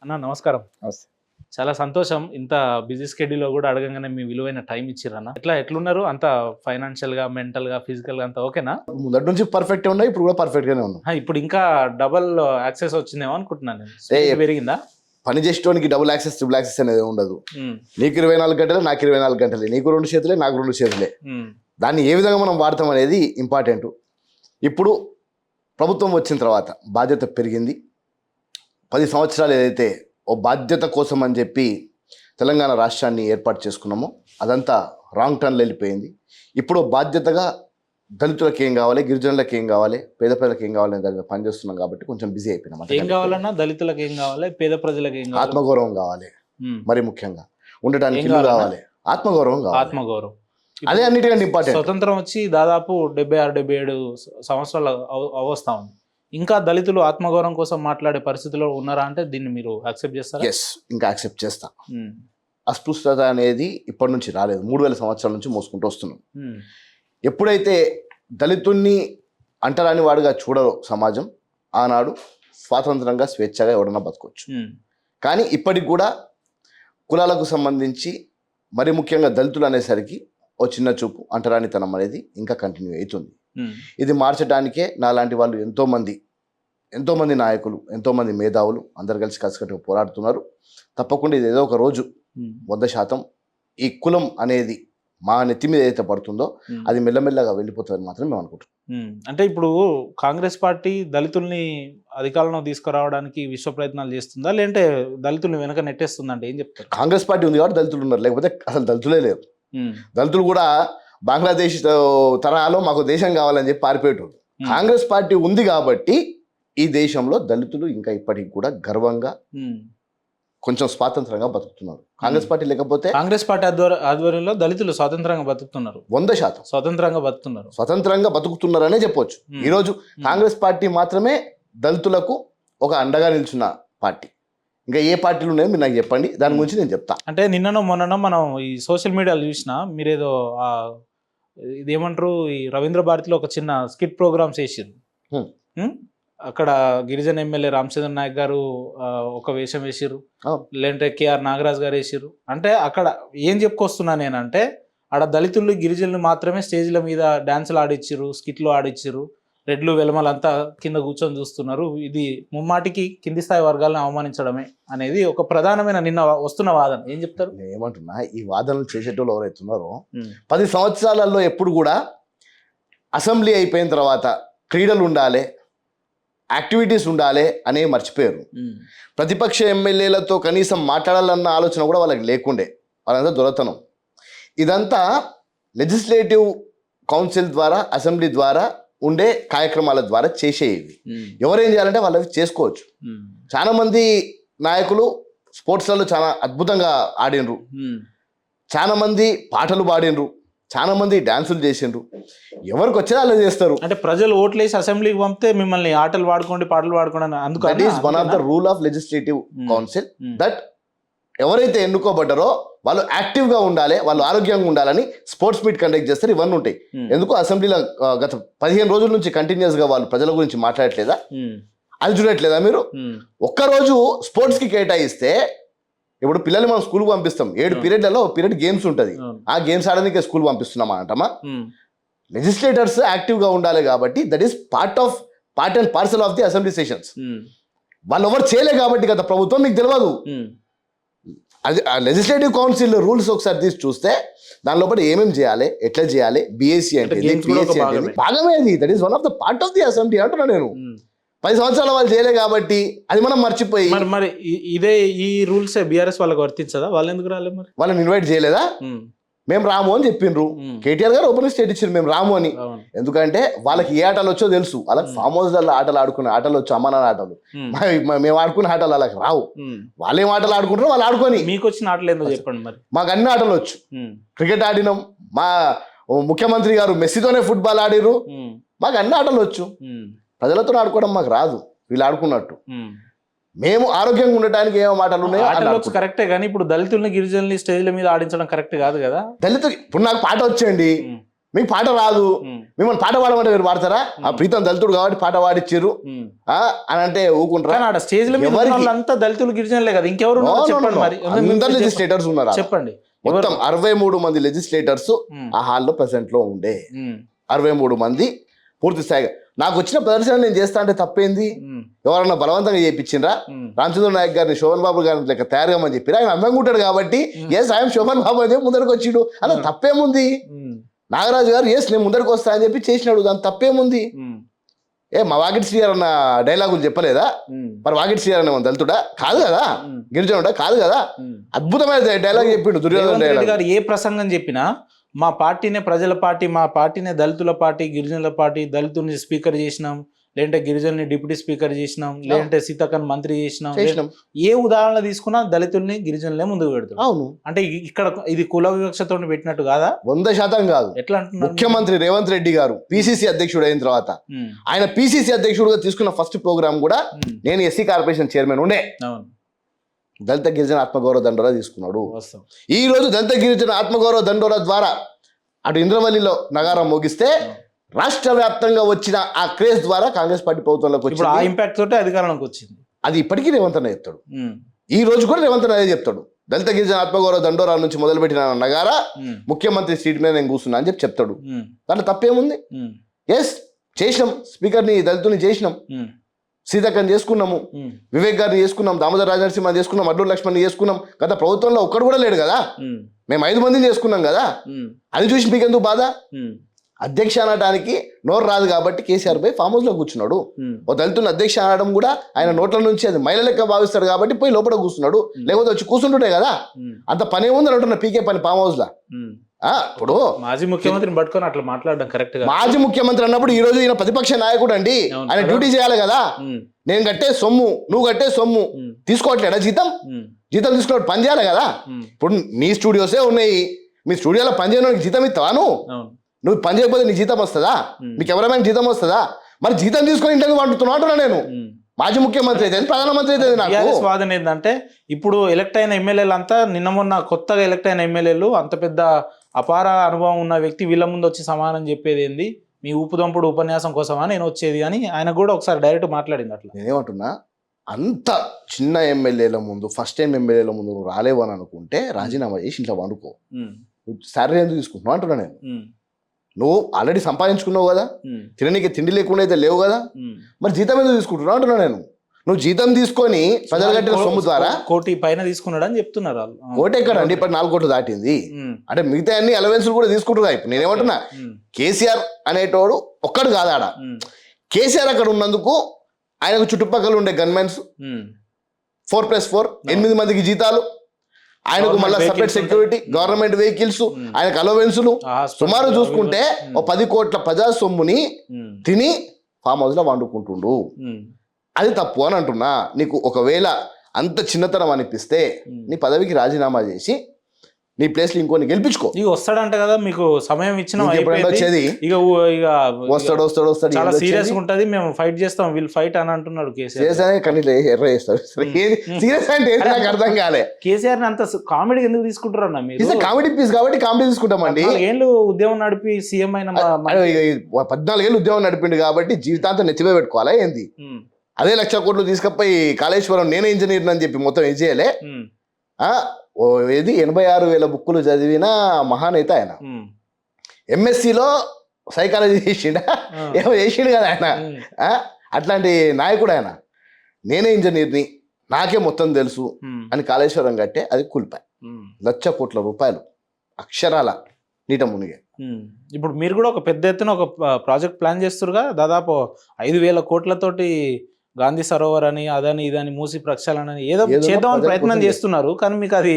అన్న నమస్కారం. నమస్తే. చాలా సంతోషం. ఇంత బిజీ షెడ్యూల్‌లో గూడా అడగంగానే మీ విలువైన టైం ఇచ్చిర్రన్న. ఎట్లున్నారు? అంతా ఫైనాన్షియల్‌గా, మెంటల్‌గా, ఫిజికల్‌గా అంతా ఓకేనా? మొదటి నుంచి పర్ఫెక్టే ఉన్నాయి. ఇప్పుడు కూడా పర్ఫెక్ట్ గానే ఉన్నాం. ఇప్పుడు ఇంకా డబుల్ యాక్సెస్ వచ్చిందేమో అనుకుంటున్నాను నేను. ఏ స్పీడ్ పెరిగిందా? పని చేసేటోనికి డబుల్ యాక్సెస్, ట్రిపుల్ యాక్సెస్ అనేది ఉండదు. హ్మ్. నీకు 24 గంటలే, నాకు 24 గంటలే. నీకు 2 చేతులే, నాకు 2 చేతులే. హ్మ్. దాన్ని ఏ విధంగా మనం వాడతాం అనేది ఇంపార్టెంట్. ఇప్పుడు ప్రభుత్వం వచ్చిన తర్వాత బాధ్యత పెరిగింది. 10 సంవత్సరాలు ఏదైతే ఓ బాధ్యత కోసం అని చెప్పి తెలంగాణ రాష్ట్రాన్ని ఏర్పాటు చేసుకున్నామో అదంతా రాంగ్ టర్న్లో వెళ్ళిపోయింది. ఇప్పుడు బాధ్యతగా దళితులకు ఏం కావాలి, గిరిజనులకు ఏం కావాలి, పేద ప్రజలకు ఏం కావాలి అనే దాని మీద పనిచేస్తున్నాం కాబట్టి కొంచెం బిజీ అయిపోయినాం. ఏం కావాలన్నా దళితులకు ఏం కావాలి, పేద ప్రజలకు ఏం కావాలి? ఆత్మగౌరవం కావాలి. హ్మ్. మరి ముఖ్యంగా ఉండటానికి ఏం ఇల్లు కావాలన్నా? కావాలి, ఆత్మగౌరవం కావాలి. ఆత్మగౌరవం. అదే అన్నిటికంటే ఇంపార్టెంట్. స్వతంత్రం వచ్చి దాదాపు 76, 77 సంవత్సరాలు అవస్థా ఉంది. ఇంకా దళితులు ఆత్మగౌరవం కోసం మాట్లాడే పరిస్థితిలో ఉన్నారా అంటే దీన్ని మీరు యాక్సెప్ట్ చేస్తారా? ఎస్, ఇంకా యాక్సెప్ట్ చేస్తా. హ్మ్. అస్పృశ్యత అనేది ఇప్పటి నుంచి రాలేదు, 3000 సంవత్సరాల నుంచి మోసుకుంటూ వస్తున్నాం. హ్మ్. ఎప్పుడైతే దళితుణ్ణి అంటరాని వాడుగా చూడరో సమాజం, ఆనాడు స్వాతంత్రంగా స్వేచ్ఛగా ఎవడన్నా బతకొచ్చు. హ్మ్. కానీ ఇప్పటికి కూడా కులాలకు సంబంధించి మరి ముఖ్యంగా దళితులు అనేసరికి ఓ చిన్న చూపు, అంటరానితనం అనేది ఇంకా కంటిన్యూ అవుతుంది. హ్మ్. ఇది మార్చడానికే నాలాంటి వాళ్ళు ఎంతోమంది నాయకులు, ఎంతోమంది మేధావులు అందరు కలిసికట్టుగా పోరాడుతున్నారు. తప్పకుండా ఇది ఏదో ఒక రోజు 100% ఈ కులం అనేది మా నెత్తి మీద ఏదైతే పడుతుందో అది మెల్లమెల్లగా వెళ్ళిపోతుందని మాత్రం మేము అనుకుంటున్నాం. అంటే ఇప్పుడు కాంగ్రెస్ పార్టీ దళితుల్ని అధికారంలో తీసుకురావడానికి విశ్వ ప్రయత్నాలు చేస్తుందా, లేదంటే దళితుల్ని వెనక నెట్టేస్తుందంటే ఏం చెప్తారు? కాంగ్రెస్ పార్టీ ఉంది కాబట్టి దళితులు ఉన్నారు, లేకపోతే అసలు దళితులే లేరు. దళితులు కూడా బంగ్లాదేశ్ తరహాలో మాకు దేశం కావాలని చెప్పి పారిపోయేటోళ్ళు. కాంగ్రెస్ పార్టీ ఉంది కాబట్టి ఈ దేశంలో దళితులు ఇంకా ఇప్పటికి కూడా గర్వంగా కొంచెం స్వాతంత్రంగా బతుకుతున్నారు. కాంగ్రెస్ పార్టీ లేకపోతే, కాంగ్రెస్ పార్టీ ఆధ్వర్యంలో దళితులు స్వతంత్రంగా బతుకుతున్నారు. 100% స్వతంత్రంగా బతుకుతున్నారనే చెప్పొచ్చు. ఈరోజు కాంగ్రెస్ పార్టీ మాత్రమే దళితులకు ఒక అండగా నిల్చున్న పార్టీ. ఇంకా ఏ పార్టీలు ఉన్నాయో మీరు నాకు చెప్పండి, దాని గురించి నేను చెప్తా. అంటే నిన్ననో మొన్ననో మనం ఈ సోషల్ మీడియాలో చూసినా మీరేదో ఇదేమంటారు, ఈ రవీంద్ర భారతిలో ఒక చిన్న స్కిట్ ప్రోగ్రామ్స్ వేసారు. అక్కడ గిరిజన ఎమ్మెల్యే రామచంద్ర నాయక్ గారు ఒక వేషం వేసిర్రు, లేదంటే కేఆర్ నాగరాజ్ గారు వేసిర్రు. అంటే అక్కడ ఏం చెప్పుకొస్తున్నా నేనంటే, ఆడ దళితులు గిరిజనులు మాత్రమే స్టేజ్ల మీద డాన్సులు ఆడిచ్చిర్రు, స్కిట్లు ఆడిచ్చిర్రు, రెడ్లు వెలమలంతా కింద కూర్చొని చూస్తున్నారు. ఇది ముమ్మాటికి కింది స్థాయి వర్గాలను అవమానించడమే అనేది ఒక ప్రధానమైన నిన్న వస్తున్న వాదన. ఏం చెప్తారు? నేను ఏమంటున్నా, ఈ వాదనలు చేసేటోళ్ళు ఎవరైతున్నారో 10 సంవత్సరాలలో ఎప్పుడు కూడా అసెంబ్లీ అయిపోయిన తర్వాత క్రీడలు ఉండాలి, యాక్టివిటీస్ ఉండాలి అనే మర్చిపోయారు. ప్రతిపక్ష ఎమ్మెల్యేలతో కనీసం మాట్లాడాలన్న ఆలోచన కూడా వాళ్ళకి లేకుండే. వాళ్ళంతా దొరతనం. ఇదంతా లెజిస్లేటివ్ కౌన్సిల్ ద్వారా, అసెంబ్లీ ద్వారా ఉండే కార్యక్రమాల ద్వారా చేసేవి. ఎవరేం చేయాలంటే వాళ్ళవి చేసుకోవచ్చు. చాలా మంది నాయకులు స్పోర్ట్స్లలో చాలా అద్భుతంగా ఆడినరు, చాలా మంది పాటలు పాడినరు, చాలా మంది డాన్సులు చేసిండ్రు. ఎవరికి వచ్చేది అలా చేస్తారు. అంటే ప్రజలు ఓట్లేసి అసెంబ్లీకి పంపితే మిమ్మల్ని ఆటలు పాడుకోండి, పాటలు పాడుకోండి అందుకు that is one of the rule of legislative council. That ఎవరైతే ఎన్నుకోబడ్డారో వాళ్ళు యాక్టివ్గా ఉండాలి, వాళ్ళు ఆరోగ్యంగా ఉండాలని స్పోర్ట్స్ మీట్ కండక్ట్ చేస్తారు. ఇవన్నీ ఉంటాయి. ఎందుకు అసెంబ్లీలో గత 15 రోజుల నుంచి కంటిన్యూస్గా వాళ్ళు ప్రజల గురించి మాట్లాడట్లేదా? అది చూడట్లేదా మీరు? ఒక్కరోజు స్పోర్ట్స్కి కేటాయిస్తే, ఇప్పుడు పిల్లల్ని మనం స్కూల్కి పంపిస్తాం, 7 పీరియడ్లలో పీరియడ్ గేమ్స్ ఉంటుంది. ఆ గేమ్స్ ఆడడానికి స్కూల్ పంపిస్తున్నామా అంటామా? లెజిస్లేటర్స్ యాక్టివ్గా ఉండాలి కాబట్టి that is part and parcel of the assembly sessions. వాళ్ళు ఎవరు చేయలే కాబట్టి గత ప్రభుత్వం మీకు తెలియదు. అది లెజిస్లేటివ్ కౌన్సిల్ రూల్స్ ఒకసారి తీసి చూస్తే దాని లోపల ఏమేమి చేయాలి, ఎట్లా చేయాలి, బిఎస్సీ అంటే భాగమే అది. That is one of the part of the assembly అంటున్నా నేను. 10 సంవత్సరాలు వాళ్ళు చేయలే కాబట్టి అది మనం మర్చిపోయి మరి ఇదే ఈ రూల్స్ బీఆర్ఎస్ వాళ్ళకి వర్తించదా? వాళ్ళు ఎందుకు రాలేదు? మరి వాళ్ళని ఇన్వైట్ చేయలేదా? మేము రాము అని చెప్పిండ్రు. కేటీఆర్ గారు ఓపెన్ స్టేట్ ఇచ్చారు మేము రాము అని. ఎందుకంటే వాళ్ళకి ఏ ఆటలు వచ్చో తెలుసు. వాళ్ళకి ఫామ్ హౌస్ ఆటలు ఆడుకునే ఆటలు వచ్చు, అమ్మ నాన్న ఆటలు. మేము ఆడుకునే ఆటలు వాళ్ళకి రావు. వాళ్ళు ఏం ఆటలు ఆడుకుంటారో వాళ్ళు ఆడుకొని. మీకు వచ్చిన ఆటలు ఏందో చెప్పండి. మరి మాకు అన్ని ఆటలు వచ్చు. క్రికెట్ ఆడినాం, మా ముఖ్యమంత్రి గారు మెస్సీతోనే ఫుట్బాల్ ఆడిరు. మాకు అన్ని ఆటలు వచ్చు. ప్రజలతో ఆడుకోవడం మాకు రాదు, వీళ్ళు ఆడుకున్నట్టు. మేము ఆరోగ్యంగా ఉండటానికి ఏమో మాటలు ఉన్నాయో కరెక్టే, కానీ ఇప్పుడు దళితుల్ని గిరిజనుల్ని స్టేజ్ల మీద ఆడించడం కరెక్ట్ కాదు కదా. దళితులు ఇప్పుడు నాకు పాట వచ్చేయండి, మీకు పాట రాదు, మిమ్మల్ని పాట పాడమంటే మీరు పాడతారా? ఆ ప్రీతం దళితుడు కాబట్టి పాట పాడిచ్చిర్రు అని అంటే ఊకుంటారా? స్టేజ్ లో అంతా దళితులు గిరిజనులే కదా, ఇంకెవరు చెప్పండి మరి. అందరు లెజిస్లేటర్స్ ఉన్నారు, చెప్పండి. మొత్తం 63 మంది లెజిస్లేటర్స్ ఆ హాల్లో ప్రెసెంట్ లో ఉండే 63 మంది పూర్తి స్థాయిగా. నాకు వచ్చిన ప్రదర్శన నేను చేస్తా అంటే తప్పేంది? ఎవరన్నా బలవంతంగా చేయించిండ్రా? రామచంద్ర నాయక్ గారిని శోభన్ బాబు గారిని లెక్క తయారుగామని చెప్పిరా? ఆయన అందంగా ఉంటాడు కాబట్టి సాయం శోభన్ బాబు అని ముందరకు వచ్చిడు, అలా తప్పేముంది? నాగరాజు గారు నేను ముందరకు వస్తా అని చెప్పి చేసినాడు, దాని తప్పేముంది? మా వాకిటి శ్రీగారు అన్న డైలాగులు చెప్పలేదా? మరి వాకిటి శ్రీగారు అన్న దళితుడా కాదు కదా, గిరిజనుడా కాదు కదా, అద్భుతమైన డైలాగ్ చెప్పిండు దుర్యోధన డైలాగ్. ఏ ప్రసంగం చెప్పినా మా పార్టీనే ప్రజల పార్టీ, మా పార్టీనే దళితుల పార్టీ, గిరిజనుల పార్టీ, దళితుల్ని స్పీకర్ చేసినాం, లేదంటే గిరిజనుల్ని డిప్యూటీ స్పీకర్ చేసినాం, లేదంటే సీతక్కని మంత్రి చేసినాం. ఏ ఉదాహరణ తీసుకున్నా దళితుల్ని గిరిజనులే ముందుకు పెడతాం. అవును, అంటే ఇక్కడ ఇది కుల వివక్షతో పెట్టినట్టు కాదా? 100% కాదు. ఎట్లా అంటున్నారు? ముఖ్యమంత్రి రేవంత్ రెడ్డి గారు పిసిసి అధ్యక్షుడు అయిన తర్వాత ఆయన పిసిసి అధ్యక్షుడుగా తీసుకున్న ఫస్ట్ ప్రోగ్రామ్ కూడా నేను ఎస్సీ కార్పొరేషన్ చైర్మన్ ఉండే, దళిత గిరిజన ఆత్మగౌరవ దండోరా తీసుకున్నాడు. ఈ రోజు దళిత గిరిజన ఆత్మగౌరవ దండోరా ద్వారా అటు ఇంద్రవల్లిలో నగారం మోగిస్తే రాష్ట్ర వ్యాప్తంగా వచ్చిన ఆ క్రేజ్ ద్వారా కాంగ్రెస్ పార్టీ ప్రభుత్వంలోకి వచ్చింది. ఆ ఇంపాక్ట్ తోటి అధికారంలోకి వచ్చింది. అది ఇప్పటికీ రేవంత్ అన్న చెప్తాడు, ఈ రోజు కూడా రేవంత్ అన్న అదే చెప్తాడు. దళిత గిరిజన ఆత్మగౌరవ దండోరా నుంచి మొదలుపెట్టిన నగారా ముఖ్యమంత్రి సీట్ మీద నేను కూర్చున్నా అని చెప్పి చెప్తాడు. దాంట్లో తప్పేముంది? ఎస్ చేసినాం, స్పీకర్ని దళితుని చేసినాం, సీతక్కని చేసుకున్నాము, వివేక్ గారిని చేసుకున్నాం, దామోదర్ రాజనరసింహ చేసుకున్నాం, అడ్డూరు లక్ష్మణ్ చేసుకున్నాం. గత ప్రభుత్వంలో ఒక్కడు కూడా లేడు కదా, మేము 5 మందిని చేసుకున్నాం కదా. అది చూసి మీకు ఎందుకు బాధ? అధ్యక్ష అనడానికి నోరు రాదు కాబట్టి కేసీఆర్ పోయి ఫామ్ హౌస్ లో కూర్చున్నాడు. ఓ దళితుని అధ్యక్ష అనడం కూడా ఆయన నోట్ల నుంచి అది మహిళ లెక్క భావిస్తాడు కాబట్టి పోయి లోపల కూర్చున్నాడు, లేకపోతే వచ్చి కూర్చుంటుంటే కదా. అంత పని ఏముందని అంటున్నా పీకే పని ఫామ్ హౌస్ లా. ఇప్పుడు మాజీ ముఖ్యమంత్రిని పట్టుకొని అట్లా మాట్లాడడం కరెక్ట్ గా? మాజీ ముఖ్యమంత్రి అన్నప్పుడు ఈ రోజు ఈయన ప్రతిపక్ష నాయకుడు అండి, ఆయన డ్యూటీ చేయాలి కదా. నేను కట్టే సొమ్ము, నువ్వు కట్టే సొమ్ము తీసుకోవట్లేడా? జీతం తీసుకోవడం పని చేయాలి కదా. ఇప్పుడు నీ స్టూడియోసే ఉన్నాయి, మీ స్టూడియోలో పని చేయడానికి జీతం ఇస్తావా? నువ్వు పని చేయకపోతే నీ జీతం వస్తుందా? మీ కెమెరామెన్ జీతం వస్తుందా? మరి జీతం తీసుకొని ఇంటికి పండుతున్నా అంటున్నా నేను. మాజీ ముఖ్యమంత్రి అయితే ప్రధానమంత్రి అయితే నాకు వాదన ఏంటంటే, ఇప్పుడు ఎలక్ట్ అయిన ఎమ్మెల్యేలు అంతా నిన్న మొన్న కొత్తగా ఎలక్ట్ అయిన ఎమ్మెల్యేలు అంత పెద్ద అపార అనుభవం ఉన్న వ్యక్తి వీళ్ళ ముందు వచ్చి సమానం చెప్పేది ఏంది, మీ ఊపుదంపుడు ఉపన్యాసం కోసమా నేను వచ్చేది అని ఆయన కూడా ఒకసారి డైరెక్ట్ మాట్లాడింది. అట్లా నేనేమంటున్నా, అంత చిన్న ఎమ్మెల్యేల ముందు, ఫస్ట్ టైం ఎమ్మెల్యేల ముందు నువ్వు రాలేవు అని అనుకుంటే రాజీనామా చేసి ఇంట్లో వండుకో. శాలరీ ఎందుకు తీసుకుంటున్నావు అంటున్నా నేను. నువ్వు ఆల్రెడీ సంపాదించుకున్నావు కదా, తిననీకి తిండి లేకుండా అయితే లేవు కదా, మరి జీతం ఎందుకు తీసుకుంటున్నావు అంటున్నా నేను. నువ్వు జీతం తీసుకొని ప్రజలు కట్టిన సొమ్ము ద్వారా 1 కోటి పైన తీసుకున్నాడు అని చెప్తున్నారు వాళ్ళు. కోటి ఎక్కడండి, ఇప్పుడు 4 కోట్లు దాటింది. అంటే మిగతా అన్ని అలవెన్సులు కూడా తీసుకుంటున్నా. ఇప్పుడు నేనేమంటున్నా, కేసీఆర్ అనేటోడు ఒక్కడు కాదాడ. కేసీఆర్ అక్కడ ఉన్నందుకు ఆయనకు చుట్టుపక్కల ఉండే గన్మెన్స్ 4+4 8 మందికి జీతాలు, ఆయనకు మళ్ళీ సపరేట్ సెక్యూరిటీ, గవర్నమెంట్ వెహికల్స్, ఆయనకు అలవెన్సులు, సుమారు చూసుకుంటే 10 కోట్ల ప్రజా సొమ్ముని తిని ఫామ్ హౌస్ లో వండుకుంటుండు. అది తప్పు అని అంటున్నా. నీకు ఒకవేళ అంత చిన్నతనం అనిపిస్తే నీ పదవికి రాజీనామా చేసి నీ ప్లేస్ లో ఇంకోని గెలిపించుకో. ఇక వస్తాడంట కదా, మీకు సమయం ఇచ్చిన వచ్చేది ఇక వస్తాడు చాలా సీరియస్ ఉంటది, మేము ఫైట్ చేస్తాం, వీళ్ళు ఫైట్ అని అంటున్నాడు కేసీఆర్. కానీ ఎర్ర చేస్తారు. సీరియస్ అంటే నాకు అర్థం కాలే. కేసీఆర్ అంత కామెడీ ఎందుకు తీసుకుంటారు అన్న మీరు? కామెడీ పీస్ కాబట్టి కామెడీ తీసుకుంటామండి. 4 ఏళ్ళు ఉద్యమం నడిపి సీఎం అయిన 14 ఏళ్ళు ఉద్యమం నడిపిండు కాబట్టి జీవితాంతం నెచ్చిపోయి పెట్టుకోవాలా ఏంది? అదే 1,00,000 కోట్లు తీసుకపోయి కాళేశ్వరం నేనే ఇంజనీర్ అని చెప్పి మొత్తం ఏం చేయలే. ఏది 86,000 బుక్కులు చదివిన మహానేత ఆయన. ఎంఎస్సిలో సైకాలజీ చేసిండా, ఏమో చేసిండు కదా ఆయన. అట్లాంటి నాయకుడు ఆయన. నేనే ఇంజనీర్ని, నాకే మొత్తం తెలుసు అని కాళేశ్వరం కట్టే అది కూలిపాయి. 1,00,000 కోట్ల రూపాయలు అక్షరాల నీట మునిగే. ఇప్పుడు మీరు కూడా ఒక పెద్ద ఎత్తున ఒక ప్రాజెక్ట్ ప్లాన్ చేస్తురుగా, దాదాపు 5,000 కోట్లతోటి గాంధీ సరోవర్ అని అదని ఇదని మూసి ప్రక్షాళన ఏదో చేద్దామని ప్రయత్నం చేస్తున్నారు, కానీ మీకు అది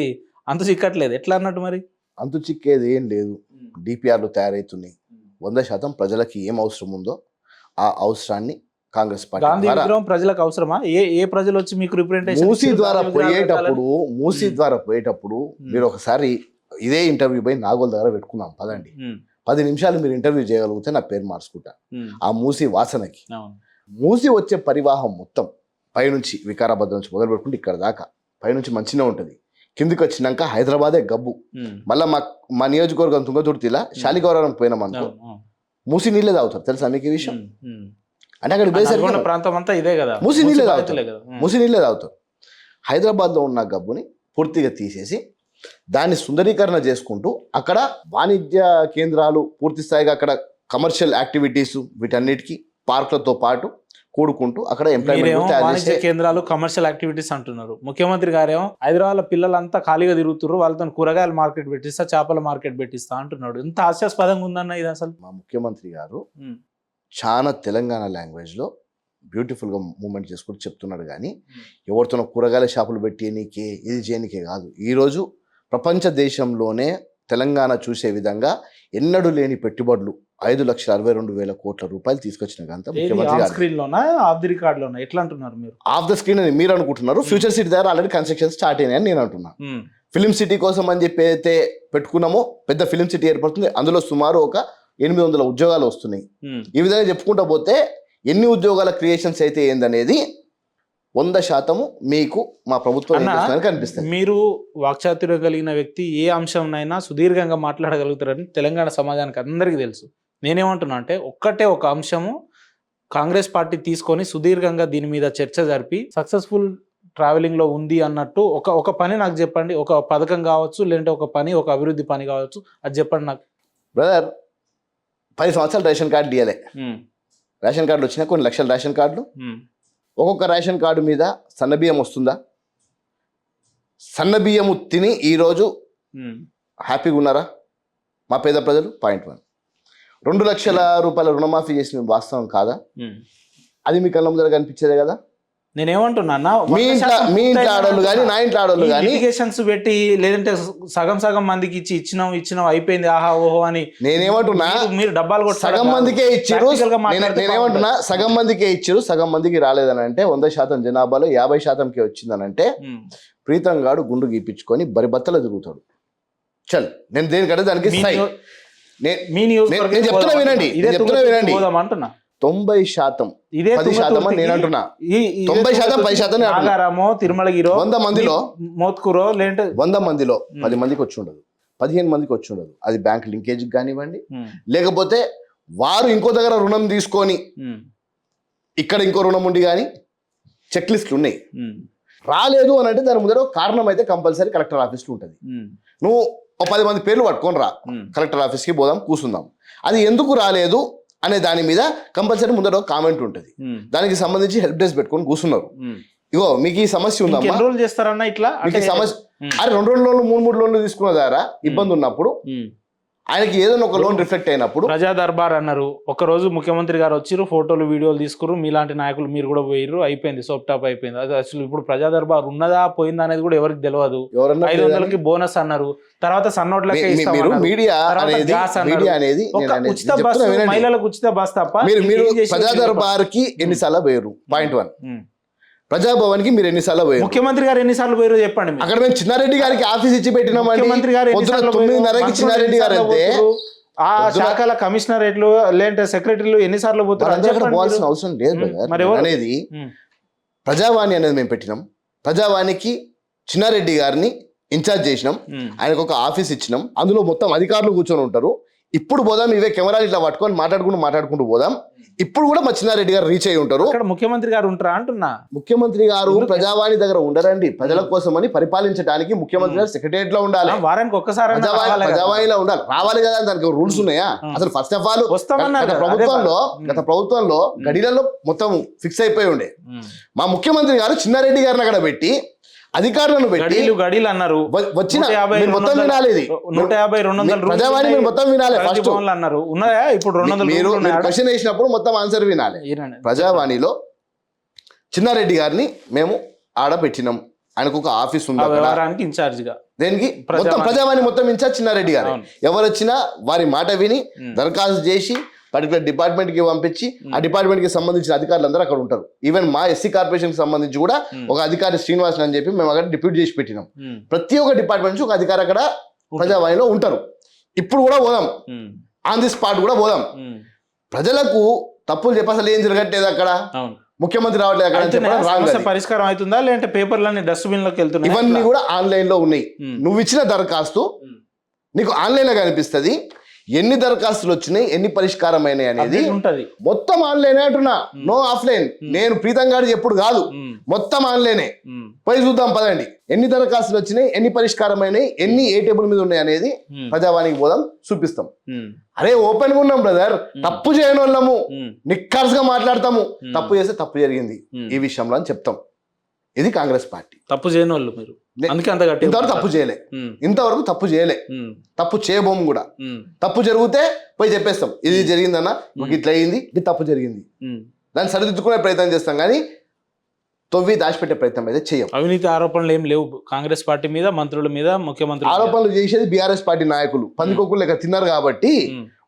అంతు చిక్కట్లేదు. ఎట్లా అన్నట్టు మరి? అంతు చిక్కేది ఏం లేదు. డిపిఆర్లు తయారవుతున్నాయి. 100% ప్రజలకి ఏం అవసరం ఉందో ఆ అవసరాన్ని కాంగ్రెస్ పార్టీ గాంధీ విగ్రహం ప్రజలకు అవసరమా? ఏ ప్రజలు వచ్చి మీకు రిప్రజెంటేషన్ మూసీ ద్వారా పోయేటప్పుడు మీరు ఒకసారి ఇదే ఇంటర్వ్యూ పోయి నాగోల్ దగ్గర పెట్టుకున్నాం పదండి, 10 నిమిషాలు మీరు ఇంటర్వ్యూ చేయగలిగితే నా పేరు మార్చుకుంటా. ఆ మూసీ వాసనకి మూసి వచ్చే పరివాహం మొత్తం పైనుంచి వికారాబాద్ నుంచి మొదలు పెట్టుకుంటే ఇక్కడ దాకా పైనుంచి మంచిగా ఉంటుంది. కిందికి వచ్చినాక హైదరాబాదే గబ్బు. మళ్ళీ మా నియోజకవర్గం తుంగతుర్తిలా శాలిగౌరవం పోయినాం అనుకో, మూసి నీళ్ళే తాగుతారు. తెలుసా మీకు ఈ విషయం? అంటే అక్కడ నల్గొండ ప్రాంతం అంతా ఇదే కదా, మూసి నీళ్ళే తాగుతారు, బాధితులే కదా. మూసి నీళ్ళే తాగుతారు. హైదరాబాద్లో ఉన్న గబ్బుని పూర్తిగా తీసేసి దాన్ని సుందరీకరణ చేసుకుంటూ అక్కడ వాణిజ్య కేంద్రాలు పూర్తి స్థాయిగా అక్కడ కమర్షియల్ యాక్టివిటీస్ వీటన్నిటికీ పార్కులతో పాటు కూడుకుంటూ అక్కడ ఎంప్లాయ్మెంట్ వాణిజ్య కేంద్రాలు కమర్షియల్ యాక్టివిటీస్ అంటున్నారు. ముఖ్యమంత్రి గారేమో హైదరాబాద్ పిల్లలంతా ఖాళీగా తిరుగుతున్నారు, వాళ్ళతో కూరగాయల మార్కెట్ పెట్టిస్తా, చేపల మార్కెట్ పెట్టిస్తా అంటున్నాడు. ఎంత హాస్యాస్పదంగా ఉందన్న ఇది అసలు. మా ముఖ్యమంత్రి గారు చాలా తెలంగాణ లాంగ్వేజ్లో బ్యూటిఫుల్గా మూమెంట్ చేసుకుంటూ చెప్తున్నాడు. కానీ ఎవరితోనో కూరగాయల షాపులు పెట్టేనికే ఇది చేయనికే కాదు. ఈరోజు ప్రపంచ దేశంలోనే తెలంగాణ చూసే విధంగా ఎన్నడూ లేని పెట్టుబడులు 5,62,000 కోట్ల రూపాయలు తీసుకొచ్చిన గంత ముఖ్యమంత్రి గారు. స్క్రీన్ లోనా ఆఫ్ ది రికార్డ్ లోనా ఎట్లా అంటున్నారు మీరు? ఆఫ్ ద స్క్రీన్ అని మీరు అనుకుంటున్నారు. ఫ్యూచర్ సిటీ దగ్గర ఆల్రెడీ కన్స్ట్రక్షన్ స్టార్ట్ అయినాయని నేను అంటున్నా. ఫిలిం సిటీ కోసం అని చెప్పి అయితే పెట్టుకున్నామో పెద్ద ఫిలిం సిటీ ఏర్పడుతుంది. అందులో సుమారు ఒక 800 ఉద్యోగాలు వస్తున్నాయి. ఈ విధంగా చెప్పుకుంటా పోతే ఎన్ని ఉద్యోగాల క్రియేషన్స్ అయితే ఏందనేది 100% మీకు మా ప్రభుత్వం కనిపిస్తుంది. మీరు వాక్చాతుర్యం కలిగిన వ్యక్తి, ఏ అంశంనైనా సుదీర్ఘంగా మాట్లాడగలుగుతారని తెలంగాణ సమాజానికి అందరికీ తెలుసు. నేనేమంటున్నా అంటే ఒక్కటే ఒక అంశము కాంగ్రెస్ పార్టీ తీసుకొని సుదీర్ఘంగా దీని మీద చర్చ జరిపి సక్సెస్ఫుల్ ట్రావెలింగ్ లో ఉంది అన్నట్టు ఒక పని నాకు చెప్పండి. ఒక పథకం కావచ్చు, లేదంటే ఒక పని, ఒక అభివృద్ధి పని కావచ్చు, అది చెప్పండి నాకు. బ్రదర్, 10 సంవత్సరాలు రేషన్ కార్డు ఇవ్వలే. రేషన్ కార్డులు వచ్చినా కొన్ని లక్షల రేషన్ కార్డులు. ఒక్కొక్క రేషన్ కార్డు మీద సన్నబియ్యం వస్తుందా? సన్నబియ్యము తిని ఈరోజు హ్యాపీగా ఉన్నారా మా పేద ప్రజలు? పాయింట్ 1. 2 లక్షల రూపాయల రుణమాఫీ చేసిన వాస్తవం కాదా? అది మీ కళ్ళ ముందర కనిపించేదే కదా. నేనేమంటున్నా, మీ ఇంట్లో ఆడోళ్ళు కానీ నా ఇంట్లో ఆడోళ్ళు కానీ లిటిగేషన్స్ పెట్టి, లేదంటే సగం మందికి ఇచ్చినాం అయిపోయింది ఆహా ఓహో అని. నేనేమంటున్నా, మీరు డబ్బాలు కొట్టి సగం మందికే ఇచ్చారు. నేనేమంటున్నా, సగం మందికే ఇచ్చారు, సగం మందికి రాలేదని అంటే 100% జనాభాలో 50%కే వచ్చిందని అంటే ప్రీతం గాడు గుండు గీపించుకొని బరి బత్తలు తిరుగుతాడు. చల్, నేను దేనికంటే దానికి చెప్తున్నా వినండి, 90% ఇదే 10% నేను అంటున్నా. 90% 10% తిరుమలగిరో 100 మందిలో మోత్కూరో లేదంటే 100 మందిలో 10 మందికి వచ్చి ఉండదు, 15 మందికి వచ్చి ఉండదు. అది బ్యాంక్ లింకేజ్ కానివ్వండి, లేకపోతే వారు ఇంకో దగ్గర రుణం తీసుకొని ఇక్కడ ఇంకో రుణం ఉండి కానీ చెక్ లిస్టులు ఉన్నాయి. రాలేదు అని అంటే దాని ముందర కారణం అయితే కంపల్సరీ కలెక్టర్ ఆఫీస్లో ఉంటుంది. నువ్వు 10 మంది పేర్లు పట్టుకొని రా, కలెక్టర్ ఆఫీస్కి పోదాం, కూర్చుందాం. అది ఎందుకు రాలేదు అనే దాని మీద కంపల్సరీ ముందర కామెంట్ ఉంటుంది. దానికి సంబంధించి హెల్ప్ డెస్క్ పెట్టుకొని కూర్చున్నారు. ఇగో మీకు ఈ సమస్య ఉందమ్మా, చేస్తారన్నా ఇట్లా సమస్య. అరే 2 లోన్లు 3 లోన్లు తీసుకున్న ద్వారా ఇబ్బంది ఉన్నప్పుడు ఆయనకి ఏదైనా ఒక లోన్ రిఫ్లెక్ట్ అయినప్పుడు ప్రజా దర్బార్ అన్నారు. ఒక రోజు ముఖ్యమంత్రి గారు వచ్చిర్రు, ఫోటోలు వీడియోలు తీసుకురు, మీలాంటి నాయకులు మీరు కూడా పోయిర్రు, అయిపోయింది, సోప్ టాప్ అయిపోయింది. అది అసలు ఇప్పుడు ప్రజా దర్బార్ ఉన్నదా పోయిందా అనేది కూడా ఎవరికి తెలియదు. 500కి బోనస్ అన్నారు, తర్వాత సన్నోట్లకే ఉచిత బస్సు, మహిళలకు ఉచిత బస్ తప్ప. మీరు ప్రజా దర్బార్ కి ఎన్నిసార్లు పోయారు? పాయింట్ 1. ప్రజాభవన్ కి మీరు ఎన్నిసార్లు పోయారు? ముఖ్యమంత్రి గారు ఎన్నిసార్లు పోయారు చెప్పండి. అక్కడ మేము చిన్నారెడ్డి గారికి ఆఫీస్ ఇచ్చి పెట్టినామండి. ముఖ్యమంత్రి గారు 9:30కి చిన్నారెడ్డి గారు అయితే ఆ శాఖల కమిషనరేట్లు లేదంటే సెక్రటరీలు ఎన్నిసార్లు పోతారు? పోవాల్సిన అవసరం లేదు అనేది. ప్రజావాణి అనేది మేము పెట్టినాం. ప్రజావాణికి చిన్నారెడ్డి గారిని ఇన్ఛార్జ్ చేసినాం, ఆయనకు ఒక ఆఫీస్ ఇచ్చినాం. అందులో మొత్తం అధికారులు కూర్చొని ఉంటారు. ఇప్పుడు పోదాం, ఇవే కెమెరాలు ఇట్లా పట్టుకొని మాట్లాడుకుంటూ పోదాం. ఇప్పుడు కూడా మా చిన్నారెడ్డి గారు రీచ్ అయి ఉంటారు. ముఖ్యమంత్రి గారు ఉంటారా అంటున్నా. ముఖ్యమంత్రి గారు ప్రజావాణి దగ్గర ఉండరండి. ప్రజల కోసమని పరిపాలించడానికి ముఖ్యమంత్రి గారు సెక్రటరియట్ లో ఉండాలి, వారానికి ఒక్కసారి ప్రజావాణిలో ఉండాలి. రావాలి కదా, దానికి రూల్స్ ఉన్నాయా? అసలు ఫస్ట్ ఆఫ్ ఆల్ గత ప్రభుత్వంలో గడిలలో మొత్తం ఫిక్స్ అయిపోయి ఉండే. మా ముఖ్యమంత్రి గారు చిన్నారెడ్డి గారిని అక్కడ పెట్టి అధికారులను పెట్టి గడీలు అన్నారు. వచ్చిన మొత్తం వినాలి, 150-200 ప్రజావాణి మీరు మొత్తం వినాలి. ఫస్ట్ అన్నారు ఉన్నాయా? ఇప్పుడు 200 మీరు క్వశ్చన్ వేసినప్పుడు మొత్తం ఆన్సర్ వినాలి. ప్రజావాణిలో చిన్నారెడ్డి గారిని మేము ఆడ పెట్టినాం. ఆయనకు ఒక ఆఫీస్ ఉంది, ఇన్ఛార్జ్ గా. దేనికి? మొత్తం ప్రజావాణి మొత్తం ఇన్ఛార్జ్ చిన్నారెడ్డి గారు. ఎవరు వచ్చినా వారి మాట విని దరఖాస్తు చేసి పర్టికులర్ డిపార్ట్మెంట్ కి పంపించి ఆ డిపార్ట్మెంట్ కి సంబంధించిన అధికారులు అందరూ అక్కడ ఉంటారు. ఈవెన్ మా ఎస్సీ కార్పొరేషన్ కి సంబంధించి కూడా ఒక అధికారి శ్రీనివాస్ అని చెప్పి మేము అక్కడ డిప్యూట్ చేసి పెట్టినాం. ప్రతి ఒక్క డిపార్ట్మెంట్ నుంచి ఒక అధికారి అక్కడ ప్రజావాణిలో ఉంటారు. ఇప్పుడు కూడా పోదాం, ఆన్ ది స్పాట్ కూడా పోదాం. ప్రజలకు తప్పులు చెప్పి అసలు ఏం జరగట్లేదు అక్కడ. ముఖ్యమంత్రి రావట్లేదు అక్కడ అని చెప్పడం wrong సమస్య అది. పరిష్కారం అవుతుందా లేదంటే పేపర్లన్నీ డస్ట్బిన్ లోకి వెళ్తున్నాయి ఇవన్నీ కూడా ఆన్లైన్ లో ఉన్నాయి. నువ్వు ఇచ్చిన దరఖాస్తు నీకు ఆన్లైన్ లో కనిపిస్తుంది. ఎన్ని దరఖాస్తులు వచ్చినాయి, ఎన్ని పరిష్కారం అయినాయి అనేది ఉంటది. మొత్తం ఆన్లైన్ అంటున్నా, నో ఆఫ్లైన్. నేను ప్రీతం గారు ఎప్పుడు కాదు, మొత్తం ఆన్లైనే. పోయి చూద్దాం పదండి, ఎన్ని దరఖాస్తులు వచ్చినాయి, ఎన్ని పరిష్కారం అయినాయి, ఎన్ని ఏ టేబుల్ మీద ఉన్నాయి అనేది ప్రజావానికి పోదాం, చూపిస్తాం. అరే ఓపెన్ గా ఉన్నాం బ్రదర్, తప్పు చేయని వాళ్ళము, నిక్కర్స్గా మాట్లాడతాము. తప్పు చేస్తే తప్పు జరిగింది ఈ విషయంలో అని చెప్తాం. ఇది కాంగ్రెస్ పార్టీ. తప్పు చేయని వాళ్ళు మీరు, అందుకే అంత గట్టి. ఇంతవరకు తప్పు చేయలే, ఇంతవరకు తప్పు చేయలే, తప్పు చేయబోము కూడా. తప్పు జరిగితే పోయి చెప్పేస్తాం, ఇది జరిగిందన్న, ఇట్లా అయింది, ఇది తప్పు జరిగింది, దాన్ని సరిదిద్దుకునే ప్రయత్నం చేస్తాం. కానీ తొవ్వి దాచిపెట్టే ప్రయత్నం అయితే చేయం. అవినీతి ఆరోపణలు ఏం లేవు కాంగ్రెస్ పార్టీ మీద, మంత్రుల మీద, ముఖ్యమంత్రి. ఆరోపణలు చేసేది బీఆర్ఎస్ పార్టీ నాయకులు, పందికొక్కులు లెక్క తిన్నారు కాబట్టి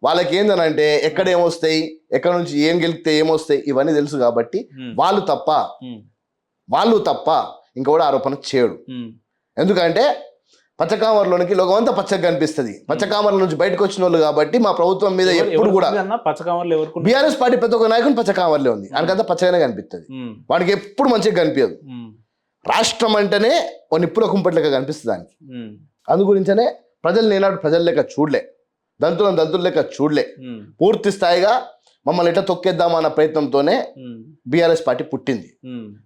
వాళ్ళకి ఏందనంటే ఎక్కడ ఏమొస్తాయి, ఎక్కడ నుంచి ఏం గెలిపితే ఏమొస్తాయి ఇవన్నీ తెలుసు కాబట్టి వాళ్ళు తప్ప ఇంకొకటి ఆరోపణ చేయడు. ఎందుకంటే పచ్చకామర్లోనికి లోకమంతా పచ్చగా కనిపిస్తుంది. పచ్చకామర్ల నుంచి బయటకు వచ్చిన వాళ్ళు కాబట్టి మా ప్రభుత్వం మీద ఎప్పుడు కూడా బీఆర్ఎస్ పార్టీ ప్రతి ఒక్క నాయకుని పచ్చకామర్లే ఉంది, ఆయనకంతా పచ్చగానే కనిపిస్తుంది. వాడికి ఎప్పుడు మంచిగా కనిపించదు. రాష్ట్రం అంటేనే ఓ నిప్పుల కుంపట్లెక్క కనిపిస్తుంది దానికి. అందు గురించనే ప్రజలు నేనాడు ప్రజల లెక్క చూడలే, దంతుల లెక్క చూడలే. పూర్తి స్థాయిగా మమ్మల్ని ఎట్లా తొక్కేద్దామన్న ప్రయత్నంతోనే బీఆర్ఎస్ పార్టీ పుట్టింది.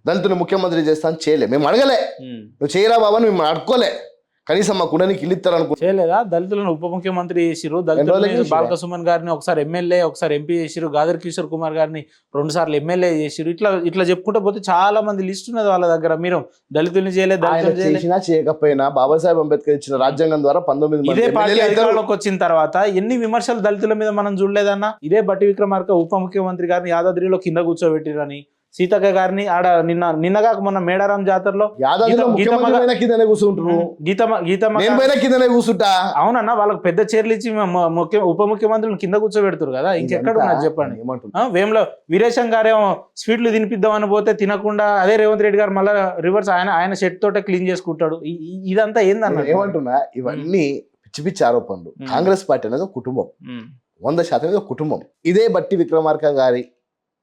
దళితుని ముఖ్యమంత్రి చేస్తాను చేయలే, మేము అడగలే. నువ్వు చేయరా బాబా, మేము అడుకోలే. కనీసం మా కుండనికి ఇల్లు ఇస్తారనుకో చేయలేదా? దళితులను ఉప ముఖ్యమంత్రి చేసిరు, దళితులను బాలక సుమన్ గారిని ఒకసారి ఎమ్మెల్యే, ఒకసారి ఎంపీ చేసిరు, గాదర్ కిషోర్ కుమార్ గారిని 2 సార్లు ఎమ్మెల్యే చేసిరు. ఇట్లా చెప్పుకుంటూ పోతే చాలా మంది లిస్ట్ ఉన్నది వాళ్ళ దగ్గర. మీరు దళితుల్ని చేయలేదు, చేసినా చేయకపోయినా బాబాసాహెబ్ అంబేద్కర్ ఇచ్చిన రాజ్యాంగం ద్వారా 19 ఇదే పార్టీ అధికారంలోకి వచ్చిన తర్వాత ఎన్ని విమర్శలు దళితుల మీద మనం చూడలేదన్నా. ఇదే బట్టి విక్రమార్క ఉప ముఖ్యమంత్రి గారిని యాదాద్రిలో కింద కూర్చోబెట్టిరని, సీతక్క గారిని ఆడ నిన్నగా మొన్న మేడారం జాతరలో కూర్చుంటా. అవునన్నా, వాళ్ళకి పెద్ద చీరలు ఇచ్చి ఉప ముఖ్యమంత్రులను కింద కూర్చోబెడుతురు కదా, ఇంకెక్కడ ఉన్నారు చెప్పండి. వేములో వీరేశం గారేమో స్వీట్లు తినిపిద్దామని పోతే తినకుండా అదే రేవంత్ రెడ్డి గారు మళ్ళీ రివర్స్ ఆయన షెడ్ తోటే క్లీన్ చేసుకుంటాడు. ఇదంతా ఏందన్నా? ఏమంటున్నా, ఇవన్నీ పిచ్చి పిచ్చి ఆరోపణలు. కాంగ్రెస్ పార్టీ అనేది ఒక కుటుంబం, 100% కుటుంబం. ఇదే బట్టి విక్రమార్క గారి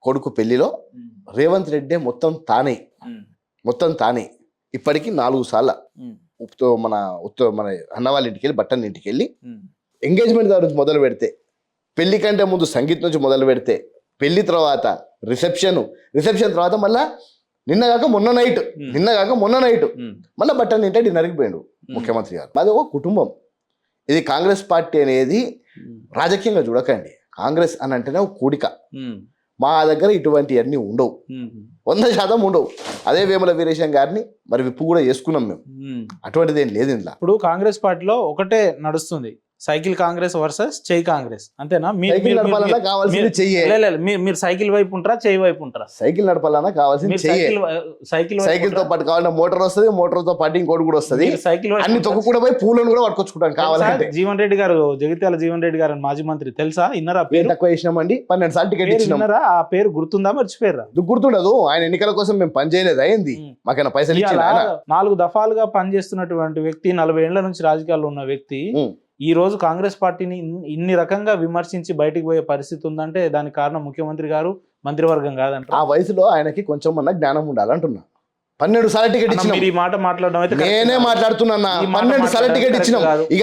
కొడుకు పెళ్లిలో రేవంత్ రెడ్డి మొత్తం తానే ఇప్పటికీ 4 సార్లు మన అన్న వాళ్ళ ఇంటికి వెళ్ళి, బట్టన్ ఇంటికి వెళ్ళి ఎంగేజ్మెంట్ దగ్గర నుంచి మొదలు పెడితే, పెళ్లి కంటే ముందు సంగీత్ నుంచి మొదలు పెడితే, పెళ్లి తర్వాత రిసెప్షన్ తర్వాత మళ్ళా నిన్నగాక మొన్న నైట్ మళ్ళీ బట్టన్ ఇంటే డిన్నర్కి పోయాడు ముఖ్యమంత్రి గారు. అది ఒక కుటుంబం. ఇది కాంగ్రెస్ పార్టీ అనేది రాజకీయంగా చూడకండి. కాంగ్రెస్ అని అంటేనే ఒక కూడిక. మా దగ్గర ఇటువంటివన్నీ ఉండవు, 100% ఉండవు. అదే వేముల వీరేశం గారిని మరి విప్పు కూడా చేసుకున్నాం మేము, అటువంటిది ఏం లేదు ఇంట్లో. ఇప్పుడు కాంగ్రెస్ పార్టీలో ఒకటే నడుస్తుంది, సైకిల్ కాంగ్రెస్ వర్సెస్ చెయ్యి కాంగ్రెస్, అంతేనా? మీరు సైకిల్ వైపు ఉంటారా, చెయ్యి వైపు ఉంటారా? సైకిల్ నడపాలన్నా కావాల్సింది సైకిల్ తో పాటు కావాలంటే మోటార్ వస్తుంది, మోటార్ తో పాటు ఇంకోటి కూడా వస్తుంది. సైకిల్ అన్ని తొక్కు కూడా పోయి పూలను కూడా పట్టుకొచ్చుకుంటాం కావాలంటే. జీవన్ రెడ్డి గారు, జగిత్యాల జీవన్ రెడ్డి గారు మాజీ మంత్రి, తెలుసా? ఇన్నరా? పేరు తక్కువ చేసినామండి, 12 సార్లు టికెట్ ఇచ్చినారా? ఆ పేరు గుర్తుందా, మర్చిపోయారా? గుర్తుండదు. ఆయన ఎన్నికల కోసం మేము పని చేయలేదు, అయింది మాకైనా పైసలు ఇచ్చి. 4 దఫాలుగా పనిచేస్తున్నటువంటి వ్యక్తి, 40 ఏళ్ల నుంచి రాజకీయాల్లో ఉన్న వ్యక్తి ఈ రోజు కాంగ్రెస్ పార్టీని ఇన్ని రకంగా విమర్శించి బయటికి పోయే పరిస్థితి ఉందంటే దానికి కారణం ముఖ్యమంత్రి గారు, మంత్రివర్గం కాదంట. ఆ వయసులో ఆయనకి కొంచెం అన్న జ్ఞానం ఉండాలంటున్నా. 12 సార్లు టికెట్ ఇచ్చిన ఈ మాట మాట్లాడడం అయితే నేనే మాట్లాడుతున్నా. 12 సార్లు టికెట్ ఇచ్చినాం. ఇక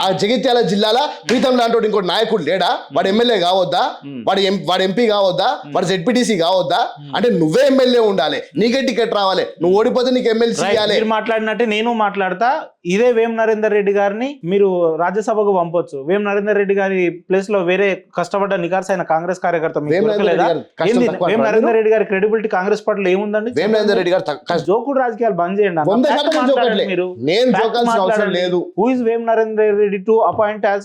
ఆ జగిత్యాల జిల్లాలో ప్రీతం లాంటి ఇంకోటి నాయకుడు లేడా? వాడు ఎమ్మెల్యే కావద్దా? వాడు ఎంపీ కావద్దా? వాడు జెడ్పీటీసీ కావద్దా? అంటే నువ్వే ఎమ్మెల్యే ఉండాలి, నీకే టికెట్ రావాలి, నువ్వు ఓడిపోతే నీకు ఎమ్మెల్సీ ఇవ్వాలి. మీరు మాట్లాడినట్టే నేను మాట్లాడతా. ఇదే వేం నరేందర్ రెడ్డి గారిని మీరు రాజ్యసభకు పంపొచ్చు. వేం నరేందర్ రెడ్డి గారి ప్లేస్ లో వేరే కష్టపడ్డ నికార్సైన కాంగ్రెస్ కార్యకర్త వేం నరేందర్ రెడ్డి గారి క్రెడిబిలిటీ కాంగ్రెస్ పార్టీలో ఏముందండి? వేం నరేందర్ రెడ్డి గారు జోకుడు రాజకీయాలు బంద్ చేయండి. Who is Vem Narender Reddy to appoint as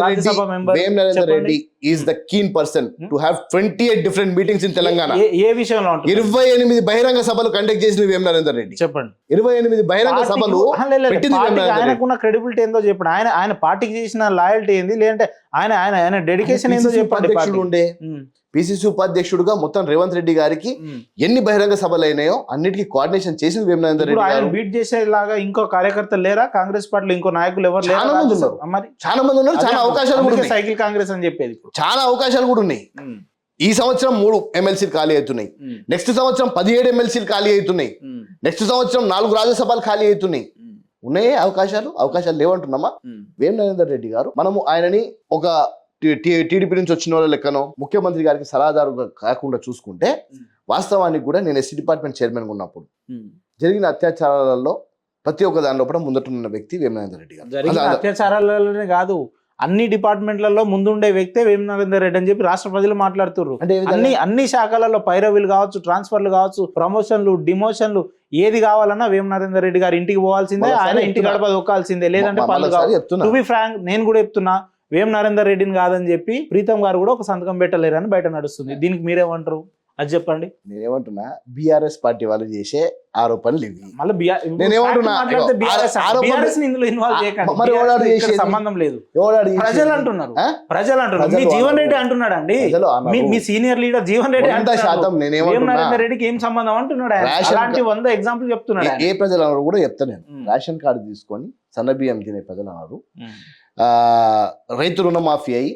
Rajya Sabha member? Vem Narender Reddy is the keen person to have 28 different meetings in Telangana. ఏ విషయంలో 28 బహిరంగ సభలు కండక్ట్ చేసిన వేం నరేందర్ రెడ్డి. చెప్పండి. 28 బహిరంగ సభలు పెట్టింది వేం నరేందర్ రెడ్డి. ఆయనకున్న క్రెడిబిలిటీ ఏందో చెప్పండి. ఆయన పార్టీకి చేసిన లాయల్టీ ఏంది, లేదంటే ఆయన డెడికేషన్ ఏందో చెప్పండి. అధ్యక్షుడు ఉండే పిసిసి ఉపాధ్యక్షుడుగా మొత్తం రేవంత్ రెడ్డి గారికి ఎన్ని బహిరంగ సభలు అయినాయో అన్నిటికీ కోఆర్డినేషన్ చేసింది వేం నరేందర్ రెడ్డి. ఆయన బీట్ చేసేలాగా ఇంకో కార్యకర్తలు లేరా కాంగ్రెస్ పార్టీలో? ఇంకో నాయకులు ఎవరు లేరు? చాలా మంది ఉన్నారు, చాలా అవకాశాలు కూడా ఉన్నాయి. సైకిల్ కాంగ్రెస్ అని చెప్పేది చాలా అవకాశాలు కూడా ఉన్నాయి. ఈ సంవత్సరం 3 ఎమ్మెల్సీలు ఖాళీ అవుతున్నాయి, నెక్స్ట్ సంవత్సరం 17 ఎమ్మెల్సీలు ఖాళీ అవుతున్నాయి, నెక్స్ట్ సంవత్సరం 4 రాజ్యసభలు ఖాళీ అవుతున్నాయి. ఉన్నాయే అవకాశాలు లేవంటున్నామా? వేం నరేందర్ రెడ్డి గారు మనము ఆయనని ఒక టీడీపీ నుంచి వచ్చిన వాళ్ళ లెక్కనో ముఖ్యమంత్రి గారికి సలహాదారుగా కాకుండా చూసుకుంటే, వాస్తవానికి కూడా నేను ఎస్సీ డిపార్ట్మెంట్ చైర్మన్గా ఉన్నప్పుడు జరిగిన అత్యాచారాలలో ప్రతి ఒక్క దాని లోపల ముందటున్న వ్యక్తి వేం నరేందర్ రెడ్డి గారు. జరిగిన అత్యాచారాలలోనే కాదు, అన్ని డిపార్ట్మెంట్లలో ముందుండే వ్యక్తే వేం నరేందర్ రెడ్డి అని చెప్పి రాష్ట్ర ప్రజలు మాట్లాడుతున్నారు. అన్ని శాఖలలో పైరవీలు కావచ్చు, ట్రాన్స్ఫర్లు కావచ్చు, ప్రమోషన్లు, డిమోషన్లు, ఏది కావాలన్నా వేం నరేందర్ రెడ్డి గారు ఇంటికి పోవాల్సిందే, ఆయన ఇంటి గడప దొక్కాల్సిందే, లేదంటే పనులు కావాలి. టు బి ఫ్రాంక్, నేను కూడా చెప్తున్నా, వేం నరేందర్ రెడ్డిని కాదని చెప్పి ప్రీతం గారు కూడా ఒక సంతకం పెట్టలేరని బయట నడుస్తుంది. దీనికి మీరేమంటారు? అది చెప్పండి. నేనేమంటున్నా, బీఆర్ఎస్ పార్టీ వాళ్ళు చేసే ఆరోపణలు ఇవి. సంబంధం లేదు. ప్రజలు అంటున్నారు, మీ జీవన్ రెడ్డి అంటున్నాడు అండి, మీ సీనియర్ లీడర్ జీవన్ రెడ్డి నరేందర్ రెడ్డికి ఏం సంబంధం అంటున్నాడు. అలాంటి 100 ఎగ్జాంపుల్ చెప్తున్నాడు. ఏ ప్రజలు అన్నారు కూడా చెప్తాను నేను. రేషన్ కార్డు తీసుకొని సన్న బియ్యం తినే ప్రజలు అన్నారు, రైతు రుణమాఫీ అయి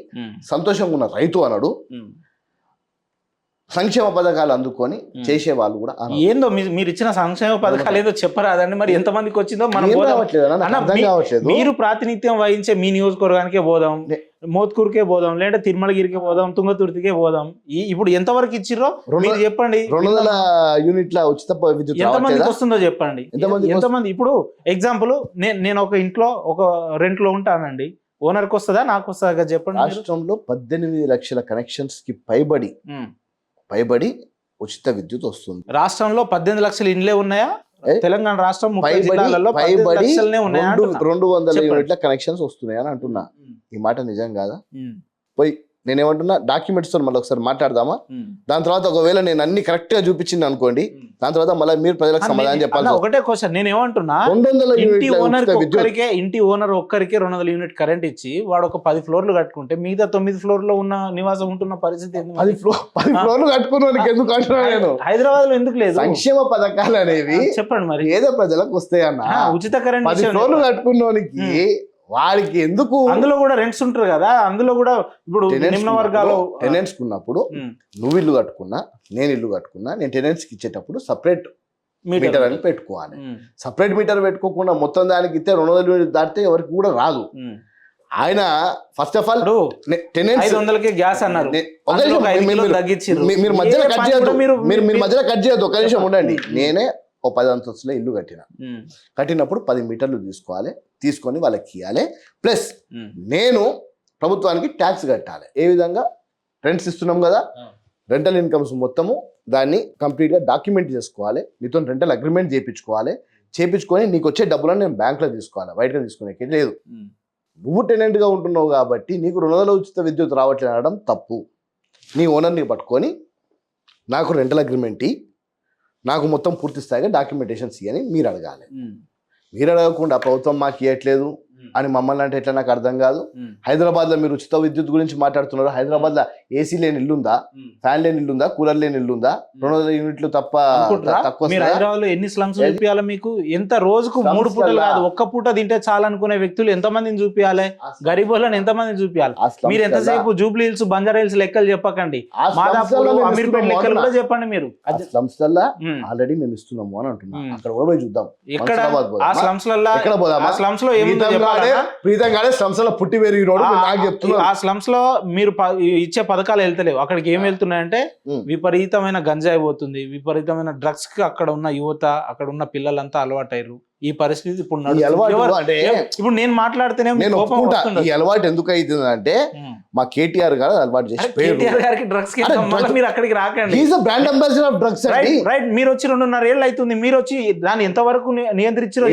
సంతోషంగా ఉన్న రైతు అన్నాడు, సంక్షేమ పథకాలు అందుకొని చేసే వాళ్ళు కూడా. ఏందో మీరు ఇచ్చిన సంక్షేమ పథకాలు ఏదో చెప్పరాదండి, మరి ఎంతమందికి వచ్చిందో మనం మీరు ప్రాతినిధ్యం వహించే మీ నియోజకవర్గానికే పోదాం, మోత్కూరుకే పోదాం, లేదంటే తిరుమలగిరికే పోదాం, తుంగతుర్తికే పోదాం. ఇప్పుడు ఎంతవరకు ఇచ్చిర్రో మీరు చెప్పండి. 200 యూనిట్ల ఉచిత విద్యుత్ ఎంతమందికి వస్తుందో చెప్పండి. ఎంతమంది? ఇప్పుడు ఎగ్జాంపుల్, నేను ఒక ఇంట్లో ఒక రెంట్లో ఉంటానండి, ఓనర్కి వస్తుందా నాకు వస్తుందా చెప్పండి. రాష్ట్రంలో 18 లక్షల కనెక్షన్స్ కి పైబడి ఉచిత విద్యుత్ వస్తుంది. రాష్ట్రంలో 18 లక్షల ఇండ్లే ఉన్నాయా? తెలంగాణ రాష్ట్రం 30 జిల్లాలలో 18 లక్షలనే ఉన్నాయా? 200 యూనిట్ల కనెక్షన్స్ వస్తున్నాయి అని అంటున్నా. ఈ మాట నిజం కాదా? పోయి నేనేమంటున్నా, డాక్యుమెంట్స్ తో మళ్ళీ ఒకసారి మాట్లాడదామా? దాని తర్వాత ఒకవేళ నేను అన్ని కరెక్ట్ గా చూపించింది అనుకోండి, దాని తర్వాత మళ్ళీ మీరు ప్రజలకు సమాధానం చెప్పాలి. ఒకటే క్వశ్చన్ నేను ఏమంటున్నా, ఇంటి ఓనర్ ఒక్కరికి 200 యూనిట్ కరెంట్ ఇచ్చి వాడు ఒక 10 ఫ్లోర్లు కట్టుకుంటే మిగతా 9 ఫ్లోర్లో ఉన్న నివాసం ఉంటున్న పరిస్థితి 10 ఫ్లోర్లు కట్టుకున్న ఎందుకు అంటున్నా నేను? హైదరాబాద్ లో ఎందుకు లేదు? సంక్షేమ పథకాలు అనేవి చెప్పండి మరి, ఏదో ప్రజలకు వస్తాయన్న. ఉచిత కరెంట్ 10 ఫ్లోర్లు కట్టుకున్నోనికి వాడికి ఎందుకు? అందులో కూడా రెంట్స్ ఉంటారు కదా, అందులో కూడా ఇప్పుడు నిమ్న వర్గాలు టెనెంట్స్ ఉన్నప్పుడు నువ్వు ఇల్లు కట్టుకున్నా, నేను ఇల్లు కట్టుకున్నా, నేను టెనెంట్స్ కి ఇచ్చేటప్పుడు సపరేట్ మీటర్ అని పెట్టుకోవాలి. సపరేట్ మీటర్ పెట్టుకోకుండా మొత్తం దానికి ఇస్తే 200 యూనిట్ దాటితే ఎవరికి కూడా రాదు. ఆయన ఫస్ట్ ఆఫ్ ఆల్ టెనెంట్స్ 500కే గ్యాస్ అన్నారు, మీరు మధ్యలో కట్ చేయొద్దు, మీరు మధ్యలో కట్ చేయొద్దు, ఒక నిమిషం ఉండండి. నేనే ఓ 10 అంతస్తులో ఇల్లు కట్టినప్పుడు 10 మీటర్లు తీసుకొని వాళ్ళకి ఇవ్వాలి. ప్లస్ నేను ప్రభుత్వానికి ట్యాక్స్ కట్టాలి. ఏ విధంగా? రెంట్స్ ఇస్తున్నాం కదా, రెంటల్ ఇన్కమ్స్ మొత్తము దాన్ని కంప్లీట్గా డాక్యుమెంట్ చేసుకోవాలి, నీతో రెంటల్ అగ్రిమెంట్ చేయించుకొని నీకు వచ్చే డబ్బులను నేను బ్యాంక్లో తీసుకోవాలి, బయటగా తీసుకునే లేదు. నువ్వు టెనెంట్గా ఉంటున్నావు కాబట్టి నీకు 200 ఉచిత విద్యుత్ రావట్లేదు అనడం తప్పు. నీ ఓనర్ని పట్టుకొని నాకు రెంటల్ అగ్రిమెంట్ నాకు మొత్తం పూర్తి స్థాయిగా డాక్యుమెంటేషన్స్ ఇవ్వని మీరు అడగాలి. మీరు అడగకుండా ప్రభుత్వం మాకు ఇవ్వట్లేదు అని మమ్మల్ని అంటే ఎట్లా నాకు అర్థం కాదు. హైదరాబాద్ లో మీరు ఉచిత విద్యుత్ గురించి మాట్లాడుతున్నారు. హైదరాబాద్ లో ఏసీ లేని ఇల్లుందా, ఫ్యాన్ లేని ఇల్లుందా, కూలర్ లేని ఇల్లుందా? 200 యూనిట్లు తప్ప తక్కువ. హైదరాబాద్ లో ఎన్ని స్లమ్స్ చూపించాలి మీకు? ఎంత రోజుకు 3 పూటలు కాదు, ఒక్క పూట తింటే చాలనుకునే వ్యక్తులు ఎంతమందిని చూపించాలి? గరీబులను ఎంతమందిని చూపించాలి? మీరు ఎంతసేపు జూబ్లీ హిల్స్, బంజారా హిల్స్ లెక్కలు చెప్పకండి, మాదాపూర్, అమీర్పేట లెక్కలు కూడా చెప్పండి. మీరు ఆల్రెడీ మేము ఇస్తున్నాము అని అంటున్నాం. అక్కడ కూడా పోయి చూద్దాం. ఎక్కడ ఆ స్లమ్స్ లో ఏముందో పుట్టి ఆ స్లమ్స్ లో మీరు ఇచ్చే పథకాలు వెళ్తలేవు. అక్కడికి ఏం వెళ్తున్నాయంటే విపరీతమైన గంజాయి పోతుంది, విపరీతమైన డ్రగ్స్ కి అక్కడ ఉన్న యువత, అక్కడ ఉన్న పిల్లలంతా అలవాటయ్యారు. ఈ పరిస్థితి ఇప్పుడు నేను మాట్లాడితేనే ఈ అలవాటు ఎందుకు అవుతుంది అంటే మా కేటీఆర్ గారు అలవాటు చేసి డ్రగ్స్ మీరు అక్కడికి రాకండి. Brand ambassador of drugs. Right, మీరు వచ్చి 2.5 ఏళ్ళు అవుతుంది. మీరు వచ్చి దాన్ని ఎంతవరకు నియంత్రించారో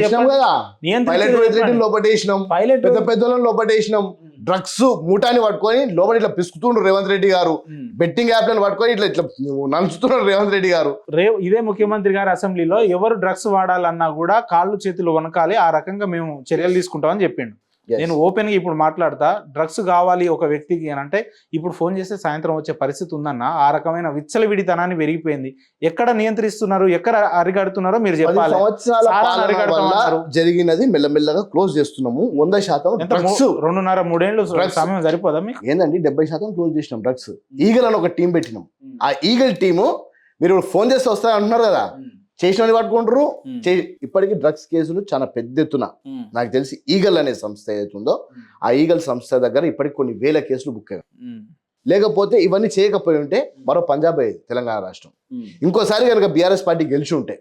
లోపటేసినాం, పెద్ద పెద్దలను లోపటేసినాం. డ్రగ్స్ మూటాన్ని పట్టుకొని లోపల ఇట్లా పిసుకుతుండ్రు రేవంత్ రెడ్డి గారు. బెట్టింగ్ యాప్ లను పట్టుకొని ఇట్లా ఇట్లా నడుచుతున్నారు రేవంత్ రెడ్డి గారు. ఇదే ముఖ్యమంత్రి గారు అసెంబ్లీలో ఎవరు డ్రగ్స్ వాడాలన్నా కూడా కాళ్ళు చేతులు వనకాలి, ఆ రకంగా మేము చర్యలు తీసుకుంటామని చెప్పిండు. Yes. నేను ఓపెన్ గా ఇప్పుడు మాట్లాడతా, డ్రగ్స్ కావాలి ఒక వ్యక్తికి అని అంటే ఇప్పుడు ఫోన్ చేస్తే సాయంత్రం వచ్చే పరిస్థితి ఉందన్న. ఆ రకమైన విచ్చలవిడితనాన్ని పెరిగిపోయింది. ఎక్కడ నియంత్రిస్తున్నారు, ఎక్కడ అరిగడుతున్నారో మీరు 10 చెప్పాలి. సంవత్సరాల సారా పాలన అరిగడతామన్నారు. వల్ల జరిగినది మెల్లమెల్లగా క్లోజ్ చేస్తున్నాము. 100% ఎంత డ్రగ్స్ 2.5-3 ఏళ్ళు drugs. సమయం సరిపోదా మీకు? ఏందండి 70% క్లోజ్ చేసినాం డ్రగ్స్. ఈగల్ అని ఒక టీం పెట్టినాం. ఆ ఈగల్ టీము మీరు ఫోన్ చేస్తే వస్తా అంటున్నారు కదా, చేసిన వాళ్ళు పట్టుకుంటారు. ఇప్పటికీ డ్రగ్స్ కేసులు చాలా పెద్ద ఎత్తున, నాకు తెలిసి ఈగల్ అనే సంస్థ ఏదైతుందో ఆ ఈగల్ సంస్థ దగ్గర ఇప్పటికి కొన్ని వేల కేసులు బుక్ అయ్యాయి. లేకపోతే ఇవన్నీ చేయకపోయి ఉంటే మరో పంజాబ్ అయ్యేది తెలంగాణ రాష్ట్రం. ఇంకోసారి కనుక బీఆర్ఎస్ పార్టీ గెలిచి ఉంటే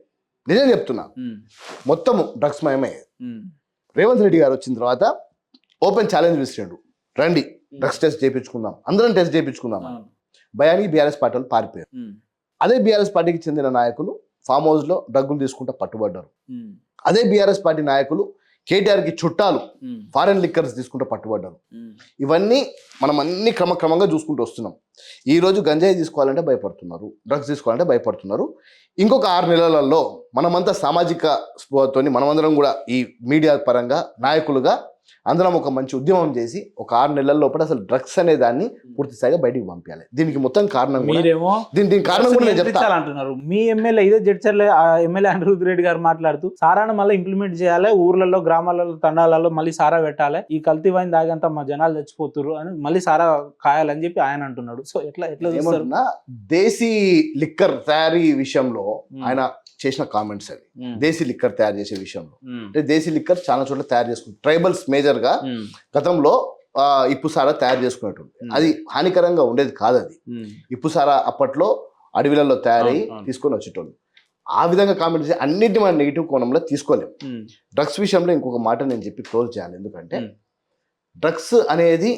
నిజం చెప్తున్నా మొత్తము డ్రగ్స్ మయమయ్యేది. రేవంత్ రెడ్డి గారు వచ్చిన తర్వాత ఓపెన్ ఛాలెంజ్ విసిరాడు, రండి డ్రగ్స్ టెస్ట్ చేయించుకుందాం, అందరం టెస్ట్ చేయించుకుందాం. భయానికి బీఆర్ఎస్ పార్టీ వాళ్ళు పారిపోయారు. అదే బీఆర్ఎస్ పార్టీకి చెందిన నాయకులు ఫామ్ హౌస్ లో డ్రగ్గులు తీసుకుంటూ పట్టుబడ్డారు. అదే బీఆర్ఎస్ పార్టీ నాయకులు కేటీఆర్ కి చుట్టాలు ఫారెన్ లిక్కర్స్ తీసుకుంటూ పట్టుబడ్డారు. ఇవన్నీ మనం అన్ని క్రమక్రమంగా చూసుకుంటూ వస్తున్నాం. ఈ రోజు గంజాయి తీసుకోవాలంటే భయపడుతున్నారు, డ్రగ్స్ తీసుకోవాలంటే భయపడుతున్నారు. ఇంకొక 6 నెలలలో మనమంతా సామాజిక స్పృహతోని మనమందరం కూడా ఈ మీడియా పరంగా నాయకులుగా అందరం ఒక మంచి ఉద్యమం చేసి ఒక 6 నెలల లోపల అసలు డ్రగ్స్ అనే దాన్ని పూర్తి స్థాయిగా బయటికి పంపించాలి. దీనికి మొత్తం కారణం మీరేమో దీనికి కారణం కూడా నేను చెప్తాను అంటున్నారు. మీ ఎమ్మెల్యే ఇదే జడ్చర్ల ఎమ్మెల్యే అనిరుద్ రెడ్డి గారు మాట్లాడుతూ సారాను మళ్ళీ ఇంప్లిమెంట్ చేయాలి, ఊర్లలో గ్రామాలలో తండాలలో మళ్ళీ సారా పెట్టాలి, ఈ కల్తీ వైన్ తాగంతా మా జనాలు చచ్చిపోతున్నారు అని మళ్ళీ సారా కాయాలని చెప్పి ఆయన అంటున్నాడు. సో ఎట్లా ఏమంటున్నా, దేశీ లిక్కర్ తయారీ విషయంలో ఆయన చేసిన కామెంట్స్ అవి. దేశీ లిక్కర్ తయారు చేసే విషయంలో అంటే దేశీ లిక్కర్ చాలా చోట్ల తయారు చేసుకుంటారు. ట్రైబల్స్ మేజర్ గా గతంలో ఇప్పు సారా తయారు చేసుకునేటువంటి, అది హానికరంగా ఉండేది కాదు. అది ఇప్పు సారా అప్పట్లో అడవిలలో తయారై తీసుకొని వచ్చేటోళ్ళు. ఆ విధంగా కామెంట్ చేసి అన్నిటిని మనం నెగిటివ్ కోణంలో తీసుకోలేము. డ్రగ్స్ విషయంలో ఇంకొక మాట నేను చెప్పి క్లోజ్ చేయాలి. ఎందుకంటే డ్రగ్స్ అనేది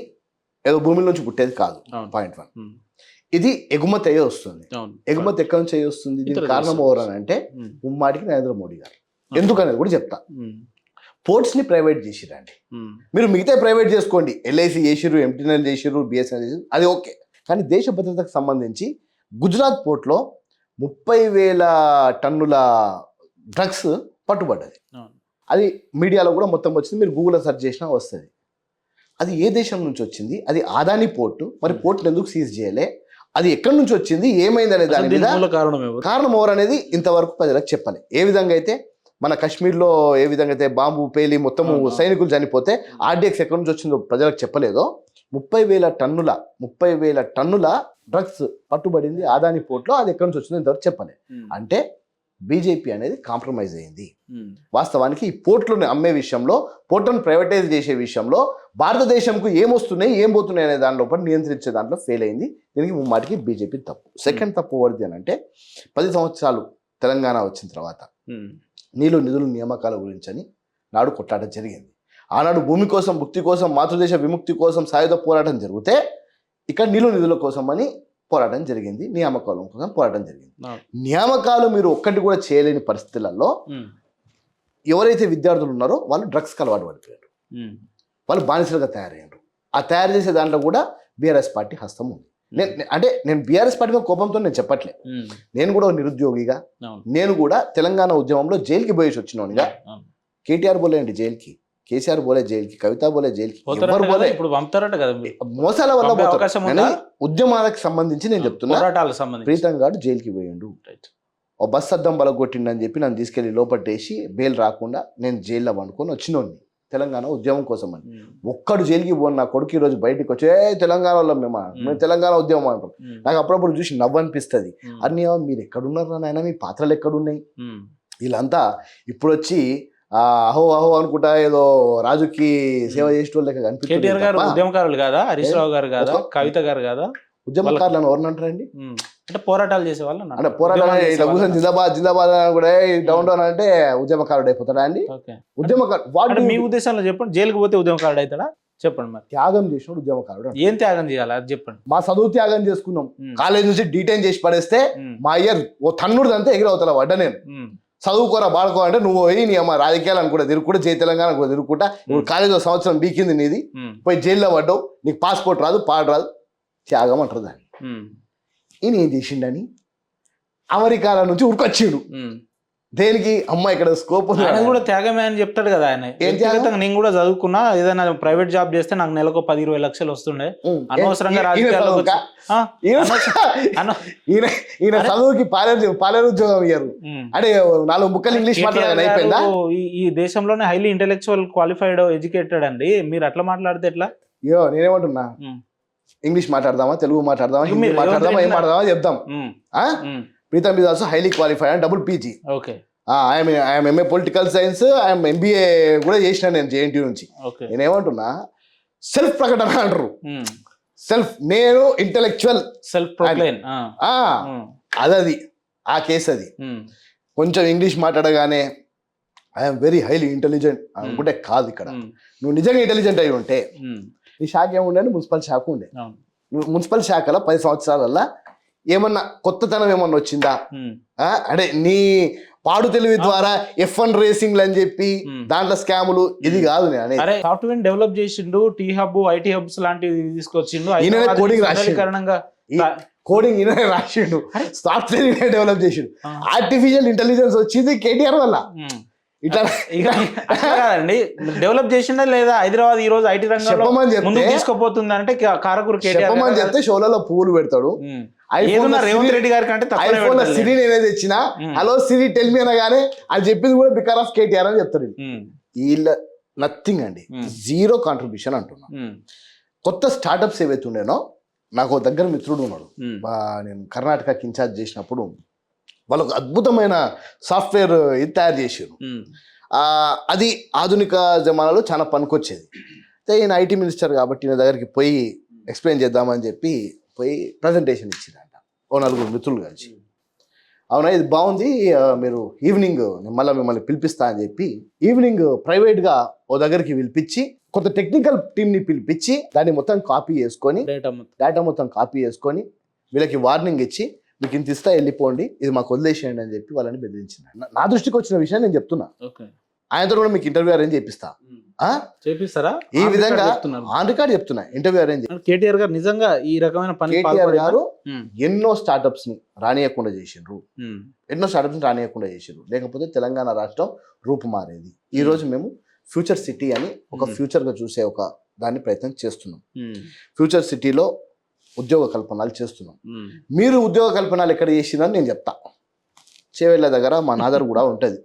ఏదో భూమి నుంచి పుట్టేది కాదు. పాయింట్ 1, ఇది ఎగుమతి అయ్యే వస్తుంది. ఎగుమతి ఎక్కడి నుంచి అయ్యి వస్తుంది? దీనికి కారణం ఎవరని అంటే ముమ్మాటికి నరేంద్ర మోడీ గారు. ఎందుకనేది కూడా చెప్తా. పోర్ట్స్ ని ప్రైవేట్ చేసిరండి. మీరు మిగతా ప్రైవేట్ చేసుకోండి, ఎల్ఐసి చేసిర్రు, ఎంటీఎన్ఎల్ చేసిర్రు, బిఎస్ఎన్ఎల్ చేసిర్రు, అది ఓకే. కానీ దేశ భద్రతకు సంబంధించి గుజరాత్ పోర్ట్లో 30,000 టన్నుల డ్రగ్స్ పట్టుబడ్డది. అది మీడియాలో కూడా మొత్తం వచ్చింది, మీరు గూగుల్లో సెర్చ్ చేసినా వస్తుంది. అది ఏ దేశం నుంచి వచ్చింది? అది ఆదాని పోర్టు. మరి పోర్టును ఎందుకు సీజ్ చేయలే? అది ఎక్కడి నుంచి వచ్చింది, ఏమైంది అనే దాని మీద కారణం ఎవరు అనేది ఇంతవరకు ప్రజలకు చెప్పాలి. ఏ విధంగా అయితే మన కాశ్మీర్లో ఏ విధంగా అయితే బాంబు పేలి మొత్తం సైనికులు చనిపోతే ఆర్డీఎక్స్ ఎక్కడి నుంచి వచ్చిందో ప్రజలకు చెప్పలేదో, 30,000 టన్నుల డ్రగ్స్ పట్టుబడింది ఆదాని పోర్ట్లో. అది ఎక్కడి నుంచి వచ్చిందో ఇంతవరకు చెప్పలే. అంటే బీజేపీ అనేది కాంప్రమైజ్ అయింది. వాస్తవానికి ఈ పోర్ట్లను అమ్మే విషయంలో, పోర్ట్లను ప్రైవేటైజ్ చేసే విషయంలో భారతదేశంకు ఏమొస్తున్నాయి ఏం పోతున్నాయి అనే దాని లోపల నియంత్రించే దాంట్లో ఫెయిల్ అయింది. దీనికి ముమ్మాటికి బీజేపీ తప్పు. సెకండ్ తప్పు ఎవరిది అని అంటే 10 సంవత్సరాలు తెలంగాణ వచ్చిన తర్వాత నిధుల నియామకాల గురించి అని నాడు కొట్లాట జరిగింది. ఆనాడు భూమి కోసం, భుక్తి కోసం, మాతృదేశ విముక్తి కోసం సాయుధ పోరాటం జరిగితే ఇక్కడ నిధుల కోసం అని పోరాటం జరిగింది, నియామకాల కోసం పోరాటం జరిగింది. నియామకాలు మీరు ఒక్కటి కూడా చేయలేని పరిస్థితులలో ఎవరైతే విద్యార్థులు ఉన్నారో వాళ్ళు డ్రగ్స్కి అలవాటు పడిపోయారు, వాళ్ళు బానిసలుగా తయారయ్యారు. ఆ తయారు చేసే దాంట్లో కూడా బీఆర్ఎస్ పార్టీ హస్తం ఉంది. నేను బీఆర్ఎస్ పార్టీ మీద కోపంతో నేను చెప్పట్లే. నేను కూడా నిరుద్యోగిగా, నేను కూడా తెలంగాణ ఉద్యమంలో జైలుకి పోయేసి వచ్చినోనిగా. కేటీఆర్ పోలే అండి జైలుకి, కేసీఆర్ పోలే జైలుకి, కవిత పోలే జైలుకి, ఎవరు పోలే. మోసాల వల్ల పోతారు. ఉద్యమాలకు సంబంధించి నేను చెప్తున్నా, ప్రీతం గారు జైలుకి పోయిండు. ఓ బస్ అద్దం బలగొట్టిండని చెప్పి నన్ను తీసుకెళ్లి లోపట్టేసి బెయిల్ రాకుండా నేను జైల్లో వండుకొని వచ్చినోడిని తెలంగాణ ఉద్యమం కోసం అని. ఒక్కడు జైలుకి పోను నా కొడుకు ఈ రోజు బయటకు వచ్చి తెలంగాణ వాళ్ళం మేము తెలంగాణ ఉద్యమం అంటాం. నాకు అప్పుడప్పుడు చూసి నవ్వు అనిపిస్తుంది. అన్నీ మీరు ఎక్కడున్నారు నాయన, మీ పాత్రలు ఎక్కడున్నాయి? వీళ్ళంతా ఇప్పుడు వచ్చి అహో అహో అనుకుంటా ఏదో రాజుకి సేవ చేసేటోళ్ళకి కనిపిస్తుంది. ఉద్యమకారులు కాదా? హరీష్ రావు గారు కాదా? కవిత గారు కాదా? ఉద్యమకారులను ఎవరిని అంటారండి? అంటే పోరాటాలు చేసే వాళ్ళు అంటే పోరాటాలు జిందాబాద్ కూడా డౌన్ డౌన్ అంటే ఉద్యమకారుడు అయిపోతాడా అండి? ఉద్యమకారుడు మీ ఉద్దేశంలో చెప్పండి. జైలుకి పోతే ఉద్యమకారుడు అవుతాడా? చెప్పండి. మరి త్యాగం చేసినాడు ఉద్యమకారుడు. ఏం త్యాగం చేయాలి అది చెప్పండి. మా చదువు త్యాగం చేసుకున్నాం. కాలేజ్ నుంచి డీటైన్ చేసి పడేస్తే మా అయ్యర్ ఓ తన్నుడు అంతే ఎగిరవుతా పడ్డా. నేను చదువుకోరా బాడుకో అంటే నువ్వు పోయి నీ అమ్మ రాజకీయాలను కూడా తిరుగుకుంటా, జై తెలంగాణ కూడా తిరుగుకుంటా, ఇప్పుడు కాలేజ్ సంవత్సరం బీకింది నీది, పోయి జైల్లో పడ్డావు, నీకు పాస్పోర్ట్ రాదు, పాడు త్యాగం అంటారు దాన్ని. ఈయన ఏం చేసిండని అమెరికాల నుంచి ఉరికొచ్చిండు. దేనికి అమ్మ ఇక్కడ స్కోప్ ఉంది ఆయన కూడా త్యాగమే అని చెప్తాడు కదా ఆయన. వ్యక్తిగతంగా నేను కూడా చదువుకున్నా, ఏదైనా ప్రైవేట్ జాబ్ చేస్తే నాకు నెలకు 10-20 లక్షలు వస్తుండే, అనవసరంగా రాజకీయాల్లోకి వచ్చి ఈయన చదువుకి పాలేరు ఉద్యోగం ఇయ్యారు అంటే 4 ముక్కలు ఇంగ్లీష్ మాట్లాడాలి అయిపోయిందా? ఈ దేశంలోనే హైలీ ఇంటెలెక్చువల్ క్వాలిఫైడ్ ఎడ్యుకేటెడ్ అండి, మీరు అట్లా మాట్లాడితే ఎట్లా? అయ్యో నేనేమంటున్నా, ఇంగ్లీష్ మాట్లాడదామా, తెలుగు మాట్లాడదామా, హిందీ మాట్లాడదామా, ఏం మాట్లాడదామా చెప్దాం. Preetam is also highly qualified and double PG. Okay. I'm MA political science, I'm MBA కూడా చేసిన నేను జేఎన్టీ నుంచి. నేనేమంటున్నా, సెల్ఫ్ ప్రకటన అంటారు, సెల్ఫ్, నేను ఇంటెలెక్చువల్ సెల్ఫ్ ప్రొక్లైమ్, అది ఆ కేసు. అది కొంచెం ఇంగ్లీష్ మాట్లాడగానే ఐఎమ్ వెరీ హైలీ ఇంటెలిజెంట్ అనుకుంటే కాదు. ఇక్కడ నువ్వు నిజంగా ఇంటెలిజెంట్ అయి ఉంటే నీ శాఖ ఏముండే, మున్సిపల్ శాఖ ఉండే. మున్సిపల్ శాఖలో 10 సంవత్సరాలల్లా ఏమన్నా కొత్తతనం ఏమన్నా వచ్చిందా? అంటే నీ పాడు తెలివి ద్వారా F1 రేసింగ్ అని చెప్పి దాంట్లో స్కాములు, ఇది కాదు. సాఫ్ట్వేర్ డెవలప్ చేసిండు, టీ హబ్, ఐటీ హబ్స్ లాంటివి తీసుకొచ్చిండు, కోడింగ్ కోడింగ్ ఈయన రాసిండు, సాఫ్ట్వేర్ డెవలప్ చేసిండు. ఆర్టిఫిషియల్ ఇంటెలిజెన్స్ వచ్చింది కేటీఆర్ వల్ల. ఇట్లా కాదండి, డెవలప్ చేసిందా లేదా హైదరాబాద్ ఈ రోజు ఐటీ రంగంలో ముందుకు తీసుకుపోతుంది అంటే కారకూరు కేటీఆర్ చెప్తే షోలలో పువ్వులు పెడతాడు. రేవంత్ రెడ్డి గారి కంటే ఐఫోన్ సిరి నేనే తెచ్చిన, హలో సిరి టెల్ మీ అనగానే అది చెప్పింది కూడా బికాస్ ఆఫ్ కేటీఆర్ అని చెప్తాడు. వీళ్ళ నథింగ్ అండి, జీరో కాంట్రిబ్యూషన్ అంటున్నా. కొత్త స్టార్టప్స్ ఏవైతే ఉండేనో, నాకు దగ్గర మిత్రుడు ఉన్నాడు, నేను కర్ణాటకకి ఇన్ఛార్జ్ చేసినప్పుడు వాళ్ళకు అద్భుతమైన సాఫ్ట్వేర్ ఇది తయారు చేసారు. అది ఆధునిక జమానాలో చాలా పనికొచ్చేది. అయితే ఈయన ఐటీ మినిస్టర్ కాబట్టి ఈయన దగ్గరికి పోయి ఎక్స్ప్లెయిన్ చేద్దామని చెప్పి పోయి ప్రజెంటేషన్ ఇచ్చిందంట, ఓ 4 మిత్రులు కలిసి. అవునా, ఇది బాగుంది, మీరు ఈవినింగ్ మళ్ళీ మిమ్మల్ని పిలిపిస్తా అని చెప్పి ఈవినింగ్ ప్రైవేట్గా ఓ దగ్గరికి పిలిపించి కొంత టెక్నికల్ టీమ్ని పిలిపించి దాన్ని మొత్తం కాపీ చేసుకొని, డేటా మొత్తం కాపీ చేసుకొని వీళ్ళకి వార్నింగ్ ఇచ్చి, మీకు ఇంత ఇస్తా వెళ్ళిపోండి, ఇది మాకు వదిలేసేయండి అని చెప్పి వాళ్ళని బెదిరించింది. నా దృష్టికి వచ్చిన విషయం నేను చెప్తున్నా. ఆయనతో కూడా మీకు ఇంటర్వ్యూ అరేంజ్ చేపిస్తారా? ఈ విధంగా ఆన్ రికార్డ్ చెప్తున్నా, ఇంటర్వ్యూ అరేంజ్. కేటీఆర్ గారు నిజంగా ఈ రకమైన పని, కేటీఆర్ గారు ఎన్నో స్టార్టప్స్ ని రానియకుండా చేసిండ్రు, లేకపోతే తెలంగాణ రాష్ట్రం రూపు మారేది. ఈ రోజు మేము ఫ్యూచర్ సిటీ అని ఒక ఫ్యూచర్ గా చూసే ఒక దాన్ని ప్రయత్నం చేస్తున్నాం. ఫ్యూచర్ సిటీలో ఉద్యోగ కల్పనలు చేస్తున్నాం. మీరు ఉద్యోగ కల్పనలు ఎక్కడ చేసిరని నేను చెప్తా. చేవెళ్ళ దగ్గర మా నాదర్ కూడా ఉంటుంది,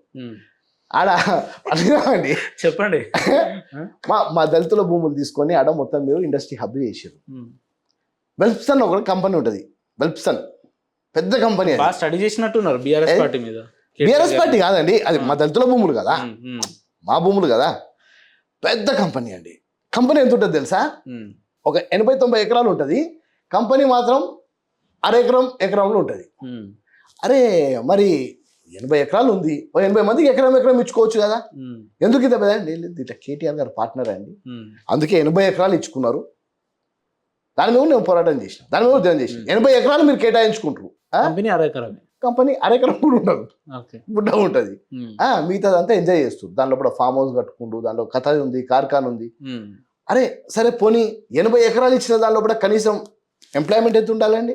ఆడ అడిగామండి, చెప్పండి. మా దళితుల భూములు తీసుకొని ఆడ మొత్తం మీరు ఇండస్ట్రీ హబ్ చేసారు. వెల్ప్సన్ ఒక కంపెనీ ఉంటుంది, వెల్ప్సన్ పెద్ద కంపెనీ. స్టడీ చేసినట్టున్నారు బీఆర్ఎస్ పార్టీ మీద. బీఆర్ఎస్ పార్టీ కాదండి, అది మా దళితుల భూములు కదా, మా భూములు కదా, పెద్ద కంపెనీ అండి. కంపెనీ ఎంత ఉంటుంది తెలుసా? ఒక 80-90 ఎకరాలు ఉంటుంది. కంపెనీ మాత్రం ఎకరంలో ఉంటుంది. అరే మరి 80 ఎకరాలు ఉంది, 80 మందికి ఎకరం ఇచ్చుకోవచ్చు కదా, ఎందుకు ఇంత పెద్ద? ఇట్లా కేటీఆర్ గారు పార్ట్నర్ అండి, అందుకే 80 ఎకరాలు ఇచ్చుకున్నారు. దాని మీద నేను పోరాటం చేసిన, దాని మీద ఉద్యోగం చేసిన. 80 ఎకరాలు మీరు కేటాయించుకుంటారు, కంపెనీ అరెకరం కూడా ఉండదు, గుడ్డ ఉంటుంది. మిగతాదంతా ఎంజాయ్ చేస్తారు. దాంట్లో కూడా ఫామ్ హౌస్ కట్టుకుంటూ, దాంట్లో కథ ఉంది, కార్ఖాన్ ఉంది. అరే సరే పోనీ 80 ఎకరాలు ఇచ్చిన దానిలో కూడా కనీసం ఎంప్లాయ్మెంట్ ఎంత ఉండాలండి?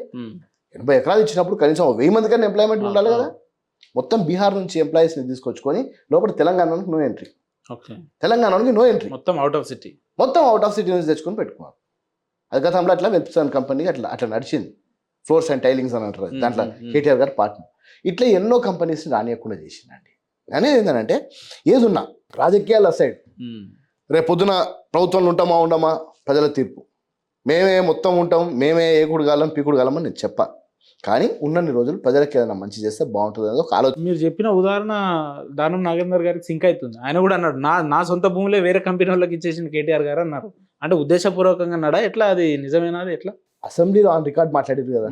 80 ఎకరాలు ఇచ్చినప్పుడు కనీసం 1000 మంది కన్నా ఎంప్లాయ్మెంట్ ఉండాలి కదా. మొత్తం బీహార్ నుంచి ఎంప్లాయీస్ని తీసుకొచ్చుకొని లోపల తెలంగాణకి నో ఎంట్రీ, తెలంగాణకి నో ఎంట్రీ, మొత్తం అవుట్ ఆఫ్ సిటీ నుంచి తెచ్చుకొని పెట్టుకున్నారు. అది గతంలో అట్లా వెబ్సైట్ కంపెనీ అట్లా నడిచింది. ఫ్లోర్స్ అండ్ టైలింగ్స్ అని అంటారు, దాంట్లో కేటీఆర్ గారు పార్ట్నర్. ఇట్లా ఎన్నో కంపెనీస్ని రానియకుండా చేసిందండి. అనేది ఏంటంటే ఏదున్నా రాజకీయాల సైడ్, రేపు పొద్దున ప్రభుత్వంలో ఉండమా ప్రజల తీర్పు, మేమే మొత్తం ఉంటాం, మేమే ఏకుడుగాలం పీకుడుగాలం అని నేను చెప్పా. కానీ ఉన్నన్ని రోజులు ప్రజలకి ఏదైనా మంచి చేస్తే బాగుంటుంది అనేది ఒక ఆలోచన. మీరు చెప్పిన ఉదాహరణ దానం నాగేందర్ గారికి సింక్ అవుతుంది. ఆయన కూడా అన్నాడు, నా సొంత భూములే వేరే కంపెనీ వాళ్ళకి ఇచ్చేసిన కేటీఆర్ గారు అన్నారు. అంటే ఉద్దేశపూర్వకంగా అన్నాడా, ఎట్లా? అది నిజమేనా? అది ఎట్లా? అసెంబ్లీలో ఆన్ రికార్డ్ మాట్లాడారు కదా.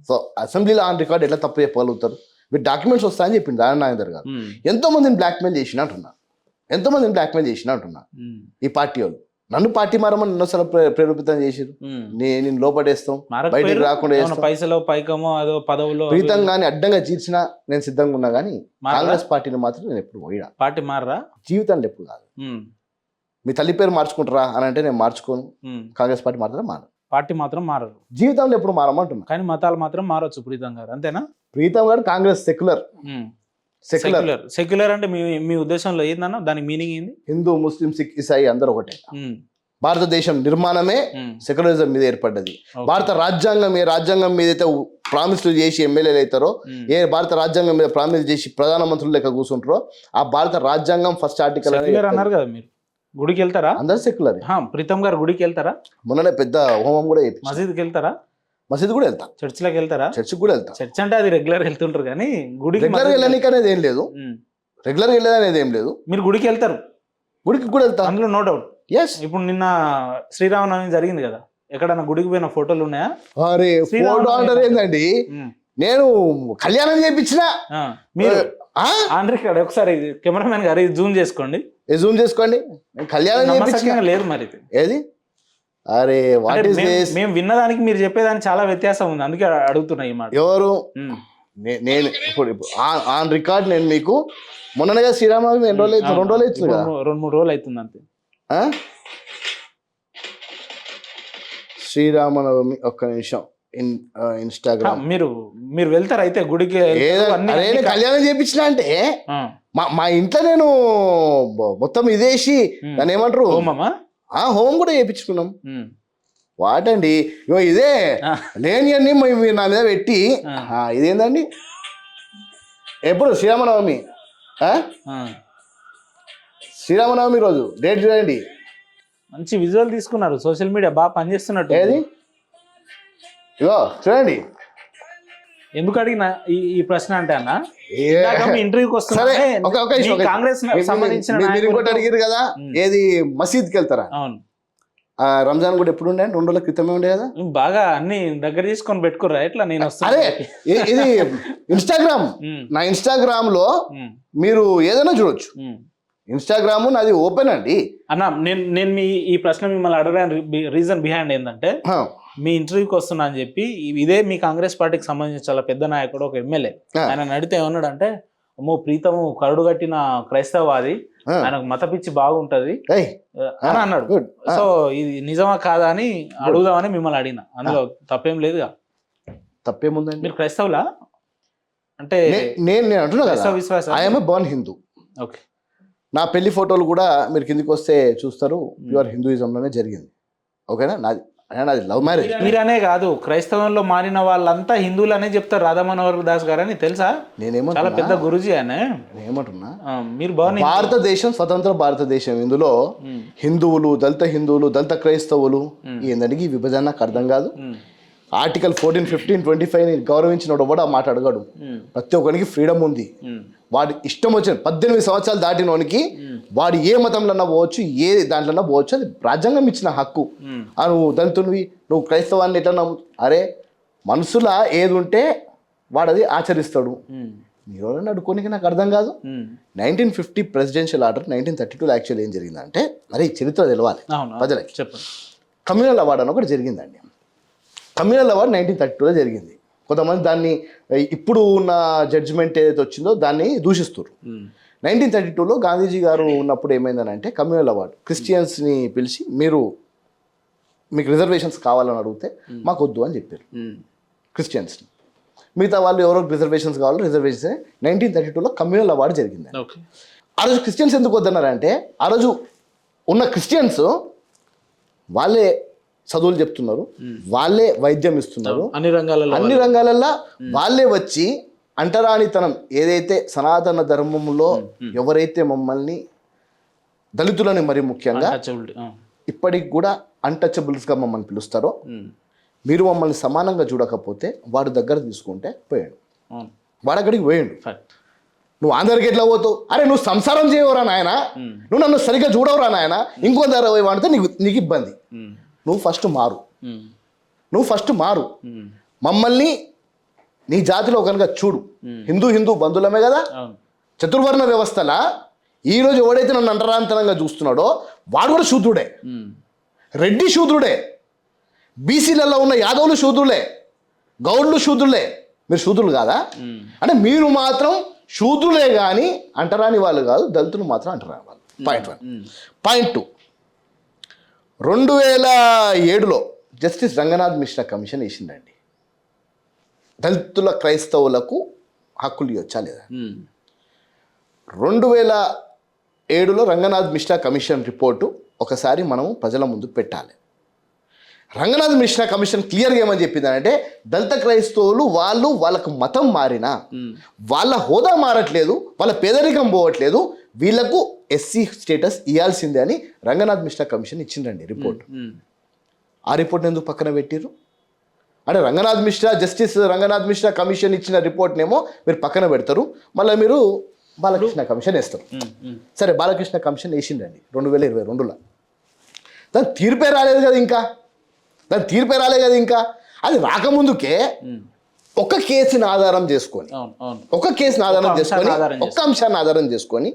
సో అసెంబ్లీలో ఆన్ రికార్డ్ ఎట్లా తప్పు చెప్పగలుగుతారు? మీరు డాక్యుమెంట్స్ వస్తాయని చెప్పింది దానం నాగేందర్ గారు. ఎంతో మందిని బ్లాక్మెయిల్ చేసిన అంటున్నా ఈ పార్టీ వాళ్ళు. నన్ను పార్టీ మారమని ఎన్నోసార్లు ప్రేరేపితం చేసారు. నేను లోపడేస్తాం, బయటకు రాకుండా పైసలో పైకమో అదో పదవులో ప్రీతం గాని అడ్డంగా చీల్చినా నేను సిద్ధంగా ఉన్నా. కానీ కాంగ్రెస్ పార్టీని మాత్రం నేను ఎప్పుడు పోయినా. పార్టీ మారరా జీవితంలో ఎప్పుడు కాదు. మీ తల్లి పేరు మార్చుకుంటారా అని అంటే నేను మార్చుకోను. కాంగ్రెస్ పార్టీ మాత్రం మారదు. పార్టీ మాత్రం మారరు, జీవితంలో ఎప్పుడు మారమంటున్నా. కానీ మతాలు మాత్రం మారచ్చు ప్రీతం గారు, అంతేనా? ప్రీతం గారు కాంగ్రెస్ సెక్యులర్, సెక్యులర్. సెక్యులర్ అంటే మీ ఉద్దేశంలో ఏందన్నా దానికి మీనింగ్ ఏంది? హిందూ, ముస్లిం, సిక్, ఇసాయి అందరూ ఒకటే. భారతదేశం నిర్మాణమే సెక్యులరిజం మీద ఏర్పడ్డది. భారత రాజ్యాంగం ఏ రాజ్యాంగం మీద అయితే ప్రామిస్లు చేసి ఎమ్మెల్యేలు అవుతారో, ఏ భారత రాజ్యాంగం మీద ప్రామిస్ చేసి ప్రధానమంత్రులు లెక్క కూర్చుంటారో, ఆ భారత రాజ్యాంగం ఫస్ట్ ఆర్టికల్ అన్నారు కదా. మీరు గుడికి వెళ్తారా? అందరు సెక్యులర్. ప్రీతం గారు గుడికి వెళ్తారా? మొన్ననే పెద్ద హోమం కూడా చేయించారు. మసీద్కి వెళ్తారా? మసీద్ కూడా వెళ్తా. చర్చిలోకి వెళ్తారా? చర్చికి కూడా వెళ్తా. చర్చ్ అంటే అది రెగ్యులర్ వెళ్తుంటారు కానీ గుడికి రెగ్యులర్ వెళ్ళడానికి అనేది ఏం లేదు. రెగ్యులర్ వెళ్ళేది అనేది ఏం లేదు. మీరు గుడికి వెళ్తారు? గుడికి కూడా వెళ్తా, అందులో నో డౌట్. ఎస్. ఇప్పుడు నిన్న శ్రీరామనవమి జరిగింది కదా, ఎక్కడన్నా గుడికి పోయిన ఫోటోలు ఉన్నాయా? అరే ఫోటో ఆర్డర్ ఏందండి, నేను కళ్యాణం చేయించిన. మీరు ఇక్కడ ఒకసారి కెమెరామెన్ గారు జూమ్ చేసుకోండి, జూమ్ చేసుకోండి. కళ్యాణం చేయించిన లేదు మరి ఏది. అరే వాట్ ఇస్ దిస్? మేము విన్నదానికి మీరు చెప్పేదానికి చాలా వ్యత్యాసం ఉంది, అందుకే అడుగుతున్నా ఈ మాట. ఎవరు? నేను ఇప్పుడు ఆన్ రికార్డ్ నేను మీకు మొన్ననే శ్రీరామనవమి ఎన్ని రోజులు అవుతుంది? 2 రోజులు అవుతుంది కదా, 2-3 రోజులు అవుతుంది అంతే. శ్రీరామనవమి ఒక్క నిమిషం. ఇన్స్టాగ్రామ్ మీరు వెళ్తారు అయితే గుడికి? కళ్యాణం చేయించిన అంటే మా ఇంట్లో నేను మొత్తం ఇదేసి దాన్ని ఏమంటారు హోమం కూడా చేయించుకున్నాం. వాటండి ఇదే లేని అన్ని మీరు నా మీద పెట్టి ఇదేందండి. ఎప్పుడు శ్రీరామనవమి? శ్రీరామనవమి రోజు డేట్ చూడండి. మంచి విజువల్ తీసుకున్నారు, సోషల్ మీడియా బాగా పనిచేస్తున్నట్టు. ఏది ఇగో చూడండి. ఎందుకు అడిగిన ఈ ప్రశ్న అంటే అన్న, ఇంటర్వ్యూకి వస్తున్నా కాంగ్రెస్ సంబంధించిన అడిగారు కదా, ఏది మసీద్కి వెళ్తారా? అవును. రంజాన్ కూడా ఎప్పుడు ఉండే? 2 రోజుల క్రితమే ఉండే కదా. బాగా అన్ని దగ్గర తీసుకొని పెట్టుకుర్రా ఎట్లా? నేను అదే ఇది ఇన్స్టాగ్రామ్. నా ఇన్స్టాగ్రామ్ లో మీరు ఏదైనా చూడొచ్చు. ఇన్స్టాగ్రామ్ నాది ఓపెన్ అండి అన్న. నేను ఈ ప్రశ్న మిమ్మల్ని అడగడానికి రీజన్ బిహైండ్ ఏంటంటే, మీ ఇంటర్వ్యూకి వస్తున్నా అని చెప్పి ఇదే మీ కాంగ్రెస్ పార్టీకి సంబంధించిన చాలా పెద్ద నాయకుడు ఒక ఎమ్మెల్యే ఆయన నడితే ఏమన్నాడంటే, అమ్మో ప్రీతము కరుడు కట్టిన క్రైస్తవవాది, ఆయనకు మత పిచ్చి బాగుంటది అని అన్నాడు. సో ఇది నిజమా కాదా అని అడుగుదామని మిమ్మల్ని అడిగిన. అందులో తప్పేం లేదుగా. తప్పేముందండి? మీరు క్రైస్తవులా? అంటే నేను అంటున్నా కదా, విశ్వాసం. I am a Born Hindu. Okay. నా పెళ్లి ఫోటోలు కూడా మీరు కిందికి వస్తే చూస్తారు, ప్యూర్ హిందూయిజంలోనే జరిగింది. ఓకేనా? నాది లవ్ మ్యారేజ్. మీరనే కాదు, క్రైస్తవంలో మారిన వాళ్ళంతా హిందువులనే చెప్తారు. రాధా మనోహర్ దాస్ గారు అని తెలుసా? నేనేమో చాలా పెద్ద గురుజీ ఆయన. ఏమంటున్నా, మీరు భారతదేశం స్వతంత్ర భారతదేశం, ఇందులో హిందువులు, దళిత క్రైస్తవులు ఏందంటే ఈ విభజన నాకు అర్థం కాదు. ఆర్టికల్ 14, 15, 25 గౌరవించినోడు కూడా ఆ మాట అడగాడు. ప్రతి ఒక్కరికి ఫ్రీడమ్ ఉంది. వాడి ఇష్టం వచ్చిన 18 సంవత్సరాలు దాటినోనికి వాడు ఏ మతంలో పోవచ్చు, ఏ దాంట్లో పోవచ్చు, అది రాజ్యాంగం ఇచ్చిన హక్కు. నువ్వు దళితునివి, నువ్వు క్రైస్తవాన్ని ఎట్లా నమ్ము? అరే మనసులా ఏది ఉంటే వాడు అది ఆచరిస్తాడు. మీరు అడుకోనికి నాకు అర్థం కాదు. 1950 ప్రెసిడెన్షియల్ ఆర్డర్, 1932 యాక్చువల్ ఏం జరిగిందంటే, మరి చరిత్ర తెలవాలి ప్రజలకి. చెప్పండి. కమ్యూనల్ అవార్డు అని ఒకటి జరిగిందండి. కమ్యూనల్ అవార్డు 1932లో జరిగింది. కొంతమంది దాన్ని ఇప్పుడు ఉన్న జడ్జిమెంట్ ఏదైతే వచ్చిందో దాన్ని దూషిస్తారు. 1932లో గాంధీజీ గారు ఉన్నప్పుడు ఏమైందని అంటే, కమ్యూనల్ అవార్డు క్రిస్టియన్స్ని పిలిచి మీకు రిజర్వేషన్స్ కావాలని అడిగితే మాకు వద్దు అని చెప్పారు క్రిస్టియన్స్ని. మిగతా వాళ్ళు ఎవరో రిజర్వేషన్స్ కావాలో రిజర్వేషన్స్ 1932లో కమ్యూనల్ అవార్డు జరిగింది. ఆ రోజు క్రిస్టియన్స్ ఎందుకు వద్దన్నారంటే, ఆ రోజు ఉన్న క్రిస్టియన్స్ వాళ్ళే చదువులు చెప్తున్నారు, వాళ్ళే వైద్యం ఇస్తున్నారు, అన్ని రంగాలలో వాళ్ళే వచ్చి అంటరానితనం ఏదైతే సనాతన ధర్మంలో ఎవరైతే మమ్మల్ని దళితులని మరి ముఖ్యంగా ఇప్పటికి కూడా అన్టచబుల్స్గా మమ్మల్ని పిలుస్తారో, మీరు మమ్మల్ని సమానంగా చూడకపోతే వాడి దగ్గర తీసుకుంటే పోయాడు. వాడు అక్కడికి పోయాడు. నువ్వు ఆంధ్రకి ఎట్లా పోతావు? అరే నువ్వు సంసారం చేయవరా నాయన, నువ్వు నన్ను సరిగ్గా చూడవురా నాయన, ఇంకో ధర పోయి వాడితే నీకు ఇబ్బంది. నువ్వు ఫస్ట్ మారు, మమ్మల్ని నీ జాతిలో కనుక చూడు. హిందూ బంధువులమే కదా. చతుర్వర్ణ వ్యవస్థలా ఈరోజు ఎవడైతే నన్ను అంటరాంతరంగా చూస్తున్నాడో వాడు కూడా శూద్రుడే, రెడ్డి శూద్రుడే, బీసీలలో ఉన్న యాదవులు శూద్రులే, గౌడ్లు శూద్రులే. మీరు శూద్రులు కాదా? అంటే మీరు మాత్రం శూద్రులే కానీ అంటరాని వాళ్ళు కాదు, దళితులు మాత్రం అంటరాని వాళ్ళు. పాయింట్ 1. పాయింట్ 2, 2007లో జస్టిస్ రంగనాథ్ మిశ్రా కమిషన్ వేసిందండి, దళితుల క్రైస్తవులకు హక్కులు ఇవ్వచ్చా లేదా. 2007లో రంగనాథ్ మిశ్రా కమిషన్ రిపోర్టు ఒకసారి మనం ప్రజల ముందు పెట్టాలి. రంగనాథ్ మిశ్రా కమిషన్ క్లియర్గా ఏమని చెప్పిందంటే దళిత క్రైస్తవులు వాళ్ళకు మతం మారినా వాళ్ళ హోదా మారట్లేదు, వాళ్ళ పేదరికం పోవట్లేదు, వీళ్ళకు ఎస్సీ స్టేటస్ ఇవ్వాల్సిందే అని రంగనాథ్ మిశ్రా కమిషన్ ఇచ్చిందండి రిపోర్ట్. ఆ రిపోర్ట్ని ఎందుకు పక్కన పెట్టిర్రు? అంటే జస్టిస్ రంగనాథ్ మిశ్రా కమిషన్ ఇచ్చిన రిపోర్ట్నేమో మీరు పక్కన పెడతారు, మళ్ళీ మీరు బాలకృష్ణ కమిషన్ వేస్తారు. సరే, బాలకృష్ణ కమిషన్ వేసిండండి 2022లో. దాని తీర్పే రాలేదు కదా ఇంకా. అది రాకముందుకే ఒక కేసుని ఆధారం చేసుకొని ఒక్క అంశాన్ని ఆధారం చేసుకొని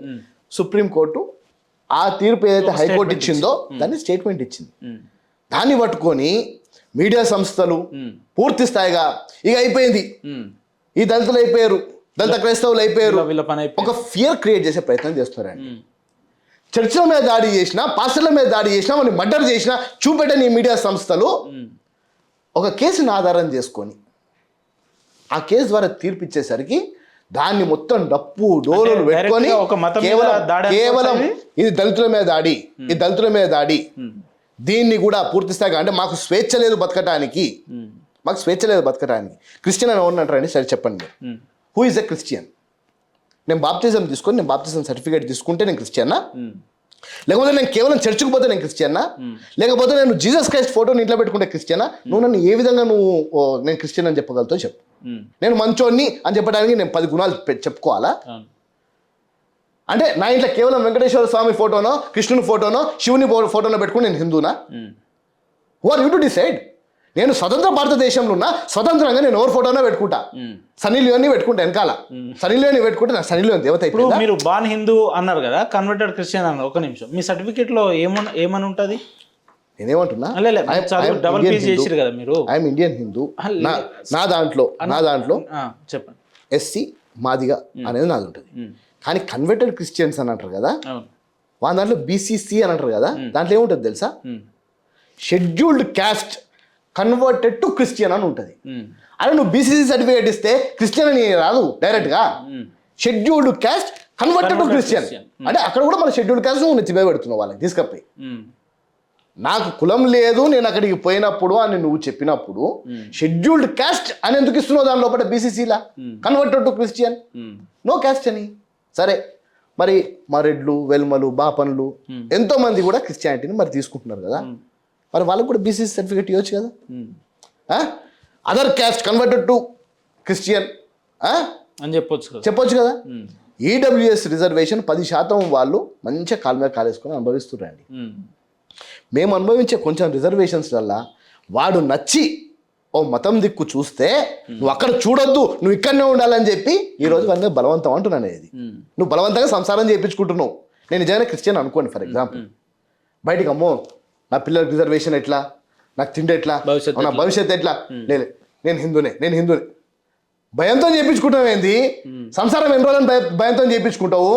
సుప్రీంకోర్టు ఆ తీర్పు ఏదైతే హైకోర్టు ఇచ్చిందో దాన్ని స్టేట్మెంట్ ఇచ్చింది. దాన్ని పట్టుకొని మీడియా సంస్థలు పూర్తి స్థాయిగా ఇక అయిపోయింది, ఈ దళితులు అయిపోయారు, దళిత క్రైస్తవులు అయిపోయారు, ఒక ఫియర్ క్రియేట్ చేసే ప్రయత్నం చేస్తున్నారండి. చర్చిల మీద దాడి చేసినా, పాస్టర్ల మీద దాడి చేసినా, మనం మర్డర్ చేసినా చూపెట్టని ఈ మీడియా సంస్థలు ఒక కేసుని ఆధారం చేసుకొని ఆ కేసు ద్వారా తీర్పిచ్చేసరికి దాన్ని మొత్తం డప్పు డోరులు పెట్టుకొని కేవలం ఇది దళితుల మీద దాడి, దీన్ని కూడా పూర్తి స్థాయిగా అంటే మాకు స్వేచ్ఛ లేదు బతకటానికి. క్రిస్టియన్ అని ఎవరినంటారండి? సరే చెప్పండి, హూ ఇస్ ఎ క్రిస్టియన్? నేను బాప్టిజం సర్టిఫికేట్ తీసుకుంటే నేను క్రిస్టియన్నా? లేకపోతే నేను కేవలం చర్చికి పోతే నేను క్రిస్టియన్నా? లేకపోతే నేను జీసస్ క్రైస్ట్ ఫోటోని ఇంట్లో పెట్టుకుంటే క్రిస్టియనా? నువ్వు నన్ను ఏ విధంగా నేను క్రిస్టియన్ అని చెప్పగలుగుతావు చెప్పు. నేను మంచోడిని అని చెప్పడానికి నేను 10 గుణాలు చెప్పుకోవాలా? అంటే నా ఇంట్లో కేవలం వెంకటేశ్వర స్వామి ఫోటోనో, కృష్ణుని ఫోటోనో, శివుని ఫోటోనో పెట్టుకుని నేను హిందూనా? Who are you to decide? నేను స్వతంత్ర భారతదేశంలో ఉన్నా, స్వతంత్రంగా నేను ఎవరి ఫోటోనో పెట్టుకుంటా. సనీ లియోని పెట్టుకుంటా, వెనకాల సనీ లియోని పెట్టుకుంటే నాకు సనీ లియోని దేవత. ఇప్పుడు మీరు బాన్ హిందూ అన్నారు కదా, కన్వర్టెడ్ క్రిస్టియన్ అన్నారు. ఒక నిమిషం, మీ సర్టిఫికేట్ లో ఏమని ఉంటుంది? నేనేమంటున్నా, ఐఎమ్ ఇండియన్ హిందూ. నా దాంట్లో చెప్పండి, ఎస్సీ మాదిగా అనేది నాది ఉంటుంది. కానీ కన్వర్టెడ్ క్రిస్టియన్స్ అని అంటారు కదా, వాళ్ళ దాంట్లో బీసీసీ అని అంటారు కదా, దాంట్లో ఏముంటుంది తెలుసా? Scheduled caste converted to Christian అని ఉంటుంది. అదే నువ్వు బీసీసీ సర్టిఫికేట్ ఇస్తే క్రిస్టియన్ అని రాదు డైరెక్ట్గా, scheduled caste converted to Christian అంటే అక్కడ కూడా మన షెడ్యూల్డ్ క్యాస్ట్ నువ్వు నెచ్చిపోయి పెడుతున్నావు వాళ్ళకి తీసుకపోయి. నాకు కులం లేదు నేను అక్కడికి పోయినప్పుడు అని నువ్వు చెప్పినప్పుడు షెడ్యూల్డ్ క్యాస్ట్ అని ఎందుకు ఇస్తున్నావు దాని లోపల బీసీసీలా? Converted to Christian, no caste అని. సరే, మరి మా రెడ్లు, వెల్మలు, బాపన్లు ఎంతో మంది కూడా క్రిస్టియానిటీని మరి తీసుకుంటున్నారు కదా, మరి వాళ్ళకు కూడా బీసీసీ సర్టిఫికేట్ ఇవ్వచ్చు కదా. Other caste converted to Christian అని చెప్పొచ్చు కదా. ఈడబ్ల్యూఎస్ రిజర్వేషన్ 10% వాళ్ళు మంచిగా కాలు మీద కాలేసుకొని అనుభవిస్తున్నారండి. మేము అనుభవించే కొంచెం రిజర్వేషన్స్ వల్ల వాడు నచ్చి ఓ మతం దిక్కు చూస్తే నువ్వు అక్కడ చూడొద్దు, నువ్వు ఇక్కడనే ఉండాలని చెప్పి ఈరోజు వారి బలవంతం అంటున్నాను. ఇది నువ్వు బలవంతంగా సంసారం చేయించుకుంటున్నావు. నేను నిజంగా క్రిస్టియన్ అనుకోండి ఫర్ ఎగ్జాంపుల్, బయటికి అమ్మో నా పిల్లలకి రిజర్వేషన్ ఎట్లా, నాకు తిండి ఎట్లా, నా భవిష్యత్తు ఎట్లా, లేదు నేను హిందూనే భయంతో చేయించుకుంటావు. ఏంది సంసారం ఎన్ని రోజులని భయంతో చేయించుకుంటావు?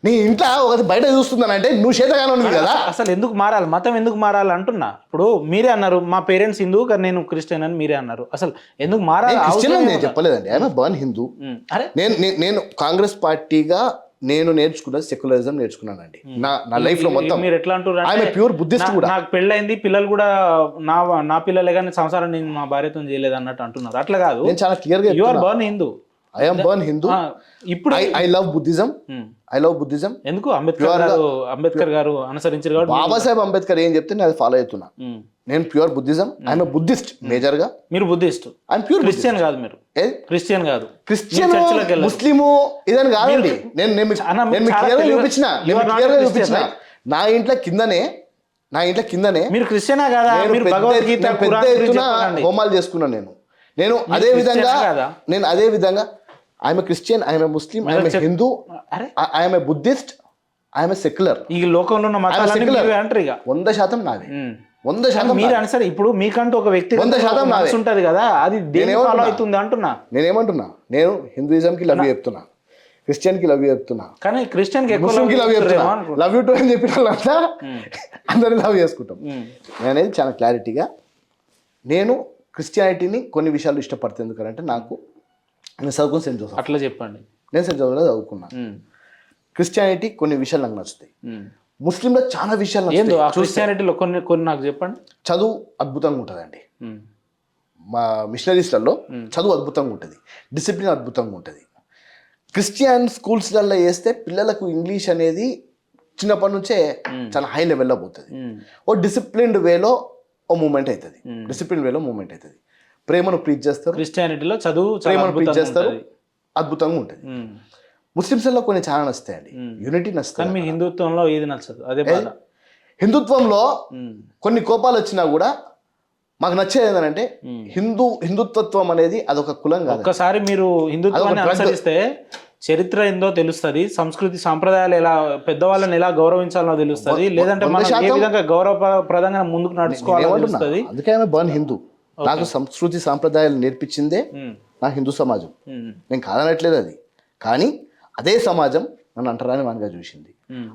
నీ ఇంట్లో ఒక బయట చూస్తుందనంటే నువ్వు చేతగానే ఉంది కదా. అసలు ఎందుకు మారాలి, మతం ఎందుకు మారాలి అంటున్నా. ఇప్పుడు మీరే అన్నారు మా పేరెంట్స్ హిందూ కానీ నేను క్రిస్టియన్ అని మీరే అన్నారు. అసలు ఎందుకు మారాలి? నేను చెప్పలేదండి, ఐఎమ్ బర్న్ హిందూ. నేను కాంగ్రెస్ పార్టీగా నేను నేర్చుకున్నది సెక్యులరిజం నేర్చుకున్నానండి నా లైఫ్ లో మొత్తం. మీరు ఎట్లా అంటారు? ఆయన ప్యూర్ బుద్ధిస్ట్ కూడా. నాకు పెళ్ళైంది, పిల్లలు కూడా నా పిల్లలే కానీ సంసారం నేను మా భార్యతో చేయలేదు అన్నట్టు అంటున్నారు. అట్లా కాదు, నేను చాలా క్లియర్ గా you are born Hindu. I am born Hindu. ఇప్పుడు I love Buddhism. ఎందుకు అంబేద్కర్ గారు అనుసరించారు కాబట్టి బాబాసాహెబ్ అంబేద్కర్ ఏం చెప్తే నేను అది ఫాలో అవుతున్నా. నేను pure Buddhism, I'm Buddhist major గా. మీరు బుద్ధిస్ట్, ఐఎమ్ ప్యూర్ క్రిస్టియన్ కాదు. మీరు క్రిస్టియన్ కాదు, క్రిస్టియన్ ముస్లిము ఇదని కాదండి. నేను చూపించిన నా ఇంట్లో కిందనే మీరు క్రిస్టియనా కాదా? మీరు భగవద్గీత పెద్ద ఎత్తున హోమాలు చేసుకున్నాను. నేను అదే విధంగా I'm Christian, I'm Muslim, I'm Hindu, I'm Buddhist, I'm secular. ఈ లోకంలో ఉన్న మతాలన్నీ 100% నావే. 100% మీరు అని సరే. ఇప్పుడు మీకంటూ ఒక వ్యక్తి 100% నావే ఉంటది కదా, అది దేని ఫాలో అవుతుంది అంటున్నా. నేనేమంటున్నా, నేను హిందూయిజం కి లవ్ చెప్తున్నా, క్రిస్టియన్ కి లవ్ చెప్తున్నా, కానీ క్రిస్టియన్ కి ముస్లిం కి లవ్ చెప్తున్నా. లవ్ యూ టు అని చెప్పిన వాళ్ళంతా అందరినీ లవ్ చేసుకుంటాం. నేనేది చాలా క్లారిటీగా నేను క్రిస్టియానిటీని కొన్ని విషయాలు ఇష్టపడుతుంది. ఎందుకంటే నాకు చదువుకుని సెంట్ జోసెఫ్. అట్లా చెప్పండి. నేను సెంట్ జోసెఫ్లో చదువుకున్నా. క్రిస్టియానిటీ కొన్ని విషయాలు నాకు నచ్చుతాయి, ముస్లింలో చాలా విషయాలు నచ్చుతాయి. క్రిస్టియానిటీలో కొన్ని కొన్ని నాకు చెప్పండి. చదువు అద్భుతంగా ఉంటుందండి. మా మిషనరీస్లలో చదువు అద్భుతంగా ఉంటుంది, డిసిప్లిన్ అద్భుతంగా ఉంటుంది. క్రిస్టియన్ స్కూల్స్లలో వేస్తే పిల్లలకు ఇంగ్లీష్ అనేది చిన్నప్పటి నుంచే చాలా హై లెవెల్లో పోతుంది. ఓ డిసిప్లిన్డ్ వేలో ఓ మూమెంట్ అవుతుంది, డిసిప్లిన్ వేలో మూమెంట్ అవుతుంది. ప్రేమను ప్రీచ్ చేస్తారు, క్రిస్టియానిటీలో చదువు ప్రేమను ప్రీచ్ చేస్తారు, అద్భుతంగా ఉంటుంది. ముస్లిమ్స్లో కొన్ని చాలా నచ్చుతాయండి, యూనిటీ నచ్చుతాయి. మీ హిందుత్వంలో ఏది నచ్చదు? అదే హిందుత్వంలో కొన్ని కోపాలు వచ్చినా కూడా మాకు నచ్చేది ఏంటంటే హిందుత్వం అనేది అదొక కులం కాదు. ఒక్కసారి మీరు హిందుత్వాన్ని అనుసరిస్తే చరిత్ర ఏందో తెలుస్తుంది, సంస్కృతి సాంప్రదాయాలు ఎలా, పెద్దవాళ్ళని ఎలా గౌరవించాలో తెలుస్తుంది, లేదంటే మనం ఏ విధంగా గౌరవప్రదంగా ముందుకు నడుచుకోవాలో తెలుస్తుంది. అందుకే ఆమె బర్న్ హిందూ. నాకు సంస్కృతి సాంప్రదాయాలు నేర్పించిందే నా హిందూ సమాజం, నేను కాదనట్లేదు అది. కానీ అదే సమాజం నన్ను అంటరాని వానిగా చూసింది,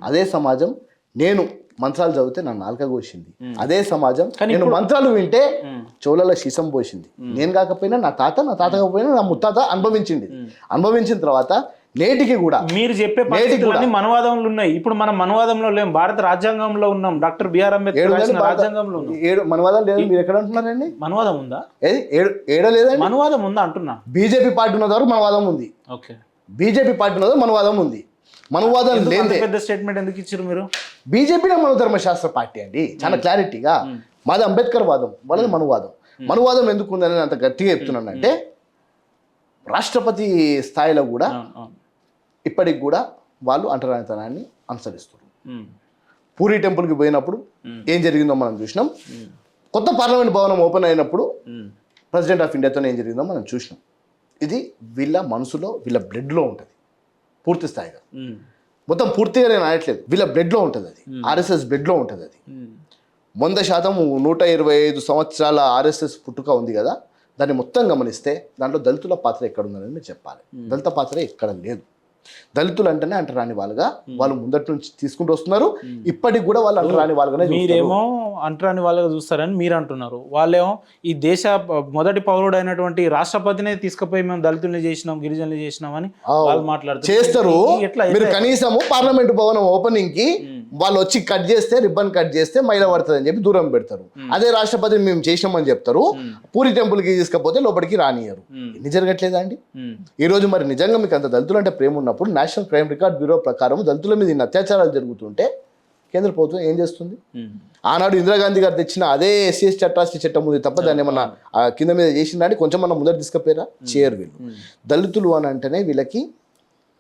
అదే సమాజం నేను మంత్రాలు చదివితే నన్ను నాలుక కోసింది, అదే సమాజం నేను మంత్రాలు వింటే చెవులలో శీసం పోసింది. నేను కాకపోయినా నా తాత, నా తాత కాకపోయినా నా ముత్తాత అనుభవించింది. అనుభవించిన తర్వాత నేటికి కూడా మీరు చెప్పే మనవాదంలో ఉన్నాయి. ఇప్పుడు మనం మనవాదంలో లేం, భారత రాజ్యాంగంలో ఉన్నాం. డాక్టర్ బిఆర్ అంబేద్కర్ రాజ్యాంగంలో 7 మనవాదం లేదు. మీరు ఎక్కడ అంటున్నారండి? మనవాదం ఉందా? ఏడో లేదండి, మనవాదం ఉందా అంటున్నా. బీజేపీ పార్టీ ఉన్న ద్వారా మనవాదం ఉంది. ఓకే, బీజేపీ పార్టీ ఉన్న ద్వారా మనవాదం ఉంది. మనవాదం లేదే పెద్ద స్టేట్మెంట్ ఎందుకు ఇచ్చారు మీరు? బీజేపీ మనోధర్మశాస్త్ర పార్టీ అండి, చాలా క్లారిటీగా. మాది అంబేద్కర్ వాదం, వాళ్ళది మనువాదం. మనువాదం ఎందుకు ఉందని అంత గట్టిగా చెప్తున్నాను అంటే, రాష్ట్రపతి స్థాయిలో కూడా ఇప్పటికి కూడా వాళ్ళు అంటరానితనాన్ని అనుసరిస్తారు. పూరి టెంపుల్కి పోయినప్పుడు ఏం జరిగిందో మనం చూసినాం. కొత్త పార్లమెంట్ భవనం ఓపెన్ అయినప్పుడు ప్రెసిడెంట్ ఆఫ్ ఇండియాతో ఏం జరిగిందో మనం చూసినాం. ఇది వీళ్ళ మనసులో, వీళ్ళ బ్లడ్లో ఉంటుంది పూర్తి స్థాయిగా. మొత్తం పూర్తిగా నేను అనట్లేదు, వీళ్ళ బ్లడ్లో ఉంటుంది అది, ఆర్ఎస్ఎస్ బ్లడ్లో ఉంటుంది అది. 100% 125 సంవత్సరాల ఆర్ఎస్ఎస్ పుట్టుక ఉంది కదా, దాన్ని మొత్తం గమనిస్తే దాంట్లో దళితుల పాత్ర ఎక్కడ ఉందని మీరు చెప్పాలి. దళిత పాత్ర ఎక్కడ లేదు. దళితులు అంటేనే అంటరాని వాళ్ళుగా వాళ్ళు ముందటి నుంచి తీసుకుంటూ వస్తున్నారు. ఇప్పటికి కూడా వాళ్ళు అంటరాని వాళ్ళుగానే. మీరేమో అంటరాని వాళ్ళగా చూస్తారని మీరు అంటున్నారు, వాళ్ళేమో ఈ దేశ మొదటి పౌరుడు అయినటువంటి రాష్ట్రపతినే తీసుకుపోయి మేము దళితుల్ని చేసినాం, గిరిజనులు చేసినాం అని వాళ్ళు మాట్లాడుతారు. చేస్తారు. మీరు కనీసము పార్లమెంట్ భవనం ఓపెనింగ్ కి వాళ్ళు వచ్చి కట్ చేస్తే, రిబ్బన్ కట్ చేస్తే మైల పడుతుంది అని చెప్పి దూరం పెడతారు. అదే రాష్ట్రపతిని మేము చేసినామని చెప్తారు, పూరి టెంపుల్ కి తీసుకపోతే లోపలికి రానియరు. ఎన్ని జరగట్లేదా అండి ఈ రోజు? మరి నిజంగా మీకు అంత దళితులు అంటే ప్రేమ ఉన్నప్పుడు నేషనల్ క్రైమ్ రికార్డ్ బ్యూరో ప్రకారం దళితుల మీద ఇన్ని అత్యాచారాలు జరుగుతుంటే కేంద్ర ప్రభుత్వం ఏం చేస్తుంది? ఆనాడు ఇందిరాగాంధీ గారు తెచ్చిన అదే ఎస్సీ అట్రాసిటీ చట్టం ఉంది తప్ప దాన్ని ఏమన్నా కింద మీద చేసిందని కొంచెం మనం ముందర తీసుకపోయారా? చేయరు. వీళ్ళు దళితులు అని అంటేనే వీళ్ళకి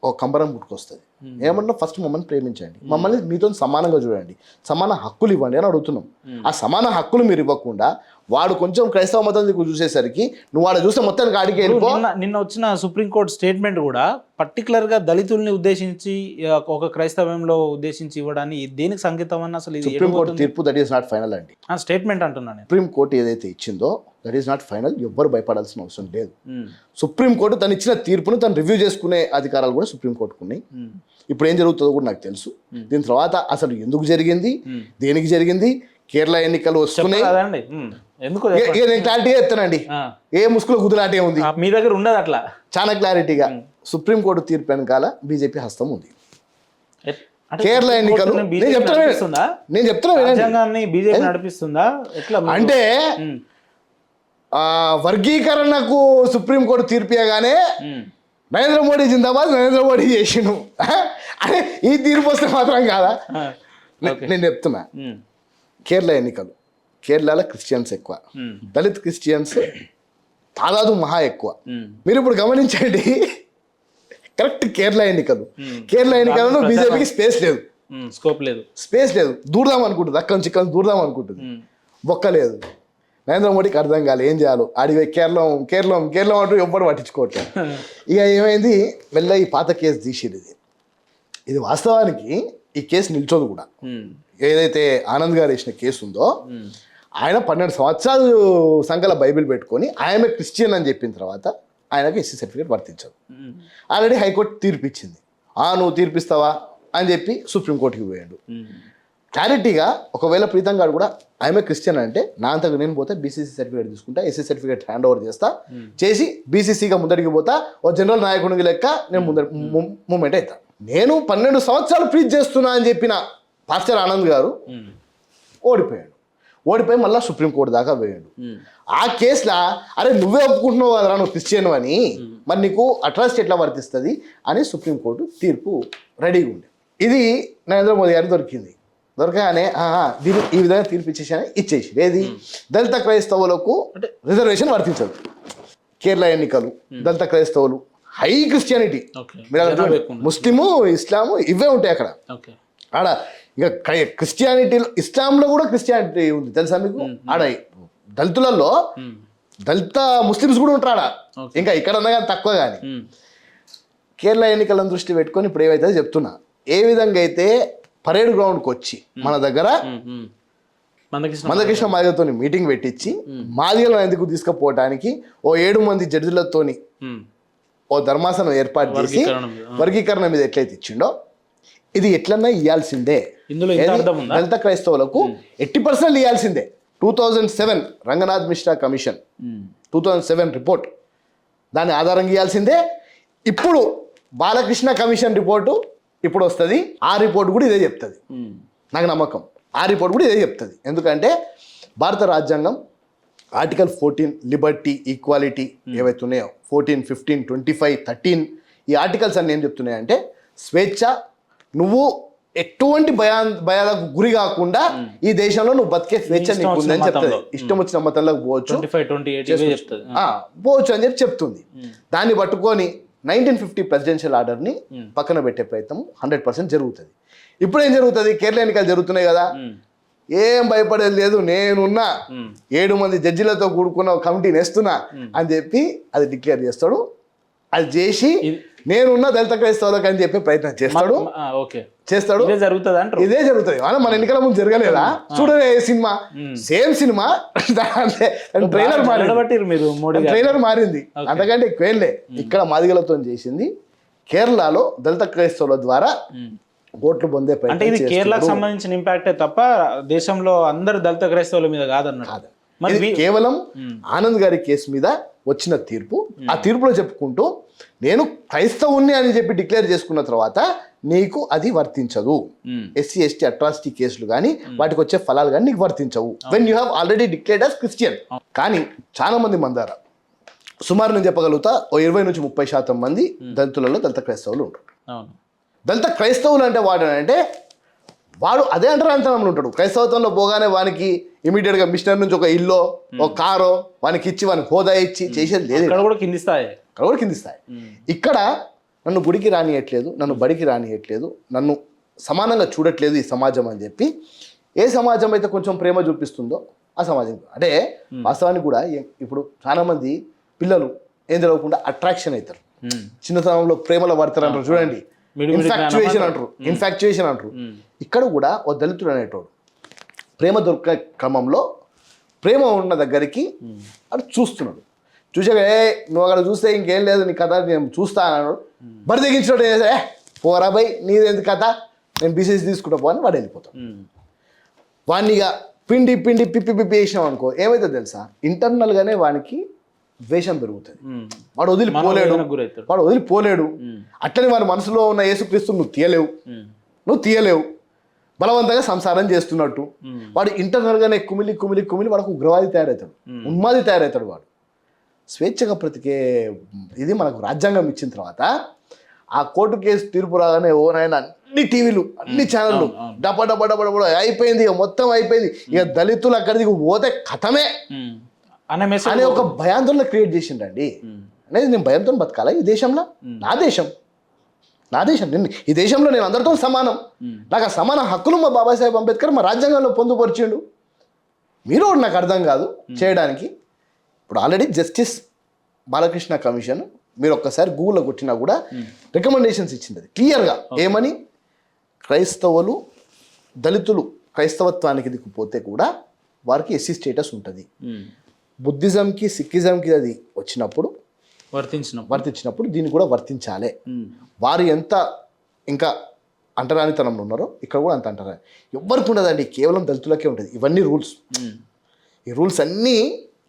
ఒక కంబరం పుట్టుకొస్తుంది. ఏమన్నా ఫస్ట్ మమ్మల్ని ప్రేమించండి, మమ్మల్ని మీతో సమానంగా చూడండి, సమాన హక్కులు ఇవ్వండి అని అడుగుతున్నాం. ఆ సమాన హక్కులు మీరు ఇవ్వకుండా వాడు కొంచెం క్రైస్తవ మతం చూసేసరికి నువ్వు వాడు చూస్తే మొత్తానికి ఆడికి వెళ్ళిపో. నిన్న వచ్చిన సుప్రీంకోర్టు స్టేట్మెంట్ కూడా పర్టికులర్ గా దళితుల్ని ఉద్దేశించి ఒక క్రైస్తవంలో ఉద్దేశించి ఇవ్వడాన్ని దేనికి సంకేతం అన్న అసలు? సుప్రీంకోర్టు తీర్పు దట్ ఈస్ నాట్ ఫైనల్ అండి. స్టేట్మెంట్ అంటున్నాను. సుప్రీంకోర్టు ఏదైతే ఇచ్చిందో దట్ ఈస్ నాట్ ఫైనల్. ఎవ్వరు భయపడాల్సిన అవసరం లేదు. సుప్రీంకోర్టు తను ఇచ్చిన తీర్పును తను రివ్యూ చేసుకునే అధికారాలు కూడా సుప్రీంకోర్టుకు ఉన్నాయి. ఇప్పుడు ఏం జరుగుతుందో కూడా నాకు తెలుసు. దీని తర్వాత అసలు ఎందుకు జరిగింది, దేనికి జరిగింది, కేరళ ఎన్నికలు వస్తున్నాయి, నేను క్లారిటీగా చెప్తానండి. ఏ ముసుగులో గుదులాటే ఉంది మీ దగ్గర ఉండదు అట్లా చాలా క్లారిటీగా. సుప్రీంకోర్టు తీర్పు వెనకాల బీజేపీ హస్తం ఉంది. కేరళ ఎన్నికలు నేను చెప్తున్నా అంటే వర్గీకరణకు సుప్రీంకోర్టు తీర్పు ఇవ్వగానే నరేంద్ర మోడీ జిందాబాద్, నరేంద్ర మోడీ చేసిండు అరే ఈ తీర్పు వస్తే మాత్రం కాదా? నేను చెప్తున్నా, కేరళ ఎన్నికలు, కేరళలో క్రిస్టియన్స్ ఎక్కువ, దళిత్ క్రిస్టియన్స్ తాదాదు మహా ఎక్కువ. మీరు ఇప్పుడు గమనించండి, కరెక్ట్ కేరళ ఎన్నికలలో బీజేపీకి స్పేస్ లేదు, స్పేస్ లేదు. దూరదాం అనుకుంటుంది, అక్కడి నుంచి ఇక్కడ దూరదాం అనుకుంటుంది, బొక్క లేదు. నరేంద్ర మోడీకి అర్థం కాలే ఏం చేయాలో. ఆడికి కేరళం అంటూ ఎవ్వరు పట్టించుకోవట్లేదు. ఇక ఏమైంది, వెళ్ళ ఈ పాత కేసు తీసిరు. ఇది వాస్తవానికి ఈ కేసు నిల్చోదు కూడా. ఏదైతే ఆనంద్ గారు వేసిన కేసు ఉందో, ఆయన 12 సంవత్సరాలు సంఖ్యల బైబిల్ పెట్టుకొని ఆయన క్రిస్టియన్ అని చెప్పిన తర్వాత ఆయనకు ఎస్సీ సర్టిఫికేట్ వర్తించదు. ఆల్రెడీ హైకోర్టు తీర్పిచ్చింది. నువ్వు తీర్పిస్తావా అని చెప్పి సుప్రీంకోర్టుకి పోయాడు. క్లారిటీగా ఒకవేళ ప్రీతం గారు కూడా ఆమె క్రిస్టియన్ అంటే నా అంతకు నేను పోతే బీసీసీ సర్టిఫికేట్ తీసుకుంటా, ఎస్సీ సర్టిఫికేట్ హ్యాండ్ ఓవర్ చేస్తా, చేసి బీసీసీగా ముందడికి పోతా, ఓ జనరల్ నాయకుడికి లెక్క నేను మూమెంట్ అవుతా. నేను 12 సంవత్సరాలు ప్రీచ్ చేస్తున్నా అని చెప్పిన పాస్టర్ ఆనంద్ గారు ఓడిపోయి మళ్ళీ సుప్రీంకోర్టు దాకా పోయాడు. ఆ కేసులో అరే నువ్వే ఒప్పుకుంటున్నావు కదరా నువ్వు క్రిస్టియన్ అని, మరి నీకు అట్రాసిటీ ఎట్లా వర్తిస్తుంది అని సుప్రీంకోర్టు తీర్పు రెడీగా ఉంది. ఇది నరేంద్ర మోదీ గారికి దొరకగానే దీన్ని ఈ విధంగా తీర్పు ఇచ్చేసి ఏది దళిత క్రైస్తవులకు రిజర్వేషన్ వర్తించదు. కేరళ ఎన్నికలు దళిత క్రైస్తవులు హై క్రిస్టియానిటీ, ముస్లిము ఇస్లాము ఇవే ఉంటాయి అక్కడ. ఆడ ఇక క్రిస్టియానిటీలో ఇస్లాంలో కూడా క్రిస్టియానిటీ ఉంది తెలుసా మీకు. ఆడ దళితులలో దళిత ముస్లిమ్స్ కూడా ఉంటారు ఆడ, ఇంకా ఇక్కడ కానీ తక్కువ. కానీ కేరళ ఎన్నికలను దృష్టి పెట్టుకొని ఇప్పుడు ఏవైతే చెప్తున్నా, ఏ విధంగా అయితే పరేడ్ గ్రౌండ్కి వచ్చి మన దగ్గర మందకృష్ణ మాదిగతో మీటింగ్ పెట్టించి మాదిగలను ఎందుకు తీసుకుపోవటానికి ఓ 7 మంది జడ్జిలతోని ఓ ధర్మాసనం ఏర్పాటు చేసి వర్గీకరణ మీద ఎట్లయితే ఇచ్చిండో ఇది ఎట్లన్నా ఇవ్వాల్సిందే. దళిత క్రైస్తవులకు 80% ఇవ్వాల్సిందే. 2007 రంగనాథ్ మిశ్రా కమిషన్ 2007 రిపోర్ట్ దాని ఆధారంగా ఇవ్వాల్సిందే. ఇప్పుడు బాలకృష్ణ కమిషన్ రిపోర్టు ఇప్పుడు వస్తుంది, ఆ రిపోర్ట్ కూడా ఇదే చెప్తుంది. నాకు నమ్మకం ఆ రిపోర్ట్ కూడా ఇదే చెప్తుంది. ఎందుకంటే భారత రాజ్యాంగం ఆర్టికల్ 14 లిబర్టీ ఈక్వాలిటీ ఏవైతే ఉన్నాయో 14, 15, 25, 13 ఈ ఆర్టికల్స్ అన్ని ఏం చెప్తున్నాయంటే స్వేచ్ఛ, నువ్వు ఎటువంటి భయాలకు గురి కాకుండా ఈ దేశంలో నువ్వు బతికే స్వేచ్ఛ నీకు ఉందని చెప్తుంది. ఇష్టం వచ్చిన మతంలోకి పోవచ్చు అని చెప్పి చెప్తుంది. దాన్ని పట్టుకొని 1950 ప్రెసిడెన్షియల్ ఆర్డర్ని పక్కన పెట్టే ప్రయత్నం 100% జరుగుతుంది. ఇప్పుడు ఏం జరుగుతుంది, కేరళ ఎన్నికలు జరుగుతున్నాయి కదా, ఏం భయపడేది లేదు, నేనున్నా 7 మంది జడ్జిలతో కూడుకున్న కమిటీని వేస్తున్నా అని చెప్పి అది డిక్లేర్ చేస్తాడు. అది చేసి నేనున్న దళిత క్రైస్తవులకు అని చెప్పి ప్రయత్నం చేస్తాడు. ఇదే జరుగుతుంది. మన ఎన్నికల ముందు జరగలేదా చూడలే సినిమా, సేమ్ సినిమా ట్రైలర్ మారింది, అంతకంటే ఎక్కువేంలే. ఇక్కడ మాదిగలతో చేసింది, కేరళలో దళిత క్రైస్తవుల ద్వారా ఓట్లు పొందే అంటే ఇది కేరళకు సంబంధించిన ఇంపాక్టే తప్ప దేశంలో అందరు దళిత క్రైస్తవుల మీద కాదన్నట్టు. కేవలం ఆనంద్ గారి కేసు మీద వచ్చిన తీర్పు. ఆ తీర్పులో చెప్పుకుంటూ నేను క్రైస్తవుని అని చెప్పి డిక్లేర్ చేసుకున్న తర్వాత నీకు అది వర్తించదు. ఎస్సీ ఎస్టీ అట్రాసిటీ కేసులు కానీ వాటికి వచ్చే ఫలాలు కానీ నీకు వర్తించవు when you have already declared as Christian. కానీ చాలా మంది మందారా సుమారు నేను చెప్పగలుగుతా ఓ 20 నుంచి 30% మంది దళితులలో దళిత క్రైస్తవులు ఉంటారు. దళిత క్రైస్తవులు అంటే వాడు అదే అంటరాంతరంలో ఉంటాడు. క్రైస్తవత్వంలో పోగానే వానికి ఇమీడియట్గా మిషనరీ నుంచి ఒక ఇల్లో ఒక కారో వానికి ఇచ్చి వానికి హోదా ఇచ్చి చేసేది లేదు. ఇక్కడ కూడా కింది స్థాయి. ఇక్కడ నన్ను గుడికి రానియట్లేదు, నన్ను బడికి రానియట్లేదు, నన్ను సమానంగా చూడట్లేదు ఈ సమాజం అని చెప్పి ఏ సమాజం అయితే కొంచెం ప్రేమ చూపిస్తుందో ఆ సమాజం. అంటే వాస్తవానికి కూడా ఇప్పుడు చాలా మంది పిల్లలు ఏం తెలియకుండా అట్రాక్షన్ అవుతారు, చిన్నతనంలో ప్రేమలో పడతారు అంటారు చూడండి, ఇన్ఫాక్చుయేషన్ అంటారు. ఇక్కడ కూడా ఓ దళితుడు అనేటోడు ప్రేమ దొరికే క్రమంలో ప్రేమ ఉన్న దగ్గరికి అటు చూస్తున్నాడు. చూసాక నువ్వు అక్కడ చూస్తే ఇంకేం లేదు నీ కథ నేను చూస్తా అన్నాడు. బరి తెగించినట్టు పోరా బై నీదేంది కథ, నేను బీసీసీ తీసుకుంటా పోని వాడు వెళ్ళిపోతాడు. వాడినిగా పిండి పిప్పి వేసినాం అనుకో ఏమైతే తెలుసా, ఇంటర్నల్గానే వానికి ద్వేషం పెరుగుతుంది. వాడు వదిలిపోలేడు. అట్లనే వాడి మనసులో ఉన్న యేసుక్రీస్తు నువ్వు తీయలేవు బలవంతంగా సంసారం చేస్తున్నట్టు. వాడు ఇంటర్నల్గానే కుమిలి వాడు ఉగ్రవాది తయారవుతాడు, ఉన్మాది తయారవుతాడు. వాడు స్వేచ్ఛగా బ్రతికే ఇది మనకు రాజ్యాంగం ఇచ్చిన తర్వాత ఆ కోర్టు కేసు తీర్పు రాగానే ఓ నాయన అన్ని టీవీలు అన్ని ఛానళ్ళు డబ్బ అయిపోయింది, ఇక మొత్తం అయిపోయింది, ఇక దళితులు అక్కడికి పోతే కథమే అనే ఒక భయాందోళన క్రియేట్ చేసిండండి. అనేది నేను భయంతో బతకాలా ఈ దేశంలో, నా దేశం ఈ దేశంలో నేను అందరితో సమానం, నాకు ఆ సమాన హక్కులు మా బాబాసాహెబ్ అంబేద్కర్ మా రాజ్యాంగంలో పొందుపరిచిండు. మీరు నాకు అర్థం కాదు చేయడానికి. ఇప్పుడు ఆల్రెడీ జస్టిస్ బాలకృష్ణ కమిషన్ మీరు ఒక్కసారి గూగుల్లో కొట్టినా కూడా రికమెండేషన్స్ ఇచ్చింది క్లియర్గా. ఏమని, క్రైస్తవులు దళితులు క్రైస్తవత్వానికి దిక్కుపోతే కూడా వారికి ఎస్సీ స్టేటస్ ఉంటుంది. బుద్ధిజంకి సిక్కిజంకి అది వర్తించినప్పుడు దీన్ని కూడా వర్తించాలి. వారు ఎంత ఇంకా అంటరానితనంలో ఉన్నారో ఇక్కడ కూడా అంత అంటరాని ఎవరికి ఉండదండి, కేవలం దళితులకే ఉంటుంది ఇవన్నీ రూల్స్. ఈ రూల్స్ అన్నీ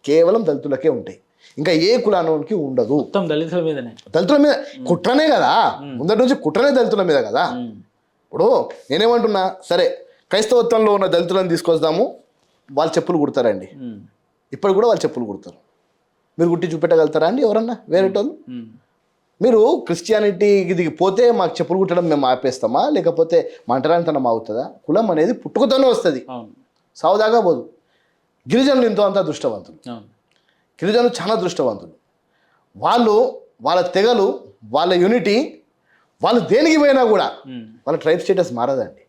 కేవలం దళితులకే ఉంటాయి, ఇంకా ఏ కులానికి ఉండదు. మొత్తం దళితుల మీదనే, దళితుల మీద కుట్రనే కదా, ముందటి నుంచి కుట్రనే దళితుల మీద కదా. ఇప్పుడు నేనేమంటున్నా, సరే క్రైస్తవత్వంలో ఉన్న దళితులను తీసుకొస్తాము, వాళ్ళు చెప్పులు కుడతారండి, ఇప్పుడు కూడా వాళ్ళు చెప్పులు కుడతారు. మీరు కుట్టి చూపెట్టగలుగుతారా అండి ఎవరన్నా వేరేటోళ్ళు? మీరు క్రిస్టియానిటీకి పోతే మాకు చెప్పులు కుట్టడం మేము ఆపేస్తామా, లేకపోతే మంటరానితనం అవుతుందా? కులం అనేది పుట్టుకతోనే వస్తుంది, సావుదాగా పోదు. గిరిజనులు ఎంతో అంత దృష్టవంతులు, గిరిజనులు చాలా దృష్టవంతులు. వాళ్ళు వాళ్ళ తెగలు, వాళ్ళ యూనిటీ, వాళ్ళు దేనికి పోయినా కూడా వాళ్ళ ట్రైబ్ స్టేటస్ మారదండి.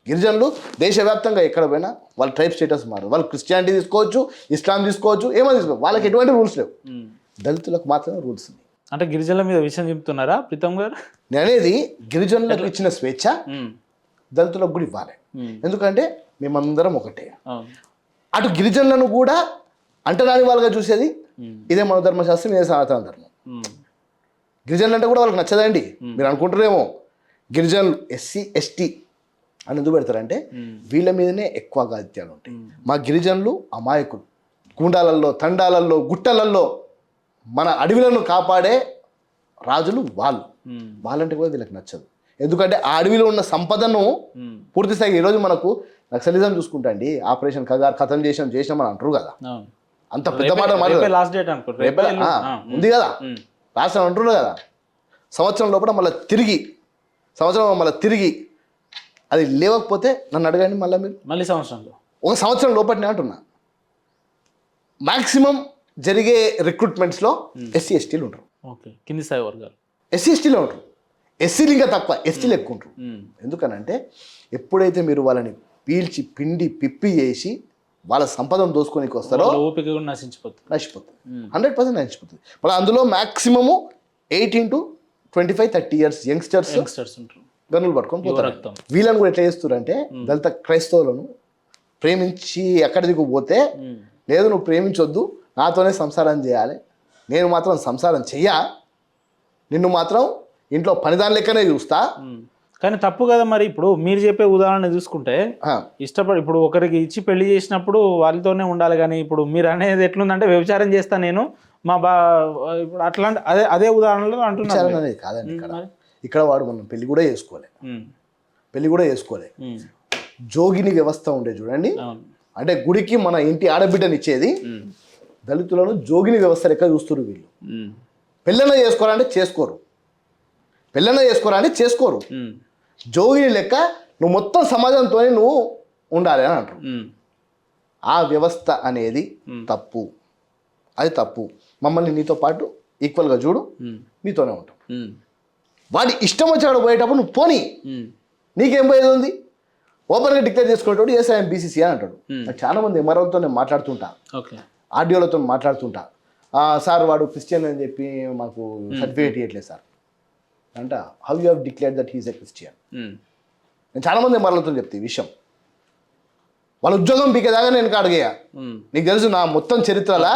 గిరిజనులు దేశవ్యాప్తంగా ఎక్కడ పోయినా వాళ్ళ ట్రైబ్ స్టేటస్ మారదు. వాళ్ళు క్రిస్టియానిటీ తీసుకోవచ్చు, ఇస్లాం తీసుకోవచ్చు, ఏమైనా తీసుకోవచ్చు, వాళ్ళకి ఎటువంటి రూల్స్ లేవు. దళితులకు మాత్రమే రూల్స్ ఉన్నాయి. అంటే గిరిజనుల మీద విషయం చెప్తున్నారా ప్రీతం గారు? నేను అనేది వాళ్ళకి ఇచ్చిన స్వేచ్ఛ దళితులకు కూడా ఇవ్వాలి. ఎందుకంటే మేమందరం ఒకటే. అటు గిరిజనులను కూడా అంటరాని వాళ్ళగా చూసేది ఇదే మన ధర్మశాస్త్రం, ఇదే సనాతన ధర్మం. గిరిజనులు అంటే కూడా వాళ్ళకి నచ్చదండి. మీరు అనుకుంటారేమో గిరిజనులు ఎస్సీ ఎస్టీ అని ఎందుకు పెడతారంటే వీళ్ళ మీదనే ఎక్కువ ఆధిత్యాలు ఉంటాయి. మా గిరిజనులు అమాయకులు, గుండాలల్లో, తండాలల్లో, గుట్టలల్లో మన అడవులను కాపాడే రాజులు వాళ్ళు. వాళ్ళంటే కూడా వీళ్ళకి నచ్చదు. ఎందుకంటే ఆ అడవిలో ఉన్న సంపదను పూర్తి స్థాయిగా ఈరోజు మనకు నక్సలిజం చూసుకుంటా అండి, ఆపరేషన్ కగార్ ఖతం చేసినాం అని అంటారు కదా, అంత పెద్ద మాట ఉంది కదా, రాష్ట్రం అంటున్నారు కదా. సంవత్సరం లోపల మళ్ళీ తిరిగి అది లేవకపోతే నన్ను అడగండి మళ్ళీ మీరు, మళ్ళీ ఒక సంవత్సరం లోపలనే అంటున్నా. మ్యాక్సిమం జరిగే రిక్రూట్మెంట్స్లో ఎస్సీ ఎస్టీలు ఉంటారు, కింది స్థాయి వర్గాలు ఎస్సీ ఎస్టీలో ఉంటారు. ఎస్సీలు ఇంకా తక్కువ, ఎస్టీలు ఎక్కువ ఉంటారు. ఎందుకనంటే ఎప్పుడైతే మీరు వాళ్ళని పీల్చి పిండి పిప్పి చేసి వాళ్ళ సంపదను దోసుకొని వస్తారో ఓపిక కూడా నశించిపోతుంది 100% నశించిపోతుంది. మరి అందులో మ్యాక్సిమము 18 to 25-30 years యంగ్స్టర్స్ ఉంటారు, గన్నులు పట్టుకొని పోతారు. వీళ్ళని కూడా ఎట్లా చేస్తారు అంటే దళిత క్రైస్తవులను ప్రేమించి ఎక్కడి దిగుపోతే, లేదు నువ్వు ప్రేమించొద్దు, నాతోనే సంసారం చేయాలి, నేను మాత్రం సంసారం చెయ్యా, నిన్ను మాత్రం ఇంట్లో పనిదాని లెక్కనే చూస్తా. కానీ తప్పు కదా మరి. ఇప్పుడు మీరు చెప్పే ఉదాహరణ చూసుకుంటే ఇప్పుడు ఒకరికి ఇచ్చి పెళ్లి చేసినప్పుడు వాళ్ళతోనే ఉండాలి, కానీ ఇప్పుడు మీరు అనేది ఎట్లుందంటే వ్యభిచారం చేస్తా నేను మా ఇప్పుడు అట్లాంటి అదే ఉదాహరణలో అంటున్నారు అనేది కాదండి. ఇక్కడ వాడు మనం పెళ్లి కూడా చేసుకోలే, జోగిని వ్యవస్థ ఉండే చూడండి. అంటే గుడికి మన ఇంటి ఆడబిడ్డని ఇచ్చేది, దళితులను జోగిని వ్యవస్థ లెక్క చూస్తున్నారు వీళ్ళు. పెళ్ళైనా చేసుకోరంటే చేసుకోరు, జోగిని లెక్క నువ్వు మొత్తం సమాజంతో నువ్వు ఉండాలి అని అంటారు. ఆ వ్యవస్థ అనేది తప్పు, అది తప్పు. మమ్మల్ని నీతో పాటు ఈక్వల్గా చూడు, నీతోనే ఉంటాం. వాడి ఇష్టం వచ్చాడు పోయేటప్పుడు నువ్వు పోనీ, నీకేం పోయేది ఉంది? ఓపెన్గా డిక్లేర్ చేసుకునేటోడు ఏసఐఎం బీసీసీ అని అంటాడు. చాలా మంది ఎంఆర్ఓలతో నేను మాట్లాడుతుంటా, ఆర్డీఓలతో మాట్లాడుతుంటా, సార్ వాడు క్రిస్టియన్ అని చెప్పి మాకు సర్టిఫికేట్ ఇవ్వట్లేదు సార్ అంట. How you have declared that he is a Christian? నేను చాలా మంది ఎంఆర్ఓలతో చెప్తే ఈ విషయం. వాళ్ళ ఉద్యోగం పీకేదాకా నేను అడిగా. నీకు తెలుసు నా మొత్తం చరిత్రలా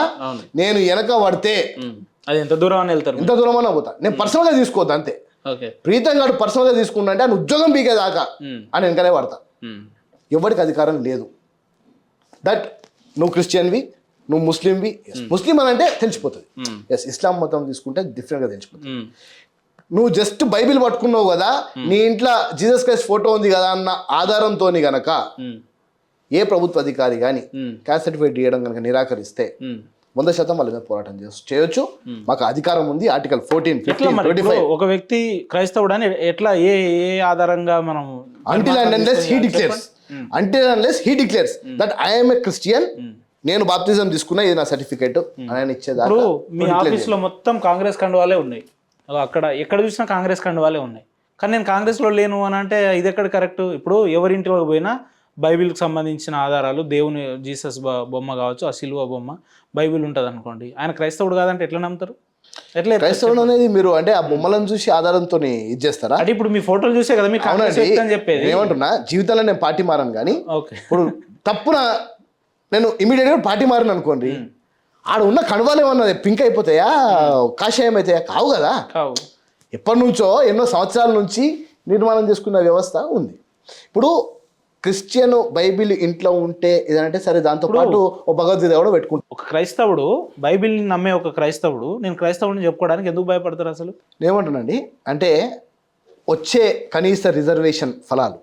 నేను వెనక పడితే ఎంత దూరం అని వెళ్తారు, ఎంత దూరం అన్నా పోతా. నేను పర్సనల్గా తీసుకోవద్దు అంతే. ప్రీతం గారు పర్సనల్గా తీసుకుంటా అంటే ఆయన ఉద్యోగం పీకేదాకా అని వెనకనే పడతా. ఎవరికి అధికారం లేదు. దట్ నువ్వు క్రిస్టియన్వి, నువ్వు ముస్లింవి. ముస్లిం అని అంటే తెలిసిపోతుంది. ఎస్, ఇస్లాం మతం తీసుకుంటే డిఫరెంట్గా తెలిసిపోతుంది. నువ్వు జస్ట్ బైబిల్ పట్టుకున్నావు కదా, నీ ఇంట్లో జీసస్ క్రైస్ట్ ఫోటో ఉంది కదా అన్న ఆధారంతో గనక ఏ ప్రభుత్వ అధికారి కానీ క్యాస్ట్ సర్టిఫికేట్ ఇవ్వడం కనుక నిరాకరిస్తే 100% వాళ్ళ మీద పోరాటం చేయొచ్చు. మాకు అధికారం ఉంది. ఆర్టికల్ 14, 15, 25. ఒక వ్యక్తి క్రైస్తవుడు అని ఎట్లా ఏ ఆధారంగా మనం until and unless he declares that I am a Christian, నేను బాప్తిజం తీసుకున్నా, ఇది నా సర్టిఫికేట్ అని ఇచ్చేదాకా. మీ ఆఫీస్లో మొత్తం కాంగ్రెస్ కండువాలే ఉన్నాయి, అక్కడ ఎక్కడ చూసినా కాంగ్రెస్ కండువాలే ఉన్నాయి, కానీ నేను కాంగ్రెస్లో లేను అని అంటే ఇది ఎక్కడ కరెక్ట్? ఇప్పుడు ఎవరింటిలోకి పోయినా బైబిల్కి సంబంధించిన ఆధారాలు, దేవుని జీసస్ బొమ్మ కావచ్చు, ఆ సిలువ బొమ్మ బైబిల్ ఉంటుంది అనుకోండి, ఆయన క్రైస్తవుడు కాదంటే ఎట్లా నమ్ముతారు? ఎట్లా క్రైస్తవుడు అనేది మీరు అంటే ఆ బొమ్మలను చూసి ఆధారంతో ఇది చేస్తారా? అంటే ఇప్పుడు మీ ఫోటోలు చూసే కదా మీరు అని చెప్పేది. ఏమంటున్నా, జీవితంలో నేను పార్టీ మారాను, కానీ ఇప్పుడు తప్పున నేను ఇమీడియట్గా పార్టీ మారాను అనుకోండి, ఆడ ఉన్న కణవాలు ఏమన్నా పింక్ అయిపోతాయా, కాషాయం అవుతాయా? కావు కదా. ఎప్పటి నుంచో ఎన్నో సంవత్సరాల నుంచి నిర్మాణం చేసుకున్న వ్యవస్థ ఉంది. ఇప్పుడు క్రిస్టియన్ బైబిల్ ఇంట్లో ఉంటే ఏదంటే సరే, దాంతో పాటు ఒక భగవద్గీత కూడా పెట్టుకుంటాం. ఒక క్రైస్తవుడు బైబిల్ని నమ్మే ఒక క్రైస్తవుడు నేను క్రైస్తవుడిని చెప్పుకోవడానికి ఎందుకు భయపడతారు అసలు? ఏమంటానండి అంటే వచ్చే కనీస రిజర్వేషన్ ఫలాలు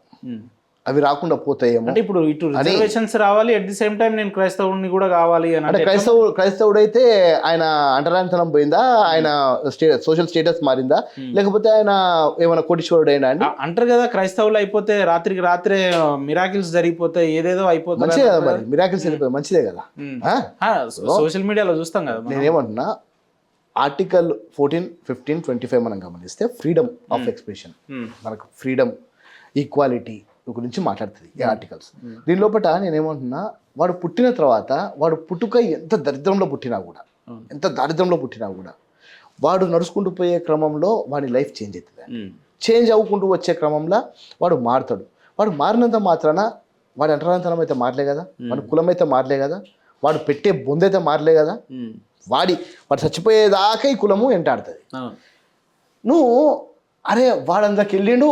అవి రాకుండా పోతాయేమో అంటే ఇప్పుడు ఇటు రిజర్వేషన్స్ రావాలి, అట్ ది సేమ్ టైం నేను క్రైస్తవుడిని కూడా కావాలి అని అంటే క్రైస్తవుడు అయితే ఆయన అంటరానితనం పోయిందా, ఆయన సోషల్ స్టేటస్ మారిందా, లేకపోతే ఆయన ఏమైనా కోటీశ్వరుడు అయినా అండి? అంటారు కదా క్రైస్తవులు అయిపోతే రాత్రికి రాత్రే మిరాకిల్స్ జరిగిపోతాయి, ఏదేదో అయిపోతుంది. మంచిదే కదా మరి, మిరాకిల్స్ అయిపోయి మంచిదే కదా. సోషల్ మీడియాలో చూస్తాం కదా. నేనేమంటున్నా, ఆర్టికల్ 14, 15, 25 మనం గమనిస్తే ఫ్రీడమ్ ఆఫ్ ఎక్స్ప్రెషన్, మనకు ఫ్రీడమ్, ఈక్వాలిటీ గురించి మాట్లాడుతుంది ఈ ఆర్టికల్స్. దీని లోపల నేనేమంటున్నా, వాడు పుట్టిన తర్వాత వాడు పుట్టుక ఎంత దరిద్రంలో పుట్టినా కూడా వాడు నడుచుకుంటూ పోయే క్రమంలో వాడి లైఫ్ చేంజ్ అవుతుంది. చేంజ్ అవ్వకుంటూ వచ్చే క్రమంలో వాడు మారుతాడు. వాడు మారినంత మాత్రాన వాడి అంటరాంతరం అయితే మారలే కదా, వాడి కులం అయితే మారలే కదా, వాడు పెట్టే బొందైతే మారలే కదా. వాడు చచ్చిపోయేదాకా ఈ కులము వెంటాడుతుంది. నువ్వు అరే వాడందరికి వెళ్ళిండు,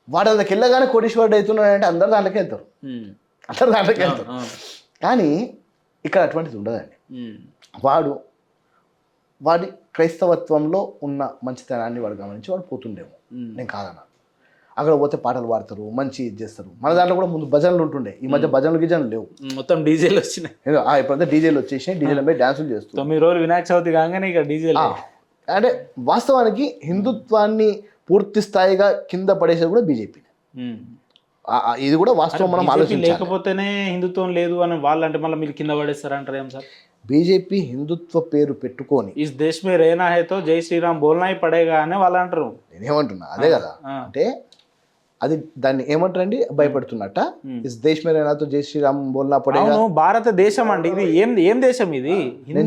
వాడందరికి వెళ్ళగానే కోటీశ్వరుడు అవుతున్నాడు అంటే అందరు దాంట్లోకి వెళ్తారు, కానీ ఇక్కడ అటువంటిది ఉండదండి. వాడి క్రైస్తవత్వంలో ఉన్న మంచితనాన్ని వాడు గమనించి వాడు పోతుండేమో, నేను కాదన్నా. అక్కడ పోతే పాటలు పాడతారు, మంచి ఇది చేస్తారు. మన దాంట్లో కూడా ముందు భజనలు ఉంటుండే, ఈ మధ్య భజనలు లేవు, మొత్తం డీజేలు వచ్చినాయి. ఇప్పుడంతా డీజేలు వచ్చేసినాయి, డీజేల మీద డాన్సులు చేస్తారు. 9 రోజులు వినాయక చవితి కాగానే ఇక డీజేలు. అంటే వాస్తవానికి హిందుత్వాన్ని పూర్తి స్థాయిగా కింద పడేసేది కూడా బీజేపీ. ఇది కూడా వాస్తవం మనం ఆలోచించాలి. లేకపోతేనే హిందుత్వం లేదు అని వాళ్ళు అంటే మళ్ళీ మీరు కింద పడేస్తారంటారు ఏం సార్? బీజేపీ హిందుత్వ పేరు పెట్టుకొని ఇస్ దేశ్ మే రేనా హైతో జై శ్రీరామ్ బోల్నా హీ పడేగా అని వాళ్ళు అంటారు. నేనేమంటున్నా అదే కదా, అంటే అది దాన్ని ఏమంటారండి, భయపడుతున్నట్ట. ఇస్ దేశ్ మే రేనాతో జై శ్రీరామ్ బోల్నా పడేగా. భారతదేశం అండి ఇది. ఏం దేశం ఇది?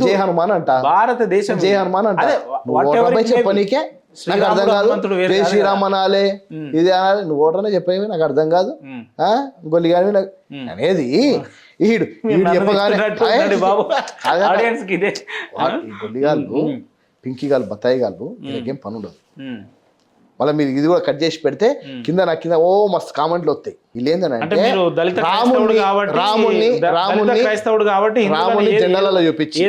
జై హనుమాన్ అంట, భారతదేశం జై హనుమాన్ అంట. చెప్పనీకే నాకు అర్థం కాదు, జై శ్రీరామ్ అనాలే ఇది అనాలి, నువ్వు ఓటర్నే చెప్పేవి నాకు అర్థం కాదు. గొల్లి కానీ అనేది ఈడు చెప్పగానే గొల్లిగాళ్ళు, పింకిగాళ్ళు, బత్తాయి గాళ్ళు వీళ్ళకేం పని ఉండదు. మళ్ళీ మీరు ఇది కూడా కట్ చేసి పెడితే కింద నాకు కింద ఓ మస్తు కామెంట్లు వస్తాయి. వీళ్ళు ఏంటంటే రాముణ్ణి జెండాలలో చూపించి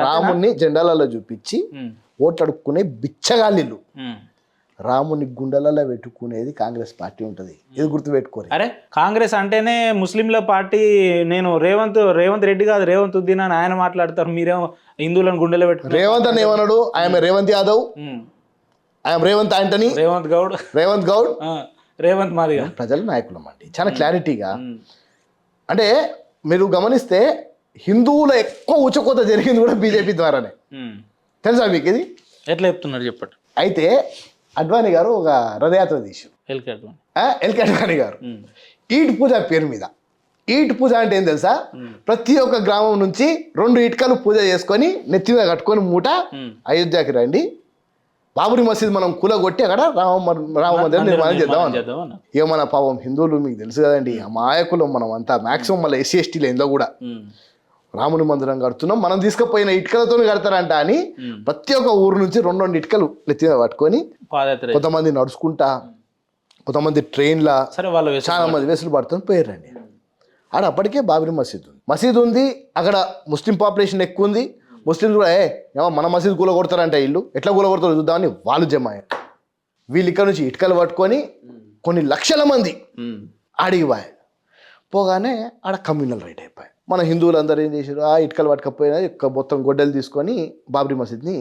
రాముణ్ణి జెండాలలో చూపించి ఓట్లు అడుక్కునే బిచ్చగాళ్ళు. రాముని గుండెలలో పెట్టుకునేది కాంగ్రెస్ పార్టీ ఉంటుంది, ఇది గుర్తు పెట్టుకోరు. అరే కాంగ్రెస్ అంటేనే ముస్లింల పార్టీ. నేను రేవంత్ రెడ్డి కాదు, రేవంత్ ఉద్దీన్ అని ఆయన మాట్లాడతారు, మీరేమో హిందువులను గుండెలో పెట్టుకున్నారు. రేవంత్ అని ఏమన్నాడు? ఆయన రేవంత్ యాదవ్, ఆయన రేవంత్ ఆంటనీ, రేవంత్ గౌడ్, రేవంత్ మాదిగా ప్రజల నాయకులం అండి. చాలా క్లారిటీగా అంటే మీరు గమనిస్తే హిందువుల ఎక్కువ ఉచకోత జరిగింది కూడా బీజేపీ ద్వారానే. తెలుసా మీకు ఇది? ఎట్లా చెప్తున్నారు చెప్పండి. అయితే అడ్వాణి గారు ఒక రథయాత్ర తీశారు, ఎల్కే అడ్వాణి గారు, ఈట్ పూజ పేరు మీద. ఈట్ పూజ అంటే ఏం తెలుసా? ప్రతి ఒక్క గ్రామం నుంచి 2 ఇటుకలు పూజ చేసుకొని నెత్తి మీద కట్టుకొని మూట అయోధ్యకి రండి, బాబరీ మసీద్ మనం కూలగొట్టి అక్కడ రామ మందిరం నిర్మాణం చేద్దాం. ఏమన్నా పాపం హిందువులు మీకు తెలుసు కదండి, అమాయకులు మనం అంతా. మాక్సిమం మళ్ళీ SC STలు ఎందులో కూడా రాముని మందిరం కడుతున్నాం, మనం తీసుకుపోయిన ఇటుకలతో కడతారంట అని ప్రతి ఒక్క ఊరు నుంచి 2 ఇటుకలు నెత్తిగా పట్టుకొని కొంతమంది నడుచుకుంటా, కొంతమంది ట్రైన్లా, చాలా మంది వెసులు పడుతుంది పోయారండి. ఆడ అప్పటికే బాబరీ మసీద్ ఉంది, అక్కడ ముస్లిం పాపులేషన్ ఎక్కువ ఉంది. ముస్లింస్ కూడా ఏమో మన మసీద్ కూలగొడతారంట, ఇల్లు ఎట్లా కూలగొడతారో చూద్దామని వాళ్ళు జమ అయ్యారు. వీళ్ళు ఇక్కడ నుంచి ఇటుకలు పట్టుకొని కొన్ని లక్షల మంది ఆడికి పోగానే ఆడ కమ్యూనల్ రైట్ అయిపోయాయి. మన హిందువులందరూ ఏం చేశారు, ఆ ఇటుకలు పట్టుకపోయినా మొత్తం గొడ్డలు తీసుకొని బాబరీ మసీద్ని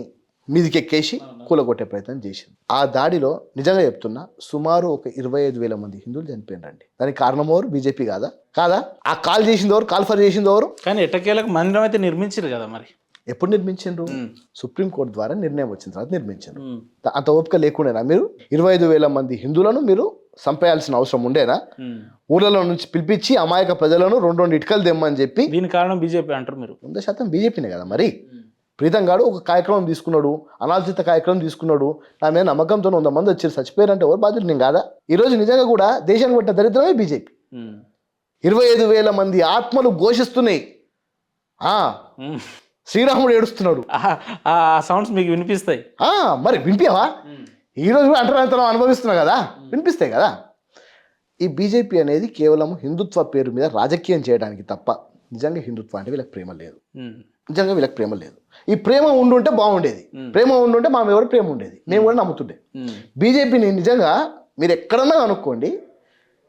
మీదికి ఎక్కేసి కూలగొట్టే ప్రయత్నం చేశారు. ఆ దాడిలో నిజంగా చెప్తున్నా సుమారు ఒక 25,000 మంది హిందువులు చనిపోయినారండి. దానికి కారణం ఎవరు? బీజేపీ కాదా? ఆ కాల్ చేసింది ఎవరు? కాల్ఫర్ చేసింది ఎవరు? కానీ ఎట్టకేలకు మందిరం అయితే నిర్మించారు కదా. మరి ఎప్పుడు నిర్మించారు? సుప్రీంకోర్టు ద్వారా నిర్ణయం వచ్చిన తర్వాత నిర్మించారు. అంత ఓపిక లేకుండేనా? మీరు 25,000 మంది హిందువులను మీరు చంపేయాల్సిన అవసరం ఉండేనా? ఊళ్ళలో నుంచి పిలిపించి అమాయక ప్రజలను 2 ఇటుకలు తెమ్మని చెప్పి. దీని కారణం బీజేపీ అంటారు మీరు? 100% బీజేపీనే కదా. మరి ప్రీతం గారు ఒక కార్యక్రమం తీసుకున్నాడు, అనాలోచిత కార్యక్రమం తీసుకున్నాడు, నా మీద నమ్మకంతో 100 మంది వచ్చి చచ్చిపోయారంటే ఎవరు బాధ్యులు? నేను కాదా? ఈరోజు నిజంగా కూడా దేశానికి పట్టిన దరిద్రమే బీజేపీ. 25,000 మంది ఆత్మలు ఘోషిస్తున్నాయి. శ్రీరాముడు ఏడుస్తున్నాడు. ఆ సౌండ్స్ మీకు వినిపిస్తాయి. మరి వినిపించవా? ఈ రోజు కూడా అంటరానితనం అనుభవిస్తున్నాం కదా, వినిపిస్తాయి కదా. ఈ బీజేపీ అనేది కేవలం హిందుత్వ పేరు మీద రాజకీయం చేయడానికి తప్ప నిజంగా హిందుత్వం అంటే వీళ్ళకి ప్రేమ లేదు. నిజంగా వీళ్ళకి ప్రేమ లేదు. ఈ ప్రేమ ఉండుంటే బాగుండేది, ప్రేమ ఉండుంటే మా ఎవరు ప్రేమ ఉండేది, మేము కూడా నమ్ముతుండే. బీజేపీని నిజంగా మీరు ఎక్కడన్నా అనుకోండి,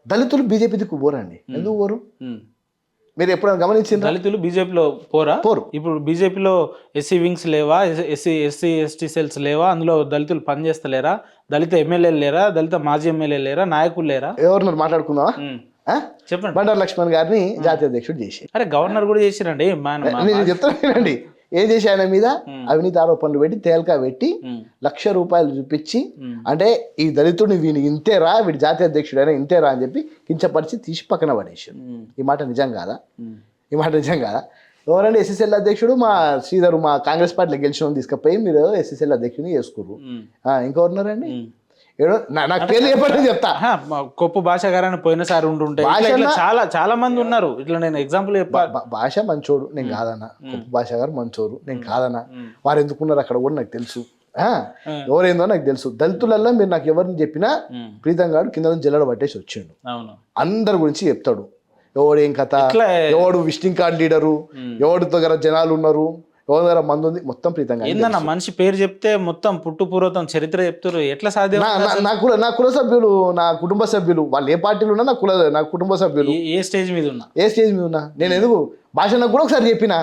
దళితులు బీజేపీ దిక్కు పోరండి. ఎందుకు పోరు? మీరు ఎప్పుడైనా గమనించింది? దళితులు బీజేపీలో పోరు. ఇప్పుడు బీజేపీలో ఎస్సీ వింగ్స్ లేవా, ఎస్సీ ఎస్టీ సెల్స్ లేవా, అందులో దళితులు పనిచేస్తలేరా, దళిత ఎమ్మెల్యేలు లేరా, దళిత మాజీ ఎమ్మెల్యేలు లేరా, నాయకులు లేరా? ఎవరు మాట్లాడుకుందామా? చెప్పండి. బండారు లక్ష్మణ్ గారిని జాతీయ అధ్యక్షుడు చేసి, అరే గవర్నర్ కూడా చేసిరండి. నేను చెప్తానండి, ఏం చేసి ఆయన మీద అవినీతి ఆరోపణలు పెట్టి తేలిక పెట్టి ₹1,00,000 చూపించి, అంటే ఈ దళితుడిని వీని ఇంతేరా, వీడి జాతీయ అధ్యక్షుడు అయినా ఇంతేరా అని చెప్పి కించపరిచి తీసి పక్కన పడేసాడు. ఈ మాట నిజం కాదా? ఈ మాట నిజం కాదా? ఎవరండి ఎస్ఎస్ఎల్ అధ్యక్షుడు? మా శ్రీధర్, మా కాంగ్రెస్ పార్టీలో గెలిచిన తీసుకుపోయి మీరు ఎస్ఎస్ఎల్ అధ్యక్షుడిని చేసుకుర్రు. ఇంకెవరున్నారండి? నాకు పేరు చెప్పండి చెప్తా. కొప్పు భాష గారని పోయినసారి ఉంటుంటే చాలా చాలా మంది ఉన్నారు. ఇట్లా నేను ఎగ్జాంపుల్ చెప్పా. భాష మంచోడు, నేను కాదన్నా. కొప్పు భాష గారు మంచోరు, నేను కాదన్నా. వారు ఎందుకున్నారు అక్కడ కూడా నాకు తెలుసు, ఎవరేందో నాకు తెలుసు. దళితులలో మీరు నాకు ఎవరిని చెప్పినా ప్రీతం గారు కింద నుంచి జల్లడ పట్టేసి వచ్చిండు. అందరి గురించి చెప్తాడు, ఎవడు ఏం కథ, ఎవడు విజిటింగ్ కార్డ్ లీడరు, ఎవడి దగ్గర జనాలు ఉన్నారు, ఎవరి దగ్గర మంది ఉంది, మొత్తం ప్రీతంగా. ఏందన్నా మనిషి పేరు చెప్తే మొత్తం పుట్టు పూర్వతం చరిత్ర చెప్తారు, ఎట్లా సాధ్యం? నా కుల సభ్యులు, నా కుటుంబ సభ్యులు, వాళ్ళు ఏ పార్టీలు ఉన్నా నా కుటుంబ సభ్యులు, ఏ స్టేజ్ మీద ఉన్నా నేను ఎందుకు భాష నాకు కూడా ఒకసారి చెప్పిన,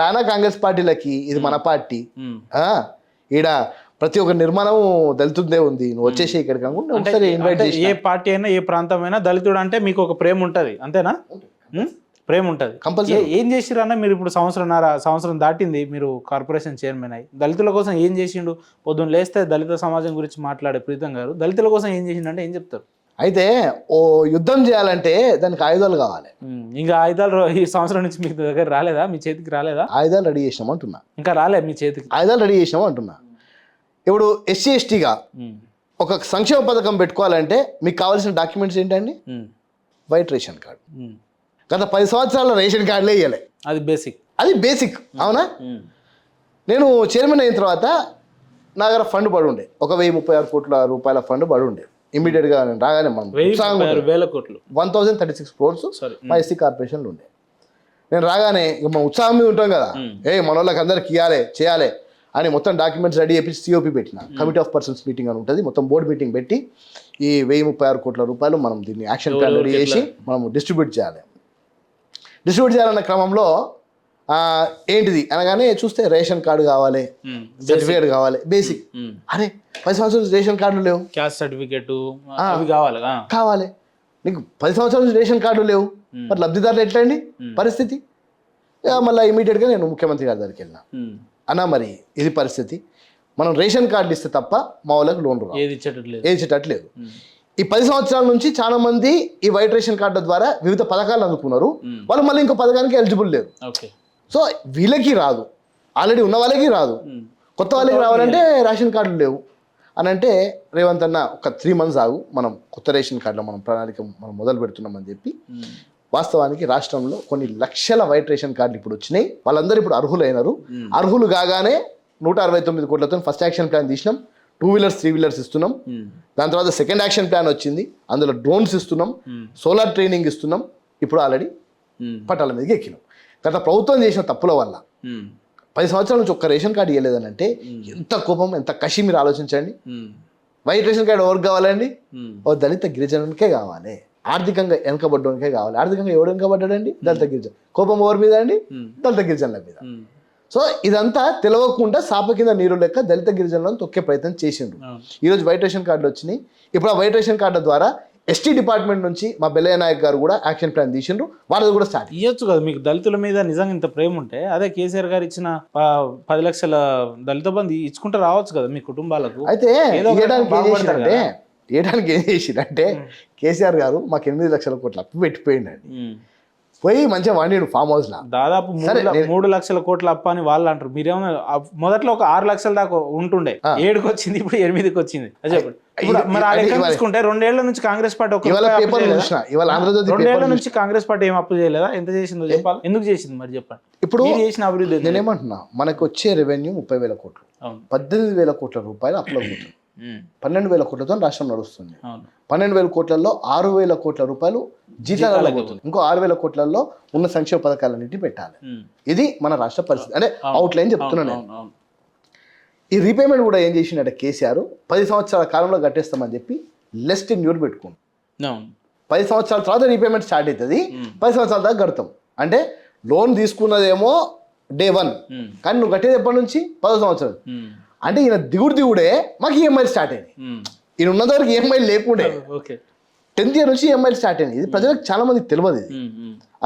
రానా కాంగ్రెస్ పార్టీలకి ఇది మన పార్టీ, ఈడ ప్రతి ఒక్క నిర్మాణం దళితుడే ఉంది, నువ్వు వచ్చేసి ఇక్కడికి అనుకుంటే ఇన్వైట్ చేసి. ఏ పార్టీ అయినా ఏ ప్రాంతం అయినా దళితుడు అంటే మీకు ఒక ప్రేమ ఉంటది, అంతేనా? ప్రేమ ఉంటుంది కంపల్సరీ. ఏం చేసిరు అన్న మీరు? ఇప్పుడు సంవత్సరం దాటింది మీరు కార్పొరేషన్ చైర్మన్ అయ్యి. దళితుల కోసం ఏం చేసిండు? పొద్దున్న లేస్తే దళిత సమాజం గురించి మాట్లాడే ప్రీతం గారు దళితుల కోసం ఏం చేసిండు అంటే ఏం చెప్తారు? అయితే ఓ యుద్ధం చేయాలంటే దానికి ఆయుధాలు కావాలి. ఇంకా ఆయుధాలు ఈ సంవత్సరం నుంచి మీ దగ్గర రాలేదా? మీ చేతికి రాలేదా? ఆయుధాలు రెడీ చేసినాం అంటున్నా. ఇంకా రాలే మీ చేతికి? ఆయుధాలు రెడీ చేసినాం అంటున్నా. ఇప్పుడు ఎస్సీ ఎస్టీగా ఒక సంక్షేమ పథకం పెట్టుకోవాలంటే మీకు కావాల్సిన డాక్యుమెంట్స్ ఏంటండి? White ration card. గత 10 సంవత్సరాల రేషన్ కార్డులే ఇవ్వలే. అది బేసిక్. అవునా? నేను చైర్మన్ అయిన తర్వాత నా దగ్గర ఫండ్ పడి ఉండే, ఒక ₹1,036 కోట్ల ఫండ్ పడి ఉండే. ఇమీడియట్గా నేను రాగానే మనం 1036 crores మా ఎస్సీ కార్పొరేషన్లో ఉండే. నేను రాగానే ఇక మా ఉత్సాహం మీద ఉంటాం కదా, మన వాళ్ళకి అందరికి ఇవ్వాలి చేయాలి అని మొత్తం డాక్యుమెంట్స్ రెడీ చేసి సిఓపి పెట్టిన. కమిటీ ఆఫ్ పర్సన్స్ మీటింగ్ అని ఉంటుంది, మొత్తం బోర్డు మీటింగ్ పెట్టి ఈ ₹1,036 కోట్ల మనం దీన్ని యాక్షన్ ప్లాన్ రెడీ చేసి మనం డిస్ట్రిబ్యూట్ చేయాలన్న క్రమంలో ఏంటిది అనగానే చూస్తే రేషన్ కార్డు కావాలి, సర్టిఫికేట్ కావాలి, బేసిక్. అరే 10 సంవత్సరాల నుంచి రేషన్ కార్డులు లేవు, క్యాస్ట్ సర్టిఫికేట్ కావాలి. నీకు 10 సంవత్సరాల నుంచి రేషన్ కార్డులు లేవు, మరి లబ్ధిదారులు ఎట్లా అండి పరిస్థితి? మళ్ళీ ఇమీడియట్గా నేను ముఖ్యమంత్రి గారి దగ్గరికి వెళ్ళిన, అన్నా మరి ఇది పరిస్థితి, మనం రేషన్ కార్డులు ఇస్తే తప్ప మా వాళ్ళకి లోన్ ఏది ఇచ్చేటట్లేదు. ఈ 10 సంవత్సరాల నుంచి చాలా మంది ఈ వైట్ రేషన్ కార్డుల ద్వారా వివిధ పథకాలు అందుకున్నారు, వాళ్ళు మళ్ళీ ఇంకో పథకానికి ఎలిజిబుల్ లేరు. సో వీళ్ళకి రాదు, ఆల్రెడీ ఉన్న వాళ్ళకి రాదు, కొత్త వాళ్ళకి రావాలంటే రేషన్ కార్డులు లేవు అని అంటే, రేవంత్ అన్న ఒక 3 months ఆగు, మనం కొత్త రేషన్ కార్డులో మనం ప్రణాళిక మనం మొదలు పెడుతున్నామని చెప్పి, వాస్తవానికి రాష్ట్రంలో కొన్ని లక్షల వైట్ రేషన్ కార్డులు ఇప్పుడు వచ్చినాయి. వాళ్ళందరూ ఇప్పుడు అర్హులైనారు. అర్హులు కాగానే 169 కోట్లతో ఫస్ట్ యాక్షన్ ప్లాన్ తీసినాం, 2 wheelers 3 wheelers ఇస్తున్నాం. దాని తర్వాత సెకండ్ యాక్షన్ ప్లాన్ వచ్చింది, అందులో డ్రోన్స్ ఇస్తున్నాం, సోలార్ ట్రైనింగ్ ఇస్తున్నాం. ఇప్పుడు ఆల్రెడీ పట్టాల మీదకి ఎక్కినాం. గత ప్రభుత్వం చేసిన తప్పుల వల్ల 10 సంవత్సరాల నుంచి ఒక్క రేషన్ కార్డు ఇవ్వలేదని అంటే ఎంత కోపం, ఎంత కషి మీరు ఆలోచించండి. వైట్ రేషన్ కార్డు ఎవరికి కావాలండి? ఓ దళిత గిరిజనునికే కావాలి, ఆర్థికంగా వెనకబడ్డానికే కావాలి. ఆర్థికంగా ఎవడు వెనకబడ్డాడండి? దళిత గిరిజన. కోపం ఎవరి మీద అండి? దళిత గిరిజనుల మీద. సో ఇదంతా తెలవకుండా సాప కింద నీరు లెక్క దళిత గిరిజనులను తొక్కే ప్రయత్నం చేసిండ్రు. ఈరోజు వైట్ రేషన్ కార్డులు వచ్చినాయి. ఇప్పుడు ఆ వైట్ రేషన్ కార్డుల ద్వారా ఎస్టీ డిపార్ట్మెంట్ నుంచి మా బెల్లయ్య నాయక్ గారు కూడా యాక్షన్ ప్లాన్ తీసిండ్రు, వాళ్ళది కూడా స్టార్ట్ ఇవ్వచ్చు కదా. మీకు దళితుల మీద నిజంగా ఇంత ప్రేమ ఉంటే అదే కేసీఆర్ గారు ఇచ్చిన 10 లక్షల దళిత బంధు ఇచ్చుకుంటే రావచ్చు కదా మీ కుటుంబాలకు. అయితే ఏడానికి ఏం చేసిందంటే కేసీఆర్ గారు మాకు 8 లక్షల కోట్ల అప్పు పెట్టిపోయిందండి. పోయి మంచిగా వండిడు ఫామ్ హౌస్ లా. దాదాపు 3 లక్షల కోట్ల అప్పు అని వాళ్ళు అంటారు. మీరేమో మొదట్లో ఒక 6 లక్షల దాకా ఉంటుండే, 7కి వచ్చింది, ఇప్పుడు 8కి వచ్చింది. మరి ఆ లెక్క చూసుకుంటే 2 ఏళ్ల నుంచి కాంగ్రెస్ పార్టీ 2 ఏళ్ల నుంచి కాంగ్రెస్ పార్టీ ఏం అప్పు చేయలేదా? ఎంత చేసిందో చెప్పాలి, ఎందుకు చేసింది మరి చెప్పండి. ఇప్పుడు చేసిన అభివృద్ధి నేనేమంటున్నా, మనకు వచ్చే రెవెన్యూ 30,000 కోట్లు, 18,000 కోట్ల రూపాయలు అప్పులో పోతుంది. 12,000 కోట్లతో రాష్ట్రం నడుస్తుంది. అవును. 12,000 కోట్లలో 6,000 కోట్ల రూపాయలు జీతాలకు పోతుంది. ఇంకో 6,000 కోట్లలో ఉన్న సంక్షేమ పథకాలన్నింటినీ పెట్టాలి. ఇది మన రాష్ట్ర పరిస్థితి అంటే అవుట్లైన్ చెప్తున్నాను నేను. అవును. ఈ రీపేమెంట్ కూడా ఏం చేసిండే కేసీఆర్ 10 సంవత్సరాల కాలంలో కట్టేస్తామని చెప్పి లెస్ టెన్యూర్ పెట్టుకోండి. అవును. 10 సంవత్సరాల తర్వాత రీపేమెంట్ స్టార్ట్ అవుతుంది. 10 సంవత్సరాల దాకా కడతాం అంటే లోన్ తీసుకున్నదేమో డే 1 కానీ నువ్వు కట్టేది ఎప్పటి నుంచి 10 సంవత్సరాలు. అంటే ఈయన దిగుడే మాకు ఈఎంఐలు స్టార్ట్ అయింది. ఈయన ఉన్నంత వరకు ఈఎంఐలు లేకుండే 10th ఇయర్ నుంచి ఈఎంఐలు స్టార్ట్ అయింది. ఇది ప్రజలకు చాలా మందికి తెలియదు. ఇది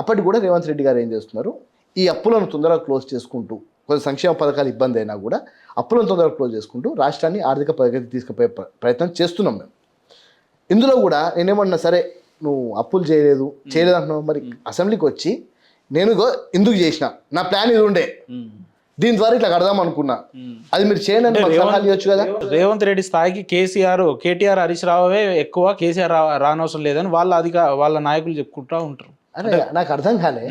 అప్పటికి కూడా రేవంత్ రెడ్డి గారు ఏం చేస్తున్నారు, ఈ అప్పులను తొందరగా క్లోజ్ చేసుకుంటూ కొంచెం సంక్షేమ పథకాలు ఇబ్బంది అయినా కూడా అప్పులను తొందరగా క్లోజ్ చేసుకుంటూ రాష్ట్రాన్ని ఆర్థిక ప్రగతి తీసుకుపోయే ప్రయత్నం చేస్తున్నాం మేము. ఇందులో కూడా నేనేమన్నా సరే నువ్వు అప్పులు చేయలేదు అంటున్నావు, మరి అసెంబ్లీకి వచ్చి నేను ఎందుకు చేసిన నా ప్లాన్ ఇది ఉండే దీని ద్వారా ఇట్లా కడదాం అనుకున్నా అది మీరు చేయండి అని సలహాలు ఇవ్వచ్చు కదా. రేవంత్ రెడ్డి స్థాయికి కేటీఆర్ హరీష్ రావే ఎక్కువ, కేసీఆర్ రానవసరం లేదని వాళ్ళ నాయకులు చెప్పుకుంటా ఉంటారు. అరే నాకు అర్థం కాలే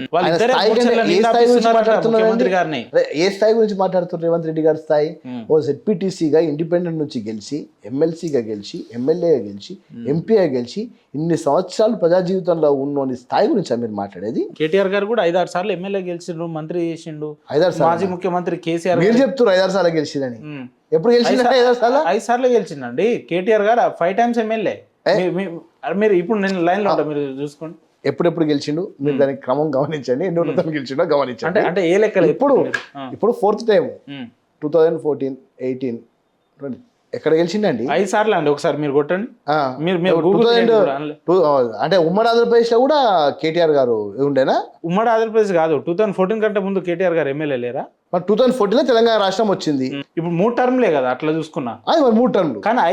ముఖ్యమంత్రి గారిని ఏ స్థాయి గురించి మాట్లాడుతున్నారు రేవంత్ రెడ్డి గారి స్థాయి. ఓ ZPTCగా ఇండిపెండెంట్ నుంచి గెలిచి ఎమ్మెల్సీగా గెలిచి ఎమ్మెల్యేగా గెలిచి ఎంపీగా గెలిచి ఇన్ని సంవత్సరాలు ప్రజా జీవితంలో ఉన్న స్థాయి గురించి మీరు మాట్లాడేది. కేటీఆర్ గారు కూడా 5-6 సార్లు ఎమ్మెల్యే గెలిచిండు, మంత్రి చేసిండు. 5-6 సార్లు మాజీ ముఖ్యమంత్రి కేసీఆర్ మీరు చెప్తారు 5-6 సార్లు గెలిచిందని. ఎప్పుడు గెలిచింది? 5 సార్లు గెలిచిందండి కేటీఆర్ గారు 5 times ఎమ్మెల్యే. మీరు ఇప్పుడు నేను లైన్ లో ఉంటా, మీరు చూసుకోండి ఎప్పుడెప్పుడు గెలిచిండు మీరు దానికి క్రమం గమనించండి. ఎన్ని ఉన్నతం గెలిచిండో గమనించండి. అంటే ఏ లెక్కలు ఇప్పుడు 4th టైం 2014, 18, 20 ఎక్కడ గెలిచిండండి? 5 సార్లు అండి. ఒకసారి మీరు కొట్టండి. అంటే ఉమ్మడి ఆంధ్రప్రదేశ్ లో కూడా కేటీఆర్ గారు ఉండేనా? ఉమ్మడి ఆంధ్రప్రదేశ్ కాదు, 2014 కంటే ముందు కేటీఆర్ గారు ఎమ్మెల్యే లేరా? మరి 2014 లో తెలంగాణ రాష్ట్రం వచ్చింది. ఇప్పుడు 3 టర్మ్లే కదా అట్లా చూసుకున్నా. అది మరి 3 టర్మ్లు. కానీ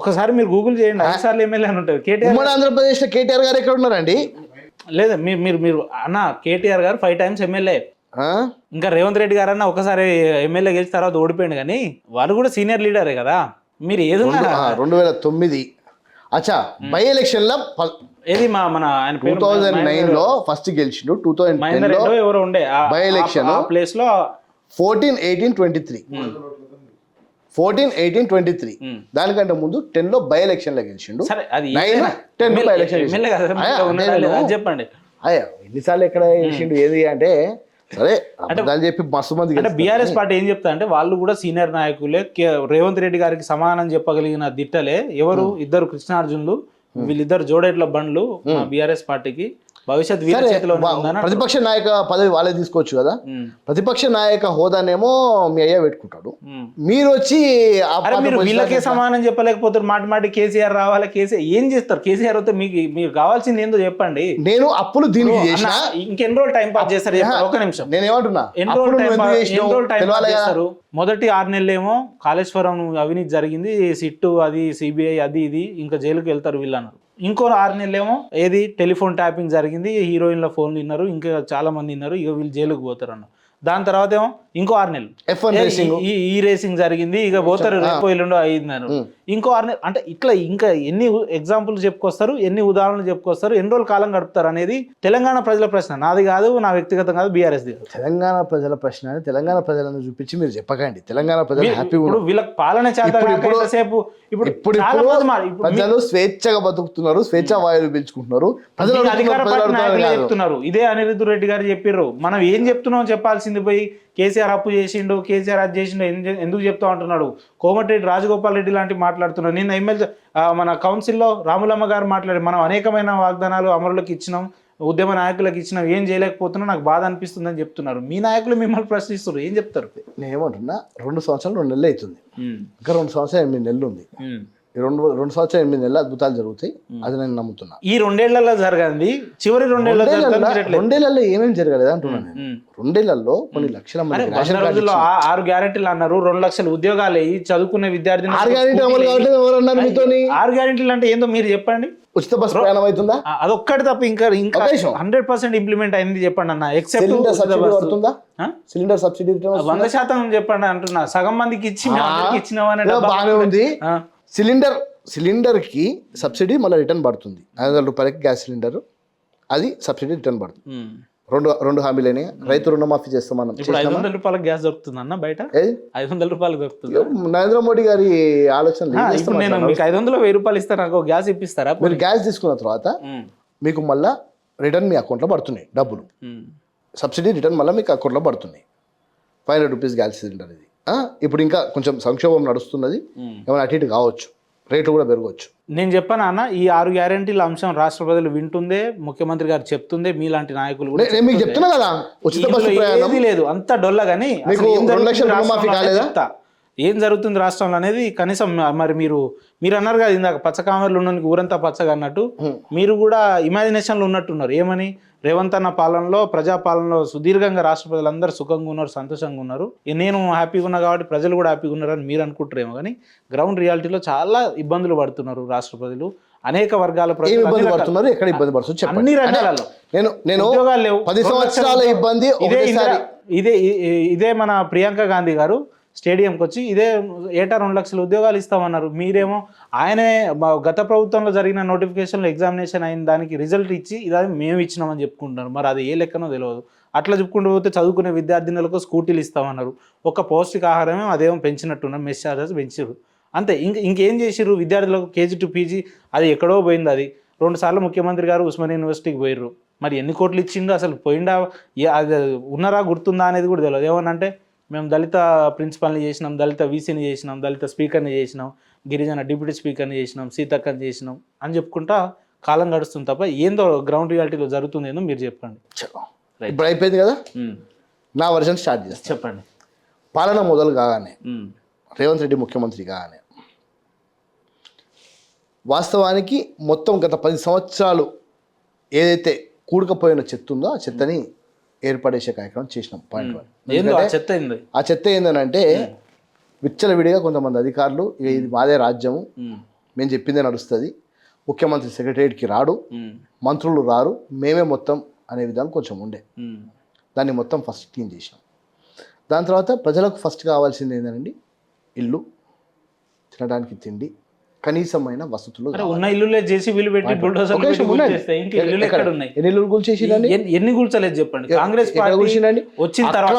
ఒకసారి మీరు గూగుల్ చేయండి 5 సార్లు ఎమ్మెల్యే అని ఉంటుంది. కేటీఆర్ ఉమ్మడి ఆంధ్రప్రదేశ్ లో కేటీఆర్ గారు ఎక్కడ ఉన్నారండి? లేదా మీరు అన్న కేటీఆర్ గారు 5 times ఎమ్మెల్యే. ఇంకా రేవంత్ రెడ్డి గారు అన్న ఒకసారి ఎమ్మెల్యే గెలిచిన తర్వాత ఓడిపోయింది, కానీ వాళ్ళు కూడా సీనియర్ లీడరే కదా. మీరు ఏదో 2009 అచ్చా బై ఎలక్షన్ లో ఏది మన ఆయన 2009 లో ఫస్ట్ గెలిచిండు. 2010 లో ఎవరో ఉండే బై ఎలక్షన్ ప్లేస్ లో 14, 18, 23 14, 18, 23 దానికంటే ముందు 10 లో బై ఎలక్షన్ లో గెలిచిండు. 9, 10 బై ఎలక్షన్ చెప్పండి. ఎన్నిసార్లు ఎక్కడ గెలిచిండు ఏది అంటే సరే అని చెప్పి మస్తు మంది. అంటే బీఆర్ఎస్ పార్టీ ఏం చెప్తా అంటే వాళ్ళు కూడా సీనియర్ నాయకులే, రేవంత్ రెడ్డి గారికి సమానం చెప్పగలిగిన దిట్టలే. ఎవరు? 2 కృష్ణార్జునులు, వీళ్ళిద్దరు జోడేట్ల బండ్లు బీఆర్ఎస్ పార్టీకి. భవిష్యత్ ప్రతిపక్ష నాయక పదవి వాళ్ళే తీసుకోవచ్చు కదా. ప్రతిపక్ష నాయక హోదానేమో మీ అయ్యా పెట్టుకుంటాడు. మీరు వచ్చి వీళ్ళకే సమానం చెప్పలేకపోతారు. మాటి కేసీఆర్ రావాలి, కేసీఆర్ ఏం చేస్తారు? కేసీఆర్ వస్తే మీకు కావాల్సింది ఏందో చెప్పండి. నేను అప్పులు దీనికి ఇంకెన్ని రోజులు టైం పాస్ చేస్తారు? ఒక నిమిషం, నేను ఏమంటున్నా, ఎన్ని రోజులు టైం పాస్ చేస్తారు? మొదటి 6 నెలలేమో కాళేశ్వరం అవినీతి జరిగింది, సిట్టు అది సిబిఐ అది ఇది, ఇంకా జైలుకి వెళ్తారు వీళ్ళు అన్నారు. ఇంకో 6 నెలలేమో ఏది టెలిఫోన్ ట్యాపింగ్ జరిగింది, హీరోయిన్ల ఫోన్లు విన్నారు, ఇంకా చాలా మంది విన్నారు, ఇక వీళ్ళు జైలుకు పోతారు అన్న. దాని తర్వాత ఏమో ఇంకో 6 నెలలు ఈ రేసింగ్ జరిగింది, ఇక పోతారు రేపు ఎల్లుండో అయిందన్నారు. ఇంకో 6 నెలలు అంటే ఇట్లా ఇంకా ఎన్ని ఎగ్జాంపుల్ చెప్పుకొస్తారు, ఎన్ని ఉదాహరణలు చెప్పుకొస్తారు, ఎన్ని రోజుల కాలం గడుపుతారు అనేది తెలంగాణ ప్రజల ప్రశ్న. నాది కాదు, నా వ్యక్తిగతం కాదు, బీఆర్ఎస్ తెలంగాణ ప్రజల ప్రశ్న. తెలంగాణ ప్రజలను చూపించి మీరు చెప్పకండి తెలంగాణ ప్రజలు హ్యాపీ. ఇప్పుడు వీళ్ళకి పాలన చేసేపు ఇప్పుడు ప్రజలు స్వేచ్ఛగా బతుకుతున్నారు, స్వేచ్ఛా వాయువులు పీల్చుకుంటున్నారు. ప్రజలు అధికార పార్టీ నాయకులే చెప్తున్నారు. ఇదే అనిరుద్ధ్ రెడ్డి గారు చెప్పారు. మనం ఏం చెప్తున్నాం చెప్పాల్సింది పోయి కేసీఆర్ అప్పు చేసిండు, కేసీఆర్ అది చేసిండు ఎందుకు చెప్తా అంటున్నాడు. కోమటిరెడ్డి రాజగోపాల్ రెడ్డి లాంటి మాట్లాడుతున్నాడు. నిన్న ఎమ్మెల్యే మన కౌన్సిల్లో రాములమ్మ గారు మాట్లాడి మనం అనేకమైన వాగ్దానాలు అమరులకు ఇచ్చినాం, ఉద్యమ నాయకులకు ఇచ్చినాం, ఏం చేయలేకపోతున్నాం, నాకు బాధ అనిపిస్తుంది అని చెప్తున్నారు. మీ నాయకులు మిమ్మల్ని ప్రశ్నిస్తున్నారు, ఏం చెప్తారు? నేను ఏమంటున్నా, 2 సంవత్సరాలు 2 నెలలు అవుతుంది, ఇంకా 2 సంవత్సరాలు 8 నెలలు ఉంది. ఈ 2 సంవత్సరాలు 8 నెలలు అద్భుతాలు జరుగుతాయి, అది నేను నమ్ముతున్నా. ఈ 2 ఏళ్లలో జరగంది, చివరి 2 ఏళ్లలో ఏమేమి జరగలేదు అంటున్నాను. 2 ఏళ్లలో కొన్ని లక్షల మంది 6 గ్యారెంటీలు అన్నారు, 2 లక్షల ఉద్యోగాలు చదువుకునే విద్యార్థి. 6 గ్యారెంటీ అమలు కావట్లేదు ఎవరు అన్నారు మీతో? 6 గ్యారెంటీలు అంటే ఏందో మీరు చెప్పండి. ఉచిత బస్ ప్రయాణం అవుతుందా? అదొక్కటి తప్ప ఇంకా 100% ఇంప్లిమెంట్ అయింది చెప్పండి అన్న. ఎక్సెప్ట్ సిలిండర్ సబ్సిడీ 100% చెప్పండి అంటున్నా. సగం మందికి ఇచ్చి ఇచ్చినామని బాగానే ఉంది. సిలిండర్ కి సబ్సిడీ మళ్ళీ రిటర్న్ పడుతుంది. 500 రూపాయలకి గ్యాస్ సిలిండర్, అది సబ్సిడీ రిటర్న్ పడుతుంది. రెండు హామీలేని రైతు రుణమాఫీ చేస్తామన్నాం. ఇప్పుడు 500 రూపాయల గ్యాస్ దొరుకుతుంది అన్న బయట, 500 రూపాయలు దొరుకుతుంది. నరేంద్ర మోడీ గారి ఆలోచన. ఇప్పుడు నేను మీకు 500 1000 రూపాయలు ఇస్తాను, నాకు గ్యాస్ ఇప్పిస్తారా? మీరు గ్యాస్ తీసుకున్న తర్వాత మీకు మళ్ళీ రిటర్న్ మీ అకౌంట్లో పడుతున్నాయి డబ్బులు, సబ్సిడీ రిటర్న్ మళ్ళీ మీకు అకౌంట్లో పడుతున్నాయి. 500 రూపీస్ గ్యాస్ సిలిండర్ ఇది. ఇప్పుడు ఇంకా కొంచెం సంక్షోభం నడుస్తున్నది, ఏమైనా అటు ఇటు కావచ్చు, రేట్లు కూడా పెరగవచ్చు. నేను చెప్పాను అన్న, ఈ 6 గ్యారెంటీల అంశం రాష్ట్ర ప్రజలు వింటుందే, ముఖ్యమంత్రి గారు చెప్తుందే, మీలాంటి నాయకులు కూడా నేను మీకు చెప్తున్నా కదా, ఉచిత బస్సు ప్రయాణం ఏది లేదు, అంత డొల్ల. కానీ మీకు 2 లక్షల రుణమాఫీ కాలేదా? ఏం జరుగుతుంది రాష్ట్రంలో అనేది కనీసం మరి మీరు అన్నారు కదా ఇందాక, పచ్చకామెర్లు ఉన్నందుకు ఊరంతా పచ్చగా అన్నట్టు, మీరు కూడా ఇమాజినేషన్లో ఉన్నట్టున్నారు. ఏమని, రేవంత్ అన్న పాలనలో, ప్రజాపాలనలో సుదీర్ఘంగా రాష్ట్ర ప్రజలందరూ సుఖంగా ఉన్నారు, సంతోషంగా ఉన్నారు, నేను హ్యాపీగా ఉన్నా కాబట్టి ప్రజలు కూడా హ్యాపీగా ఉన్నారని మీరు అనుకుంటారేమో. కానీ గ్రౌండ్ రియాలిటీలో చాలా ఇబ్బందులు పడుతున్నారు రాష్ట్ర ప్రజలు, అనేక వర్గాల ప్రజలు ఇబ్బంది పడుతున్నారు. ఎక్కడ ఇబ్బంది పడుతుంది? అన్ని రంగాలలో. నేను ఉద్యోగాలు లేవు, 10 సంవత్సరాల ఇబ్బంది. ఇదే మన ప్రియాంక గాంధీ గారు స్టేడియంకి వచ్చి ఇదే ఏటా 2 లక్షల ఉద్యోగాలు ఇస్తామన్నారు. మీరేమో ఆయనే గత ప్రభుత్వంలో జరిగిన నోటిఫికేషన్లో ఎగ్జామినేషన్ అయిన దానికి రిజల్ట్ ఇచ్చి ఇదే మేము ఇచ్చినామని చెప్పుకుంటున్నారు. మరి అది ఏ లెక్కనో తెలియదు. అట్లా చెప్పుకుంటూ పోతే చదువుకునే విద్యార్థినులకు స్కూటీలు ఇస్తామన్నారు. ఒక పౌష్టికాహారమే అదేమో పెంచినట్టున్నారు, మెస్ ఛార్జెస్ పెంచారు అంతే. ఇంకేం చేసిర్రు? విద్యార్థులకు KG to PG అది ఎక్కడో పోయింది. అది 2 సార్లు ముఖ్యమంత్రి గారు ఉస్మానియా యూనివర్సిటీకి పోయిర్రు. మరి ఎన్ని కోట్లు ఇచ్చిండు, అసలు పోయిండా, అది ఉన్నారా, గుర్తుందా అనేది కూడా తెలియదు. ఏమనంటే మేము దళిత ప్రిన్సిపాల్ని చేసినాం, దళిత VCని చేసినాం, దళిత స్పీకర్ని చేసినాం, గిరిజన డిప్యూటీ స్పీకర్ని చేసినాం, సీతక్కని చేసినాం అని చెప్పుకుంటా కాలం గడుస్తుంది తప్ప ఏందో గ్రౌండ్ రియాలిటీలో జరుగుతుంది ఏందో మీరు చెప్పండి. ఇప్పుడు అయిపోయింది కదా, నా వర్షన్ స్టార్ట్ చేస్తాను. చెప్పండి. పాలన మొదలు కాగానే, రేవంత్ రెడ్డి ముఖ్యమంత్రి కాగానే, వాస్తవానికి మొత్తం గత 10 సంవత్సరాలు ఏదైతే కూడుకపోయిన చెత్త ఉందో ఆ చెత్తని ఏర్పడేసే కార్యక్రమం చేసినాం. పాయింట్ 1. ఆ చెత్త ఏంటంటే విచ్చలవిడిగా కొంతమంది అధికారులు ఇది మాదే రాజ్యము, మేము చెప్పిందే నడుస్తుంది, ముఖ్యమంత్రి సెక్రటరియట్కి రాడు, మంత్రులు రారు, మేమే మొత్తం అనే విధానం కొంచెం ఉండే. దాన్ని మొత్తం ఫస్ట్ క్లీన్ చేసినాం. దాని తర్వాత ప్రజలకు ఫస్ట్ కావాల్సింది ఏంటండి, ఇల్లు, తినడానికి తిండి, కనీసమైన వసతులు. ఉన్న ఇల్లులే చేసి వీళ్ళు పెట్టి ఎన్ని ఇల్లు కూల్చేసిందండి? ఎన్ని కూల్చలేదు చెప్పండి. కాంగ్రెస్ పార్టీ వచ్చిన తర్వాత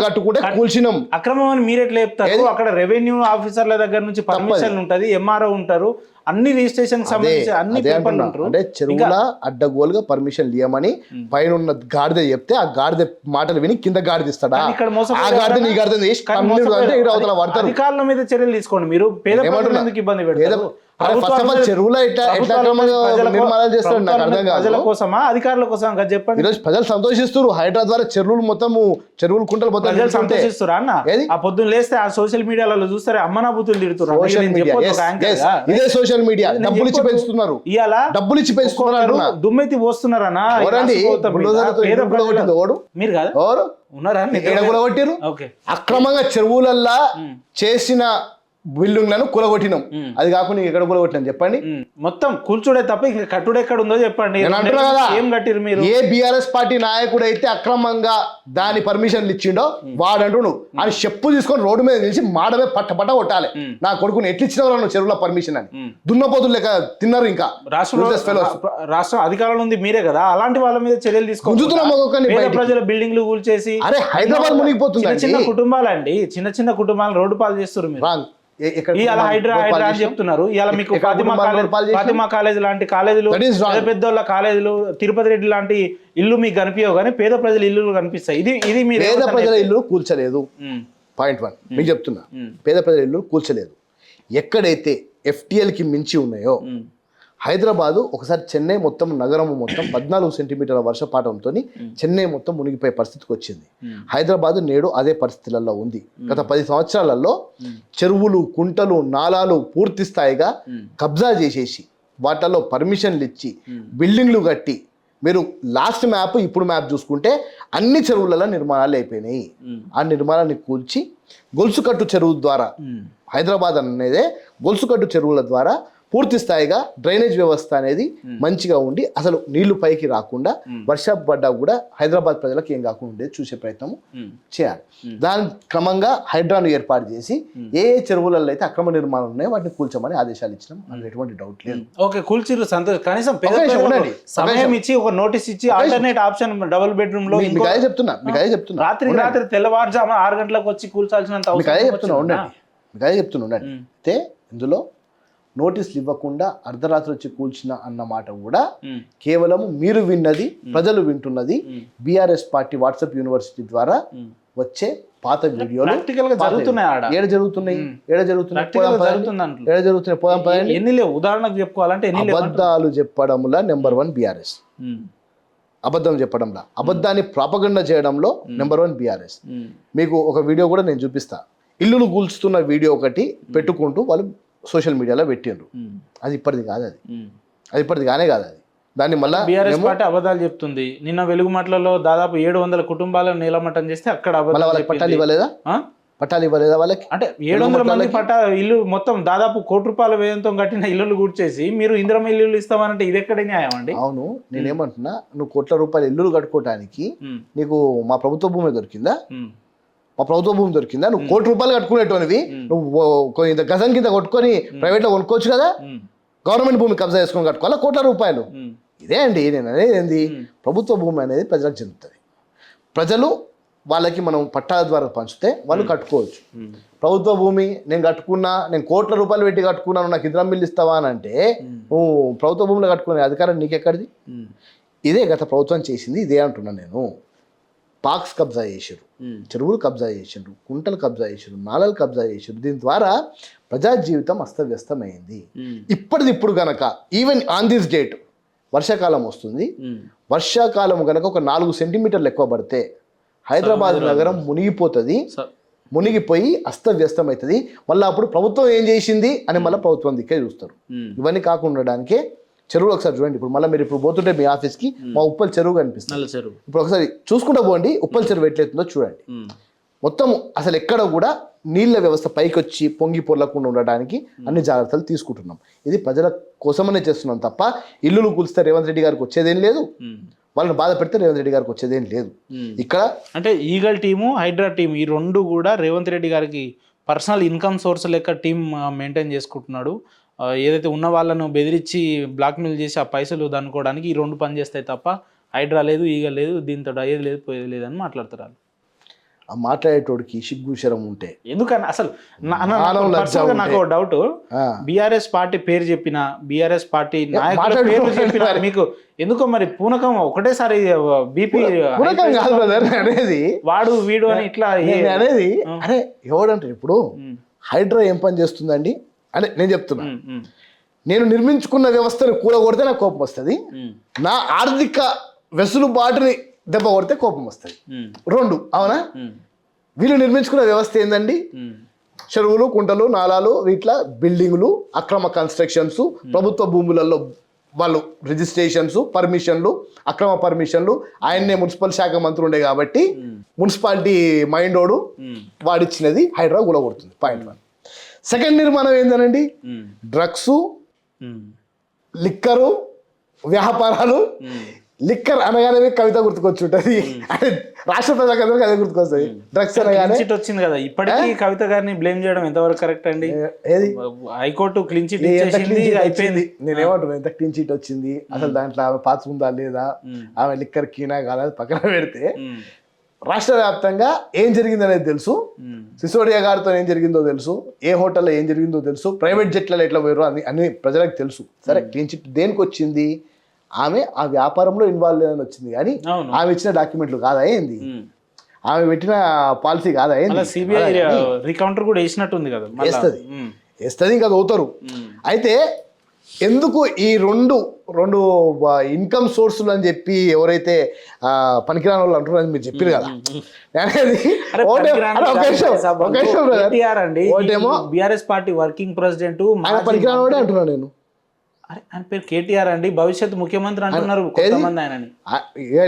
కట్టుకుంటే కూల్చినాం. అక్రమం అని మీరు ఎట్లా చెప్తారు? అక్కడ రెవెన్యూ ఆఫీసర్ల దగ్గర నుంచి పర్మిషన్ ఉంటది, MRO ఉంటారు, అన్ని రిజిస్ట్రేషన్ సంబంధించి అన్ని పేపర్లు ఉంటారు. అంటే చెరువుల అడ్డగోలుగా పర్మిషన్ ఇవ్వమని పైన ఉన్న గాడిద చెప్తే ఆ గాడిద మాటలు విని కింద గాడిదిస్తాడా? ఆ గాడిద నీ గాడిద అధికారుల మీద చర్యలు తీసుకోండి. మీరు పేద ప్రజలకు ఇబ్బంది పెడతారు. చెరువులో నిర్మాణాలు చేస్తారు, నాకు అర్థం కాదు. ప్రజల కోసమా అధికారుల కోసం చెప్పండి. ఈరోజు ప్రజలు సంతోషిస్తారు, హైదరాబాద్ ద్వారా చెరువులు మొత్తము, చెరువులు కుంటలు మొత్తం ప్రజలు సంతోషిస్తారు అన్న. ఆ పొద్దున్న లేస్తే ఆ సోషల్ మీడియాలో చూస్తారు అమ్మనా బూతులు తిడుతున్నారు. ఇదే సోషల్ మీడియా డబ్బులు ఇచ్చి పెంచుతున్నారు, డబ్బులు ఇచ్చి పెంచుతున్నారు, దుమ్మెత్తి పోస్తున్నారన్నా. మీరు కాదు ఉన్నారా? అక్రమంగా చెరువులల్లా చేసిన బిల్డింగ్లను కూలగొట్టినాం. అది కాకుండా ఎక్కడ కూలగొట్టినాం చెప్పండి? మొత్తం కూల్చుడే తప్ప ఇంకా కట్టుడు ఎక్కడ ఉందో చెప్పండి. ఏం కట్టిరు మీరు? ఏ బీఆర్ఎస్ పార్టీ నాయకుడు అయితే అక్రమంగా దాని పర్మిషన్లు ఇచ్చిండో వాడంటును అని చెప్పు తీసుకొని రోడ్డు మీద నిలిచి మాడమే పట్ట కొట్టాలి. నా కొడుకుని ఎట్లు ఇచ్చిన చెరువుల పర్మిషన్ అని దున్నపోతులు లెక్క తిన్నారు. ఇంకా రాష్ట్రం అధికారంలో ఉంది మీరే కదా, అలాంటి వాళ్ళ మీద చర్యలు తీసుకోవాలి. ప్రజల బిల్డింగ్లు కూల్చేసి అరే హైదరాబాద్ మునిగిపోతుంది. చిన్న కుటుంబాలండి, చిన్న కుటుంబాలు రోడ్డు పాలు చేస్తారు. మీరు హైడ్రా అని చెప్తున్నారు. ఇలా మీకు ఫాతిమా కాలేజ్ లాంటి కాలేజీలు, పెద్దోళ్ళ కాలేజీలు, తిరుపతి రెడ్డి లాంటి ఇల్లు మీకు కనిపించవు, కానీ పేద ప్రజల ఇల్లు కనిపిస్తాయి. ఇది మీరు పేద ప్రజల ఇల్లు కూల్చలేదు. పాయింట్ 1 మీకు చెప్తున్నా, పేద ప్రజల ఇల్లు కూల్చలేదు. ఎక్కడైతే FTLకి మించి ఉన్నాయో, హైదరాబాదు ఒకసారి చెన్నై మొత్తం నగరం మొత్తం 14 సెంటీమీటర్ల వర్షపాతంతో చెన్నై మొత్తం మునిగిపోయే పరిస్థితికి వచ్చింది. హైదరాబాదు నేడు అదే పరిస్థితులలో ఉంది. గత 10 సంవత్సరాలలో చెరువులు, కుంటలు, నాలాలు పూర్తి స్థాయిగా కబ్జా చేసేసి వాటిల్లో పర్మిషన్లు ఇచ్చి బిల్డింగ్లు కట్టి, మీరు లాస్ట్ మ్యాప్ ఇప్పుడు మ్యాప్ చూసుకుంటే అన్ని చెరువులలో నిర్మాణాలు అయిపోయినాయి. ఆ నిర్మాణాన్ని కూల్చి గొలుసుకట్టు చెరువు ద్వారా, హైదరాబాద్ అనేదే గొలుసుకట్టు చెరువుల ద్వారా పూర్తి స్థాయిగా డ్రైనేజ్ వ్యవస్థ అనేది మంచిగా ఉండి అసలు నీళ్లు పైకి రాకుండా వర్షం పడ్డా కూడా హైదరాబాద్ ప్రజలకు ఏం కాకుండా ఉండేది చూసే ప్రయత్నం చేయాలి. దాని క్రమంగా హైడ్రాను ఏర్పాటు చేసి ఏ చెరువులలో అయితే అక్రమ నిర్మాణాలు ఉన్నాయో వాటిని కూల్చమని ఆదేశాలు ఇచ్చినాం. అందులో ఎటువంటి డౌట్ లేదు. ఓకే, కూల్చిరు సంతోష్. కనీసం ఉండండి, సమయం ఇచ్చి ఒక నోటీస్ ఇచ్చి ఆల్టర్నేట్ ఆప్షన్ డబుల్ బెడ్రూమ్ లో మీకు అదే చెప్తున్నా రాత్రి తెల్లవారుజాము 6 గంటలకు వచ్చి కూల్చాల్సినంత మీకు అదే చెప్తున్నా ఉండండి. అయితే ఇందులో నోటీసులు ఇవ్వకుండా అర్ధరాత్రి వచ్చి కూల్చిన అన్న మాట కూడా కేవలం మీరు విన్నది, ప్రజలు వింటున్నది బీఆర్ఎస్ పార్టీ వాట్సాప్ యూనివర్సిటీ ద్వారా వచ్చే పాత వీడియోలు ఏడ జరుగుతున్నాయి పోదాం పదండి. ఎన్ని లేవు ఉదాహరణకు చెప్పుకోవాలంటే అబద్ధాలు చెప్పడంలో నెంబర్ 1 బీఆర్ఎస్. అబద్ధం చెప్పడంలో, అబద్ధాన్ని ప్రాపగండా చేయడంలో నెంబర్ 1 బీఆర్ఎస్. మీకు ఒక వీడియో కూడా నేను చూపిస్తా. ఇల్లులు కూల్చుతున్న వీడియో ఒకటి పెట్టుకుంటూ వాళ్ళు సోషల్ మీడియాలో పెట్టిండ్రు. అది ఇప్పటిది కాదు, అది ఇప్పటిది కానే కాదు. అది దాన్ని మళ్ళీ బీఆర్ఎస్ పార్టీ అబద్ధాలు చెప్తుంది. నిన్న వెలుగుమట్లలో దాదాపు 700 కుటుంబాలను నీలమట్టం చేస్తే అక్కడ పట్టాలు ఇవ్వలేదా? పట్టాలు ఇవ్వలేదా వాళ్ళకి? అంటే 700 మంది ఇల్లు మొత్తం దాదాపు ₹1 వ్యయంతో కట్టిన ఇల్లులు కూర్చేసి మీరు ఇందిరమ్మ ఇల్లు ఇస్తామనంటే ఇది ఎక్కడ న్యాయం అండి? అవును, నేనేమంటున్నా, నువ్వు ₹1 ఇల్లులు కట్టుకోవటానికి నీకు మా ప్రభుత్వ భూమి దొరికిందా? నువ్వు ₹1 కట్టుకునేటోనివి నువ్వు ఇంత గజం కింద కొట్టుకొని ప్రైవేట్లో కొనుక్కోవచ్చు కదా. గవర్నమెంట్ భూమి కబ్జా చేసుకొని కట్టుకోవాలా ₹1. ఇదే అండి నేను అనేది. ఏంది, ప్రభుత్వ భూమి అనేది ప్రజలకు చెందుతుంది. ప్రజలు వాళ్ళకి మనం పట్టాల ద్వారా పంచితే వాళ్ళు కట్టుకోవచ్చు. ప్రభుత్వ భూమి నేను కట్టుకున్నా, నేను ₹1 పెట్టి కట్టుకున్నాను, నాకు ఇందిరమ్మ ఇల్లు ఇస్తావా అని అంటే నువ్వు ప్రభుత్వ భూమిలో కట్టుకునే అధికారం నీకెక్కడిది? ఇదే గత ప్రభుత్వం చేసింది, ఇదే అంటున్నాను నేను. పార్క్స్ కబ్జా చేసారు, చెరువులు కబ్జా చేసారు, కుంటలు కబ్జా చేసారు, నాలలు కబ్జా చేసారు. దీని ద్వారా ప్రజా జీవితం అస్తవ్యస్తమైంది. ఇప్పుడు గనక ఈవెన్ ఆన్ దిస్ డేట్ వర్షాకాలం వస్తుంది. వర్షాకాలం గనక ఒక 4 సెంటీమీటర్లు ఎక్కువ పడితే హైదరాబాద్ నగరం మునిగిపోతుంది. మునిగిపోయి అస్తవ్యస్తం అవుతుంది. మళ్ళీ అప్పుడు ప్రభుత్వం ఏం చేసింది అని మళ్ళీ ప్రభుత్వం దిక్కే చూస్తారు. ఇవన్నీ కాకుండా చెరువులు ఒకసారి చూడండి. ఇప్పుడు మళ్ళీ మీరు ఇప్పుడు పోతుంటే మీ ఆఫీస్కి మా ఉప్పల్ చెరువు కనిపిస్తుంది. ఇప్పుడు ఒకసారి చూసుకుంటూ పోండి, ఉప్పల్ చెరువు ఎట్లయితుందో చూడండి. మొత్తం అసలు ఎక్కడ కూడా నీళ్ళ వ్యవస్థ పైకి వచ్చి పొంగి పొర్లకుండా ఉండడానికి అన్ని జాగ్రత్తలు తీసుకుంటున్నాం. ఇది ప్రజల కోసమనే చేస్తున్నాం తప్ప ఇల్లులు కూల్స్తే రేవంత్ రెడ్డి గారికి వచ్చేదేం లేదు, వాళ్ళని బాధ పెడితే రేవంత్ రెడ్డి గారికి వచ్చేదేం లేదు. ఇక్కడ అంటే ఈగల్ టీము, హైడ్రా టీము ఈ రెండు కూడా రేవంత్ రెడ్డి గారికి పర్సనల్ ఇన్కమ్ సోర్స్ లెక్క టీం మెయింటైన్ చేసుకుంటున్నాడు. ఏదైతే ఉన్న వాళ్ళను బెదిరించి బ్లాక్మెయిల్ చేసి ఆ పైసలు దనుకోవడానికి ఈ రెండు పని చేస్తాయి తప్ప హైడ్రా లేదు, ఈగ లేదు, దీంతో అయ్యేది లేదు పోయేది లేదని మాట్లాడుతారు. ఆ మాట్లాడేటోడికి సిగ్గుశరం ఉంటే ఎందుకని అసలు నాకు డౌట్, బీఆర్ఎస్ పార్టీ పేరు చెప్పిన, బీఆర్ఎస్ పార్టీ నాయకుల పేరు చెప్పిన మీకు ఎందుకో మరి పూనకం ఒకటేసారి బీపీ అనేది వాడు వీడు అని ఇట్లా అనేది. అరే ఎవడంటే ఇప్పుడు హైడ్రా ఏం పని చేస్తుందండి అని నేను చెప్తున్నా. నేను నిర్మించుకున్న వ్యవస్థను కూలగొడితే నాకు కోపం వస్తుంది, నా ఆర్థిక వెసులుబాటుని దెబ్బ కొడితే కోపం వస్తుంది. 2 అవునా? వీళ్ళు నిర్మించుకున్న వ్యవస్థ ఏందండి? చెరువులు, కుంటలు, నాలాలు, వీటిలో బిల్డింగులు, అక్రమ కన్స్ట్రక్షన్స్, ప్రభుత్వ భూములలో వాళ్ళు రిజిస్ట్రేషన్స్, పర్మిషన్లు, అక్రమ పర్మిషన్లు. ఆయన్నే మున్సిపల్ శాఖ మంత్రి ఉండే కాబట్టి మున్సిపాలిటీ మైండోడు వాడిచ్చినది హైడ్రా కూలగొడుతుంది. పాయింట్ 1. సెకండ్ నిర్మాణం ఏందనండి? డ్రగ్స్, లిక్కరు వ్యాపారాలు. లిక్కర్ అనగానే కవిత గుర్తుకొచ్చుంటది, అంటే రాష్ట్ర ప్రజాకందరికి అదే గుర్తుకొస్తుంది. డ్రగ్స్ అనగానే వచ్చింది కదా. ఇప్పటికీ కవిత గారిని బ్లేమ్ చేయడం ఎంతవరకు కరెక్ట్ అండి? ఏది హైకోర్టు క్లీన్ చిట్ అయిపోయింది. నేనేమంటున్నా, ఎంత క్లీన్ చిట్ వచ్చింది, అసలు దాంట్లో ఆమె పాత్ర ఉందా లేదా, ఆమె లిక్కర్ కీనా కాదా పక్కన పెడితే రాష్ట్ర వ్యాప్తంగా ఏం జరిగింది అనేది తెలుసు. సిసోడియా గారితో ఏం జరిగిందో తెలుసు, ఏ హోటల్లో ఏం జరిగిందో తెలుసు, ప్రైవేట్ జెట్లలో ఎట్లా పోయారో అన్ని ప్రజలకు తెలుసు. సరే, క్లీన్ చిట్ దేనికి వచ్చింది? ఆమె ఆ వ్యాపారంలో ఇన్వాల్వ్ లేదని వచ్చింది, కానీ ఆమె ఇచ్చిన డాక్యుమెంట్లు కాదా ఏంది, ఆమె పెట్టిన పాలసీ కాదా ఏంది? సిబిఐ రికౌంటర్ కూడా వేసినట్టుంది కదా, వేస్తుంది ఇంకా అవుతారు. అయితే ఎందుకు ఈ రెండు ఇన్కమ్ సోర్సులు అని చెప్పి ఎవరైతే పనికిరాని వాళ్ళు అంటున్నారని మీరు చెప్పారు కదా, బీఆర్ఎస్ పార్టీ వర్కింగ్ ప్రెసిడెంట్ పనికిరాని వాడే అంటున్నాను నేను. అరే ఆయన పేరు కేటీఆర్ అండి, భవిష్యత్తు ముఖ్యమంత్రి అంటున్నారు కొంతమంది. ఆయనని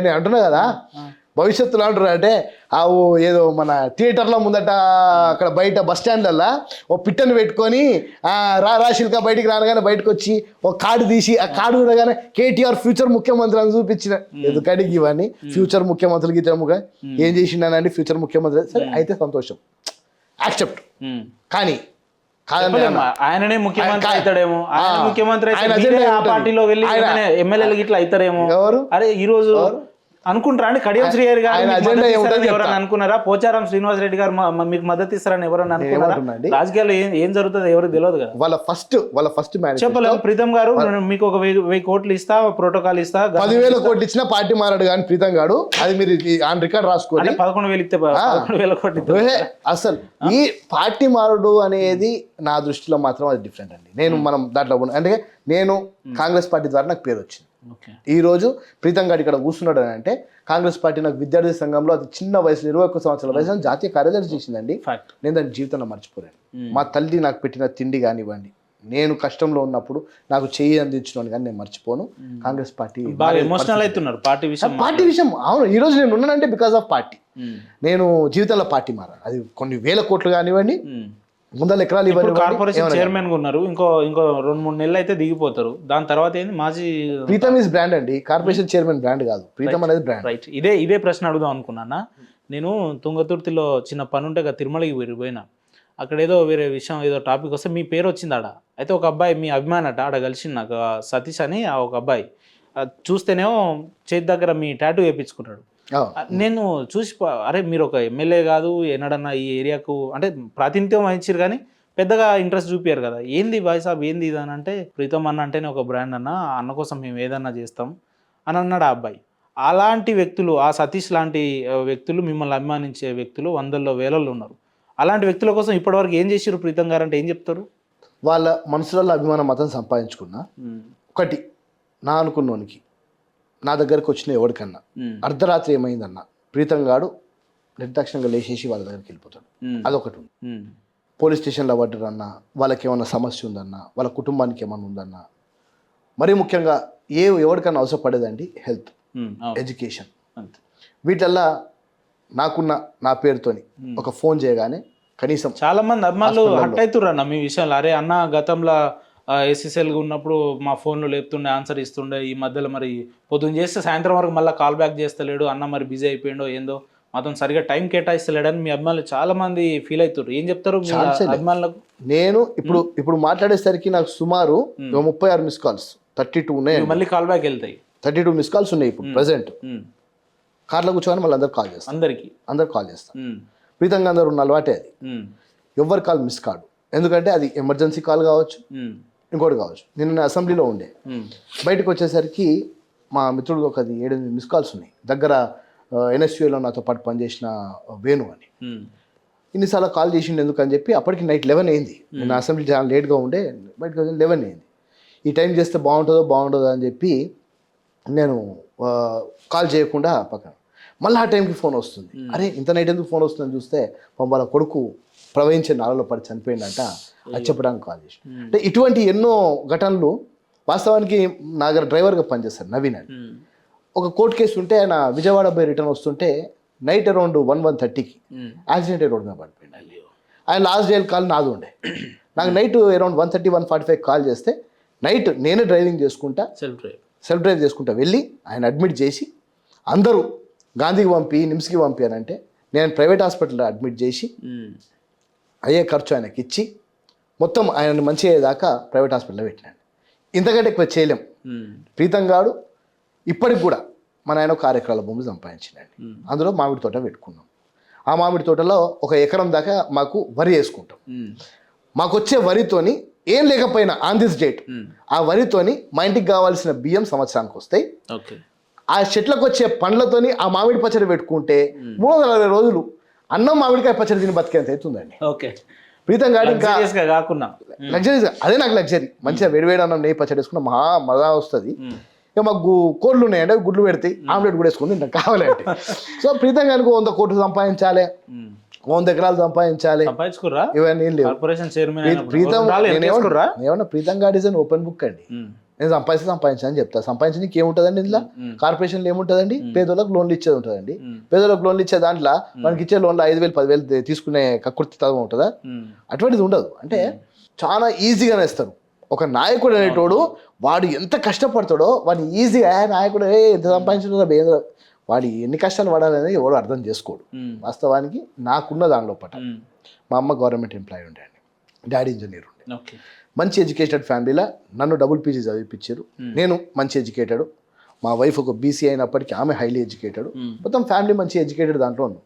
నేను అంటున్నా కదా, భవిష్యత్తులో అంటారు అంటే ఏదో మన థియేటర్లో ముందట అక్కడ బయట బస్ స్టాండ్లల్లో ఓ పిట్టను పెట్టుకొని రాశిల్కా బయటికి రానగానే బయటకు వచ్చి ఒక కార్డు తీసి ఆ కార్డు చూడగానే కేటీఆర్ ఫ్యూచర్ ముఖ్యమంత్రి అని చూపించిన ఎందుకంటే ఇవన్నీ ఫ్యూచర్ ముఖ్యమంత్రులకి ఇతరముగా ఏం చేసిండనండి ఫ్యూచర్ ముఖ్యమంత్రి సరే అయితే సంతోషం యాక్సెప్ట్ కానీ ఆయననే ముఖ్యమంత్రి అవుతాడేమో, ఆయన ముఖ్యమంత్రి అయితే ఆ పార్టీలో వెళ్ళి ఎమ్మెల్యేలు ఇట్లా అవుతారేమో. అరే ఈ రోజు అనుకుంటారా అండి కడియం శ్రీహరి గారు ఎవరైనా అనుకున్నారా? పోచారం శ్రీనివాస్ రెడ్డి గారు మీకు మద్దతు ఇస్తారని ఎవరైనా అనుకున్నారా? రాజకీయాల్లో ఏం జరుగుతుందో ఎవరికి తెలియదు కదా. వాళ్ళ ఫస్ట్ చెప్పలేము. ప్రీతం గారు మీకు ఒక 1000 కోట్లు ఇస్తా, ప్రోటోకాల్ ఇస్తా, 10,000 కోట్లు ఇచ్చినా పార్టీ మారాడు కానీ ప్రీతం గారు అది మీరు ఆన్ రికార్డ్ రాసుకోండి. 11,000 ఇస్తే 11,000 కోట్లు అసలు ఈ పార్టీ మారుడు అనేది నా దృష్టిలో మాత్రం అది డిఫరెంట్ అండి. మనం దాంట్లో అంటే నేను కాంగ్రెస్ పార్టీ ద్వారా నాకు పేరు వచ్చింది. ఈ రోజు ప్రీతం గారు ఇక్కడ కూర్చున్నాడు అని అంటే కాంగ్రెస్ పార్టీ నాకు విద్యార్థి సంఘంలో అది చిన్న వయసులో 21 సంవత్సరాల వయసులో జాతీయ కార్యదర్శి చేసిందండి. నేను దాని జీవితంలో మర్చిపోయాను. మా తల్లి నాకు పెట్టిన తిండి కానివ్వండి, నేను కష్టంలో ఉన్నప్పుడు నాకు చేయి అందించడం కానీ నేను మర్చిపోను. కాంగ్రెస్ పార్టీ ఎమోషనల్ అవుతున్నారు పార్టీ విషయం. అవును, ఈ రోజు నేను ఉన్నానంటే బికాస్ ఆఫ్ పార్టీ. నేను జీవితంలో పార్టీ మారాను. అది కొన్ని వేల కోట్లు కానివ్వండి, 100 ఎకరాలు ఇవ్వండి. కార్పొరేషన్ చైర్మన్ గా ఉన్నారు, ఇంకో 2-3 నెలలు అయితే దిగిపోతారు. దాని తర్వాత ఏంది మాజీ ప్రీతం ఇస్ బ్రాండ్ అండి, కార్పొరేషన్ చైర్మన్ బ్రాండ్ కాదు, ప్రీతం అనేది బ్రాండ్. రైట్. ఇదే ప్రశ్న అడుగుదాం అనుకున్నానా. నేను తుంగతుర్తిలో చిన్న పని ఉంటే తిరుమలకి పోయినా. అక్కడ ఏదో వేరే విషయం ఏదో టాపిక్ వస్తే మీ పేరు వచ్చింది ఆడ. అయితే ఒక అబ్బాయి మీ అభిమానట ఆడ కలిసింది నాకు, సతీష్ అని ఒక అబ్బాయి. చూస్తేనేమో చేతి దగ్గర మీ టాటూ వేయించుకున్నాడు. నేను చూసి అరే మీరు ఒక ఎమ్మెల్యే కాదు, ఎన్నడన్నా ఈ ఏరియాకు అంటే ప్రాతినిధ్యం వహించారు కానీ పెద్దగా ఇంట్రెస్ట్ చూపారు కదా, ఏంది బాయ్ సాబ్ ఏంది ఇది అని అంటే, ప్రీతం అన్న అంటేనే ఒక బ్రాండ్ అన్న కోసం మేము ఏదన్నా చేస్తాం అని అన్నాడు ఆ అబ్బాయి. అలాంటి వ్యక్తులు, ఆ సతీష్ లాంటి వ్యక్తులు, మిమ్మల్ని అభిమానించే వ్యక్తులు 100లో 1000లో ఉన్నారు. అలాంటి వ్యక్తుల కోసం ఇప్పటివరకు ఏం చేసారు ప్రీతం గారు అంటే ఏం చెప్తారు? వాళ్ళ మనసులలో అభిమానం మాత్రం సంపాదించుకున్నా. ఒకటి నా అనుకున్నోనికి నా దగ్గరకు వచ్చిన ఎవరికన్నా అర్ధరాత్రి ఏమైందన్నా ప్రీతం గాడు నిర్దాక్షిణంగా లేచేసి వాళ్ళ దగ్గరికి వెళ్ళిపోతాడు. అదొకటి ఉంది. పోలీస్ స్టేషన్లో పడ్డారన్నా, వాళ్ళకి ఏమన్నా సమస్య ఉందన్నా, వాళ్ళ కుటుంబానికి ఏమన్నా ఉందన్నా, మరీ ముఖ్యంగా ఎవరికన్నా అవసరపడేదండి హెల్త్, ఎడ్యుకేషన్, వీటల్లా నాకున్న నా పేరుతోని ఒక ఫోన్ చేయగానే కనీసం చాలా మంది అభిమానులు హట్ అవుతుర్రు అన్న మీ విషయంలో. అరే అన్న గతంలో ఎస్ఎస్ఎల్గా ఉన్నప్పుడు మా ఫోన్లో లేపుతుండే, ఆన్సర్ ఇస్తుండే, ఈ మధ్యలో మరి పొద్దున్న చేస్తే సాయంత్రం వరకు మళ్ళీ కాల్ బ్యాక్ చేస్తలేడు, అన్న మరి బిజీ అయిపోయిండో ఏందో, మాత్రం సరిగా టైం కేటాయిస్తలేడని మీ అభిమానులు చాలా మంది ఫీల్ అవుతారు. ఏం చెప్తారు అభిమానులకు? నేను ఇప్పుడు మాట్లాడేసరికి నాకు సుమారు 36 మిస్ కాల్స్, 32 ఉన్నాయి. మళ్ళీ కాల్ బ్యాక్ వెళ్తాయి. 32 మిస్ కాల్స్ ఉన్నాయి ఇప్పుడు ప్రెసెంట్. కార్లో కూర్చోని మళ్ళీ అందరు కాల్ చేస్తాను, అందరు కాల్ చేస్తాను. ప్రీతంగా అందరు ఉన్న అలవాటే అది. ఎవరి కాల్ మిస్ కాదు, ఎందుకంటే అది ఎమర్జెన్సీ కాల్ కావచ్చు, ఇంకోటి కావచ్చు. నేను అసెంబ్లీలో ఉండే, బయటకు వచ్చేసరికి మా మిత్రుడికి ఒక 7-8 మిస్ కాల్స్ ఉన్నాయి. దగ్గర ఎన్ఎస్యూలో నాతో పాటు పనిచేసిన వేణు అని ఇన్నిసార్లు కాల్ చేసిండు ఎందుకని చెప్పి అప్పటికి నైట్ 11 అయింది. నేను అసెంబ్లీ చాలా లేట్గా ఉండే, బయటకు 11 అయింది. ఈ టైం చేస్తే బాగుంటుందో అని చెప్పి నేను కాల్ చేయకుండా పక్కన మళ్ళీ ఆ టైంకి ఫోన్ వస్తుంది. అరే ఇంత నైట్ ఎందుకు ఫోన్ వస్తుందని చూస్తే వాళ్ళ కొడుకు ప్రవహించే నాలలో పడి చనిపోయిందంట, అది చెప్పడానికి కాల్ చేసి. అంటే ఇటువంటి ఎన్నో ఘటనలు. వాస్తవానికి నా దగ్గర డ్రైవర్గా పనిచేస్తారు నవీన్ అని. ఒక కోర్టు కేసు ఉంటే ఆయన విజయవాడ పోయి రిటర్న్ వస్తుంటే నైట్ అరౌండ్ 1-1:30కి యాక్సిడెంట్ రోడ్ మీద పడిపోయింది. ఆయన లాస్ట్ డేల్ కాల్ నాది ఉండే. నాకు నైట్ అరౌండ్ 1:30-1:45 కాల్ చేస్తే నైట్ నేనే డ్రైవింగ్ చేసుకుంటా, సెల్ఫ్ డ్రైవ్ చేసుకుంటా వెళ్ళి ఆయన అడ్మిట్ చేసి, అందరూ గాంధీకి పంపి నిమ్స్కి పంపి అని అంటే నేను ప్రైవేట్ హాస్పిటల్లో అడ్మిట్ చేసి అయ్యే ఖర్చు ఆయనకి ఇచ్చి మొత్తం ఆయనని మంచి అయ్యేదాకా ప్రైవేట్ హాస్పిటల్లో పెట్టినాను. ఇంతకంటే ఎక్కువ చేయలేం. ప్రీతం గారు ఇప్పటికి కూడా మన ఆయన 6 ఎకరాల భూమి సంపాదించినండి. అందులో మామిడి తోట పెట్టుకున్నాం. ఆ మామిడి తోటలో 1 ఎకరం దాకా మాకు వరి వేసుకుంటాం. మాకు వచ్చే వరితోని ఏం లేకపోయినా ఆన్ దిస్ డేట్ ఆ వరితోని మా ఇంటికి కావాల్సిన బియ్యం సంవత్సరానికి వస్తాయి. ఆ చెట్లకు వచ్చే పండ్లతోని ఆ మామిడి పచ్చడి పెట్టుకుంటే 360 రోజులు అన్నం మామిడికాయ పచ్చడి తిని బతికేంత అవుతుందండి. ప్రీతం గారు ఇంకా లగ్జరీగా అదే నాకు లగ్జరీ. మంచిగా వేడివేడి అన్నం నెయ్యి పచ్చడి వేసుకున్న మహా మజా వస్తుంది. ఇక మాకు కోళ్ళు ఉన్నాయంటే గుడ్లు పెడతాయి, ఆమ్లెట్ కూడా వేసుకుని తింటాం కావాలంటే. సో ప్రీతం గారికి 100 కోట్లు సంపాదించాలి, 100 ఎకరాలు సంపాదించాలి సంపాదించుకుర్రా ఇవన్నీ ఏం లేవు. కార్పొరేషన్ చైర్మన్ ప్రీతం ఏమన్నా Preetam god is an open book అండి. నేను సంపాదించాలని చెప్తా. సంపాదించడానికి ఏముంటుందండి ఇందులో? కార్పొరేషన్లో ఏముంటుందండి? పేదోళ్ళకి లోన్లు ఇచ్చేది ఉంటుందండి. పేదోళ్ళకి లోన్లు ఇచ్చే దాంట్లో మనకి ఇచ్చే లోన్లు 5,000 10,000 తీసుకునే కక్కుర్తితనం ఉంటుందా? అటువంటిది ఉండదు. అంటే చాలా ఈజీగానే ఇస్తారు. ఒక నాయకుడు అనేటోడు వాడు ఎంత కష్టపడతాడో వాడు ఈజీగా నాయకుడు ఎంత సంపాదించిన వాడు ఎన్ని కష్టాలు పడాలనేది ఎవడు అర్థం చేసుకోడు. వాస్తవానికి నాకున్న దానిలో పట్ల మా అమ్మ గవర్నమెంట్ ఎంప్లాయీ ఉండే అండి, డాడీ ఇంజనీర్ ఉండే. మంచి ఎడ్యుకేటెడ్ ఫ్యామిలీలో నన్ను డబుల్ పీజీ చదివిపించారు. నేను మంచి ఎడ్యుకేటెడ్, మా వైఫ్ ఒక బీసీ అయినప్పటికీ ఆమె హైలీ ఎడ్యుకేటెడ్, మొత్తం ఫ్యామిలీ మంచి ఎడ్యుకేటెడ్ దాంట్లో ఉన్నాం.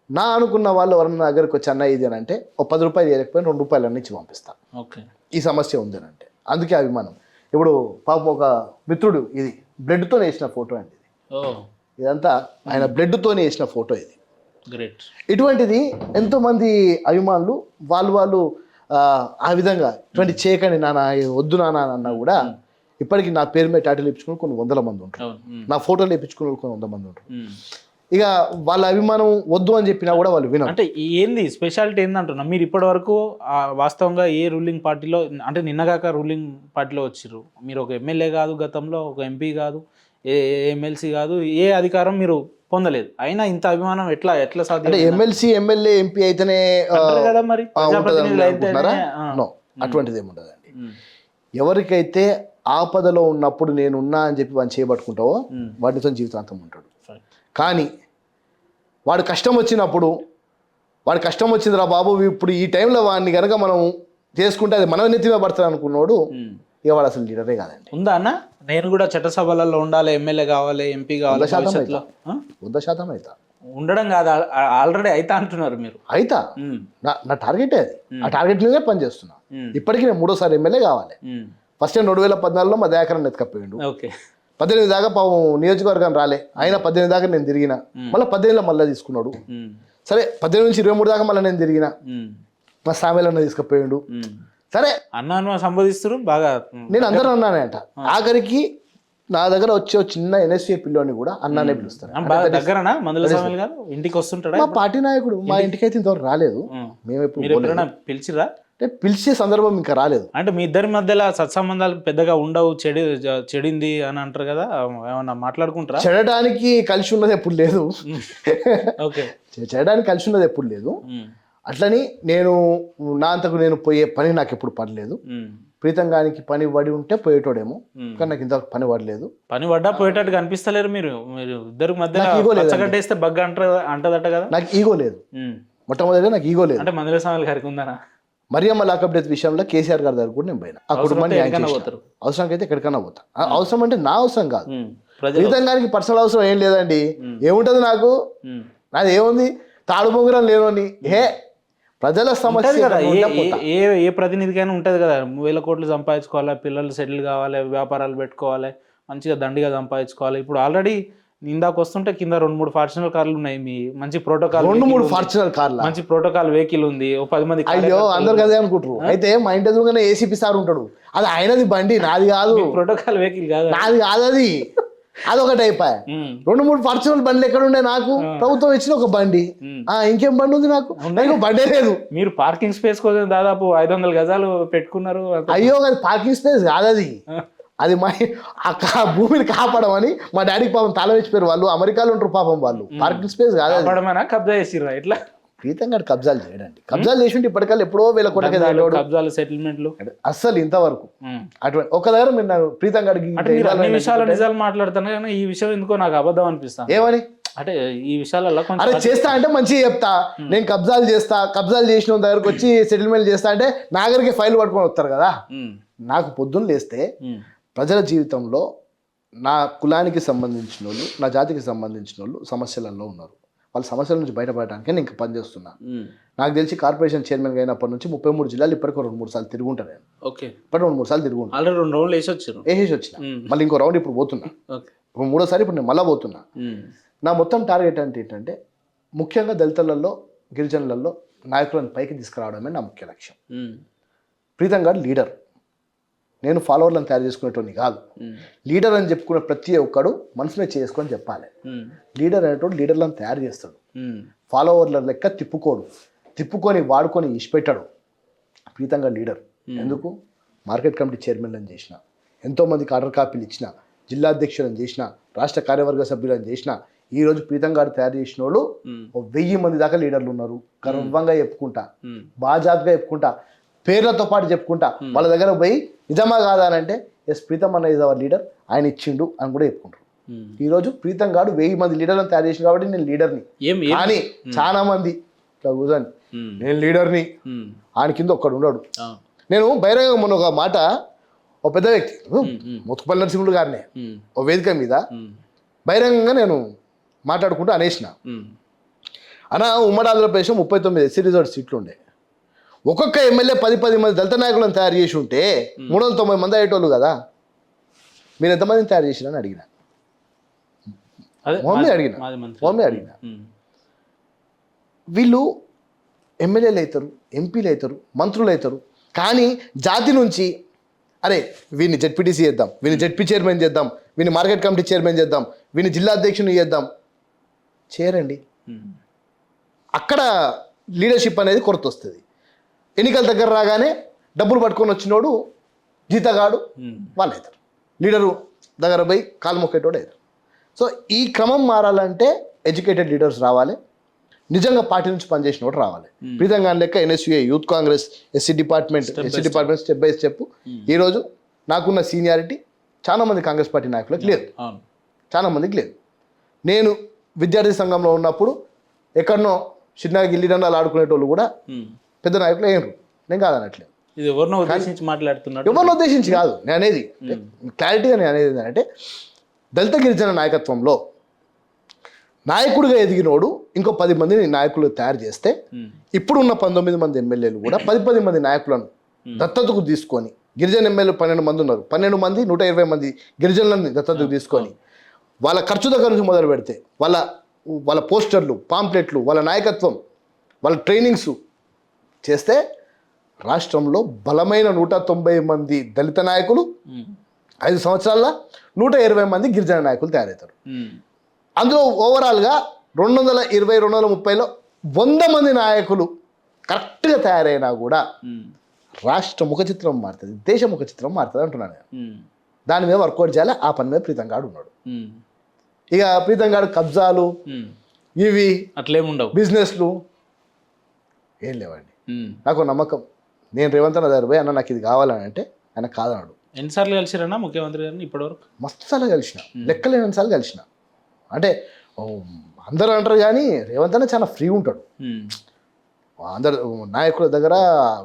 నా అనుకున్న వాళ్ళు ఎవరన్నా దగ్గరకు వచ్చి అన్న ఇది అని అంటే ఒక 10 రూపాయలు చేయలేకపోయినా 2 రూపాయలు అన్నీ ఇచ్చి పంపిస్తాను. ఈ సమస్య ఉంది అని అంటే అందుకే అభిమానం. ఇప్పుడు పాపం ఒక మిత్రుడు ఇది బ్లడ్తో వేసిన ఫోటో అండి, ఇదంతా ఆయన బ్లడ్తోనే వేసిన ఫోటో ఇది. గ్రేట్. ఇటువంటిది ఎంతోమంది అభిమానులు వాళ్ళు ఆ విధంగా ఇటువంటి చేయకండి నాన్న, వద్దు నాన్న అన్నా కూడా ఇప్పటికీ నా పేరు మీద టాటూలు ఇప్పించుకుని కొన్ని 100 మంది ఉంటారు, నా ఫోటోలు ఇప్పించుకుని కొన్ని 100 మంది ఉంటారు. ఇక వాళ్ళ అభిమానం వద్దు అని చెప్పినా కూడా వాళ్ళు వినరు. అంటే ఏంది స్పెషాలిటీ ఏందంటున్నా మీరు ఇప్పటి వరకు వాస్తవంగా ఏ రూలింగ్ పార్టీలో, అంటే నిన్నగాక రూలింగ్ పార్టీలో వచ్చిర్రు మీరు, ఒక ఎమ్మెల్యే కాదు, గతంలో ఒక ఎంపీ కాదు, ఏ ఎమ్మెల్సీ కాదు, ఏ అధికారం మీరు పొందలేదు, అయినా ఇంత అభిమానం ఎట్లా సాధ్యం? అంటే ఎమ్మెల్సీ ఎమ్మెల్యే ఎంపీ అయితేనే కదా మరి అటువంటిది ఏముండదండి. ఎవరికైతే ఆపదలో ఉన్నప్పుడు నేనున్నా అని చెప్పి వాడిని చేయబట్టుకుంటావో వాటితో జీవితాంతం ఉంటాడు. కానీ వాడు కష్టం వచ్చినప్పుడు వాడు కష్టం వచ్చిందిరా బాబు ఇప్పుడు ఈ టైంలో వాడిని కనుక మనం చేసుకుంటే అది మన నెత్తిమే పడుతుంది అనుకున్నాడు, ఇక వాడు అసలు లీడరే కాదండి. ఉందా అన్న? నేను కూడా చట్టసభలలో ఉండాలి, ఎమ్మెల్యే కావాలి, ఎంపీ కావాలి, 100% అవుతా. ఉండడం కాదు, ఆల్రెడీ అయితా అంటున్నారు మీరు. అయితా, నా టార్గెటే అది. ఆ టార్గెట్ మీదే పని చేస్తున్నా. ఇప్పటికీ నేను 3వ సారి ఎమ్మెల్యే కావాలి. ఫస్ట్ టైం 2014లో మా దయాకరణ ఎత్తుకపోయిండు. 18 దాకా పాపం నియోజకవర్గం రాలే, అయినా 18 దాకా నేను తిరిగిన, మళ్ళీ 18లో మళ్ళీ తీసుకున్నాడు. సరే 18 నుంచి 23 దాకా మళ్ళీ నేను తిరిగిన, మా సామెలన్న తీసుకుపోయిండు. సరే అన్న సంబోధిస్తారు బాగా, నేను అందరూ అన్నానే అంట. ఆఖరికి నా దగ్గర వచ్చే చిన్న ఎన్ఎస్ఏ పిల్లోని కూడా అన్నానే పిలుస్తాను. ఇంటికి వస్తుంటాడు మా పార్టీ నాయకుడు. మా ఇంటికి అయితే ఇంతవరకు రాలేదు. మేము ఎప్పుడు పిలిచిరా? పిలిచే సందర్భం ఇంకా రాలేదు. అంటే మీ ఇద్దరి మధ్యలో సత్సంబంధాలు పెద్దగా ఉండవు, చెడింది అని అంటారు కదా, ఏమన్నా మాట్లాడుకుంటారా? చెడడానికి కలిసి ఉన్నది ఎప్పుడు లేదు. చెడడానికి కలిసి ఉన్నది ఎప్పుడు లేదు. అట్లని నేను నా అంతకు నేను పోయే పని నాకు ఎప్పుడు పడలేదు. ప్రీతంగానికి పని పడి ఉంటే పోయేటోడేమో, కానీ నాకు ఇంతవరకు పని పడలేదు. పని పడ్డా పోయేటట్టు కనిపిస్తలేరు మీరు ఇద్దరు మధ్య వేస్తే బగ్గ అంటదట కదా. నాకు ఈగో లేదు, మొట్టమొదటిగా నాకు ఈగో లేదు. అంటే మందుల సమయాలు గారికి ఉందా? మరియమ్మ లాకప్ డెత్ విషయంలో కేసీఆర్ గారి దగ్గర కూడా నేను పోయినా. ఆ కుటుంబాన్ని అవసరానికి అయితే ఎక్కడికైనా పోతా. అవసరం అంటే నా అవసరం కాదు, ప్రీతంగానికి పర్సనల్ అవసరం ఏం లేదండి. ఏముంటది నాకు, నాది ఏముంది, తాడు బొంగురం లేనోని. ప్రజల సమస్య కదా, ఏ ప్రతినిధికైనా ఉంటది కదా, 1000 కోట్లు సంపాదించుకోవాలి, పిల్లలు సెటిల్ కావాలి, వ్యాపారాలు పెట్టుకోవాలి, మంచిగా దండిగా సంపాదించుకోవాలి. ఇప్పుడు ఆల్రెడీ ఇందాక వస్తుంటే కింద 2-3 ఫార్చునర్ కార్లు ఉన్నాయి, మీ మంచి ప్రోటోకాల్ 2-3 ఫార్చునర్ కార్లు, మంచి ప్రోటోకాల్ వెహికల్ ఉంది, 10 మంది. అయ్యో అందరు అదే అనుకుంటారు. అయితే మా ఇంటి ఎదురుగానే ఏసీపీ సార్ ఉంటాడు, అది ఆయనది బండి, నాది కాదు. ప్రోటోకాల్ వెహికల్ కాదు, నాది కాదు, అది అదొకటి అయిపోయా. 2-3 ఫార్చునర్ బండ్లు ఎక్కడ ఉండే నాకు? ప్రభుత్వం ఇచ్చిన ఒక బండి, ఇంకేం బండి ఉంది నాకు? బండే లేదు. మీరు పార్కింగ్ స్పేస్ కోసం దాదాపు 500 గజాలు పెట్టుకున్నారు. అయ్యో అది పార్కింగ్ స్పేస్ కాదు, అది మా భూమిని కాపాడమని మా డాడీకి పాపం తాళం ఇచ్చిపోయారు. వాళ్ళు అమెరికాలో ఉంటారు పాపం, వాళ్ళు పార్కింగ్ స్పేస్ కాదు, కబ్జా చేసిర్రా ఇట్లా. ప్రీతంగా కబ్జాలు చేయడండి, కబ్జాలు చేసి ఇప్పటికల్లా ఎప్పుడో 1000 కోట్ల కబ్జాలు సెటిల్మెంట్లు అస్సలు ఇంతవరకు అటువంటి ఒక దగ్గర మీరు ప్రీతంగా విషయాలు నిజాలు మాట్లాడుతాను, కానీ ఈ విషయం ఎందుకో నాకు అబద్ధం అనిపిస్తాను. ఏమని? అంటే ఈ విషయాలలో అరే చేస్తా అంటే మంచిగా చెప్తా, నేను కబ్జాలు చేస్తా, కబ్జాలు చేసిన దగ్గరకు వచ్చి సెటిల్మెంట్ చేస్తా అంటే నా దగ్గరికి ఫైల్ పట్టుకొని వస్తారు కదా. నాకు పొద్దున్న లేస్తే ప్రజల జీవితంలో నా కులానికి సంబంధించిన వాళ్ళు, నా జాతికి సంబంధించిన వాళ్ళు సమస్యలలో ఉన్నారు. వాళ్ళ సమస్యల నుంచి బయటపడటానికి నేను ఇంకా పనిచేస్తున్నా. నాకు తెలిసి కార్పొరేషన్ చైర్మన్ అయినప్పటి నుంచి 33 జిల్లాలు ఇప్పటికీ 2-3 సార్లు తిరుగుంటాను నేను. ఇప్పటి 2-3 సార్లు తిరుగుంటాను. ఆల్రెడీ 2 రౌండ్లు వేసి వచ్చిన, మళ్ళీ ఇంకో రౌండ్ ఇప్పుడు పోతున్నా. ఇప్పుడు 3వ సారి ఇప్పుడు నేను మళ్ళీ పోతున్నా. నా మొత్తం టార్గెట్ అంటే ఏంటంటే ముఖ్యంగా దళితులలో, గిరిజనులలో నాయకులను పైకి తీసుకురావడమే నా ముఖ్య లక్ష్యం. ప్రీతం గారు లీడర్, నేను ఫాలోవర్లను తయారు చేసుకునేటోని కాదు. లీడర్ అని చెప్పుకునే ప్రతి ఒక్కడు మనసునే చేసుకొని చెప్పాలి. లీడర్ అనేటోడు లీడర్లను తయారు చేస్తాడు. ఫాలోవర్ల లెక్క తిప్పుకొని వాడుకొని ఇష్టపెట్టాడు. ప్రీతంగా లీడర్. ఎందుకు? మార్కెట్ కమిటీ చైర్మన్లను చేసిన, ఎంతోమందికి ఆర్డర్ కాపీలు ఇచ్చిన, జిల్లా అధ్యక్షులను చేసిన, రాష్ట్ర కార్యవర్గ సభ్యులను చేసిన. ఈరోజు ప్రీతంగా తయారు చేసిన వాళ్ళు 1000 మంది దాకా లీడర్లు ఉన్నారు. గర్వంగా చెప్పుకుంటా, బాజాబ్గా చెప్పుకుంటా, పేర్లతో పాటు చెప్పుకుంటా. వాళ్ళ దగ్గర పోయి నిజమా కాదా అని అంటే ఎస్ ప్రీతం అన్న ఇస్ అవర్ లీడర్, ఆయన ఇచ్చిండు అని కూడా చెప్పుకుంటారు. ఈరోజు ప్రీతం గాడు 1000 మంది లీడర్లను తయారు చేసిన కాబట్టి నేను లీడర్ని. కానీ చాలా మంది ఇట్లా కూర్చొని నేను లీడర్ని, ఆయన కింద ఒక్కడు ఉన్నాడు. నేను బహిరంగంగా మొన్న ఒక మాట, ఒక పెద్ద వ్యక్తి ముత్తుపల్లి నరసింహుడు గారిని ఒక వేదిక మీద బహిరంగంగా నేను మాట్లాడుకుంటూ అనేసిన, అన్న ఉమ్మడి ఆంధ్రప్రదేశ్ 39 ఎస్సీ రిజర్వ్ సీట్లు ఉండే, ఒక్కొక్క ఎమ్మెల్యే 10 మంది దళిత నాయకులను తయారు చేసి ఉంటే 390 మంది అయ్యేటోళ్ళు కదా, మీరు ఎంతమందిని తయారు చేసిరని అడిగిన. మమ్మీ అడిగిన వీళ్ళు ఎమ్మెల్యేలు అవుతారు, ఎంపీలు అవుతారు, మంత్రులు అవుతారు, కానీ జాతి నుంచి అరే వీడిని జెడ్పీటీసీ చేద్దాం, వీని జెడ్పీ చైర్మన్ చేద్దాం, వీని మార్కెట్ కమిటీ చైర్మన్ చేద్దాం, వీని జిల్లా అధ్యక్షుని చేద్దాం, చేయరండి. అక్కడ లీడర్షిప్ అనేది కొరత వస్తుంది. ఎన్నికల దగ్గర రాగానే డబ్బులు పట్టుకొని వచ్చినోడు జీతగాడు వాళ్ళు అవుతారు, లీడరు దగ్గర పోయి కాలు మొక్కేటోడు అవుతారు. సో ఈ క్రమం మారాలంటే ఎడ్యుకేటెడ్ లీడర్స్ రావాలి, నిజంగా పార్టీ నుంచి పనిచేసిన వాడు రావాలి. ప్రీతంగా లెక్క NSUA, youth Congress, SC department step by step. ఈరోజు నాకున్న సీనియారిటీ చాలా మంది కాంగ్రెస్ పార్టీ నాయకులకు లేదు, చాలా మందికి లేదు. నేను విద్యార్థి సంఘంలో ఉన్నప్పుడు ఎక్కడనో చిన్నగా గిల్లిదండాలు ఆడుకునేటోళ్ళు కూడా పెద్ద నాయకులు అయ్యారు, నేను కాదనట్లేదు. ఇది ఎవరినో ఉద్దేశించి మాట్లాడుతున్నాడు, ఎవరిని ఉద్దేశించి కాదు నేను అనేది. క్లారిటీగా నేను అనేది ఏంటంటే దళిత గిరిజన నాయకత్వంలో నాయకుడిగా ఎదిగినోడు ఇంకో 10 మందిని నాయకులు తయారు చేస్తే ఇప్పుడున్న 19 మంది ఎమ్మెల్యేలు కూడా 10 మంది నాయకులను దత్తతకు తీసుకొని, గిరిజన ఎమ్మెల్యేలు 12 మంది ఉన్నారు, 12 మంది 120 మంది గిరిజనులను దత్తతకు తీసుకొని వాళ్ళ ఖర్చు దగ్గర నుంచి మొదలు పెడితే వాళ్ళ పోస్టర్లు, పాంప్లెట్లు, వాళ్ళ నాయకత్వం, వాళ్ళ ట్రైనింగ్స్ చేస్తే రాష్ట్రంలో బలమైన 190 మంది దళిత నాయకులు, 5 సంవత్సరాల్లో 120 మంది గిరిజన నాయకులు తయారవుతారు. అందులో ఓవరాల్గా 220-230లో 100 మంది నాయకులు కరెక్ట్గా తయారైనా కూడా రాష్ట్ర ముఖ చిత్రం మారుతుంది, దేశ ముఖ చిత్రం మారుతుంది అంటున్నాను నేను. దాని మీద వర్కౌట్ చేయాలి, ఆ పని మీద ప్రీతం గాడు ఉన్నాడు. ఇక ప్రీతం గాడు కబ్జాలు ఇవి అట్లేముండవు, బిజినెస్లు ఏం లేవండి. నాకు నమ్మకం, నేను రేవంత్ అన్న దగ్గర పోయి అన్న నాకు ఇది కావాలని అంటే ఆయన కాదన్నాడు. ఎన్నిసార్లు కలిసిరన్నా ముఖ్యమంత్రి గారిని ఇప్పటివరకు? మస్తు సార్లు కలిసిన, లెక్కలేనిసార్లు కలిసిన. అంటే అందరూ అంటారు కానీ రేవంత్ అన్న చాలా ఫ్రీ ఉంటాడు. అందరు నాయకుల దగ్గర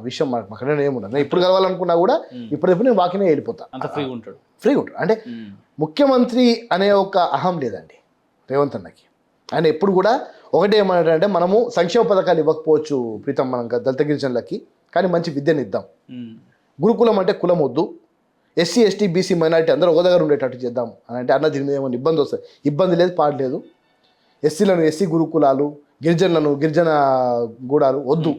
విషయం మాకు ఏముండదు. నేను ఇప్పుడు కలవాలనుకున్నా కూడా ఇప్పుడు నేను వాకినే వెళ్ళిపోతా, అంత ఫ్రీగా ఉంటాడు. అంటే ముఖ్యమంత్రి అనే ఒక అహం లేదండి రేవంత్ అన్నకి. ఆయన ఎప్పుడు కూడా ఒకటే ఏమన్నాడంటే మనము సంక్షేమ పథకాలు ఇవ్వకపోవచ్చు ప్రీతం మనం దళిత గిరిజనులకి, కానీ మంచి విద్యను ఇద్దాం, గురుకులం అంటే కులం వద్దు, ఎస్సీ ఎస్టీ బీసీ మైనారిటీ అందరూ ఒక దగ్గర ఉండేటట్టు చేద్దాం అని అంటే అన్న దీని మీద ఏమైనా ఇబ్బంది వస్తుంది, ఇబ్బంది లేదు పాడలేదు, ఎస్సీలను ఎస్సీ గురుకులాలు, గిరిజనులను గిరిజన గూడాలు వద్దు,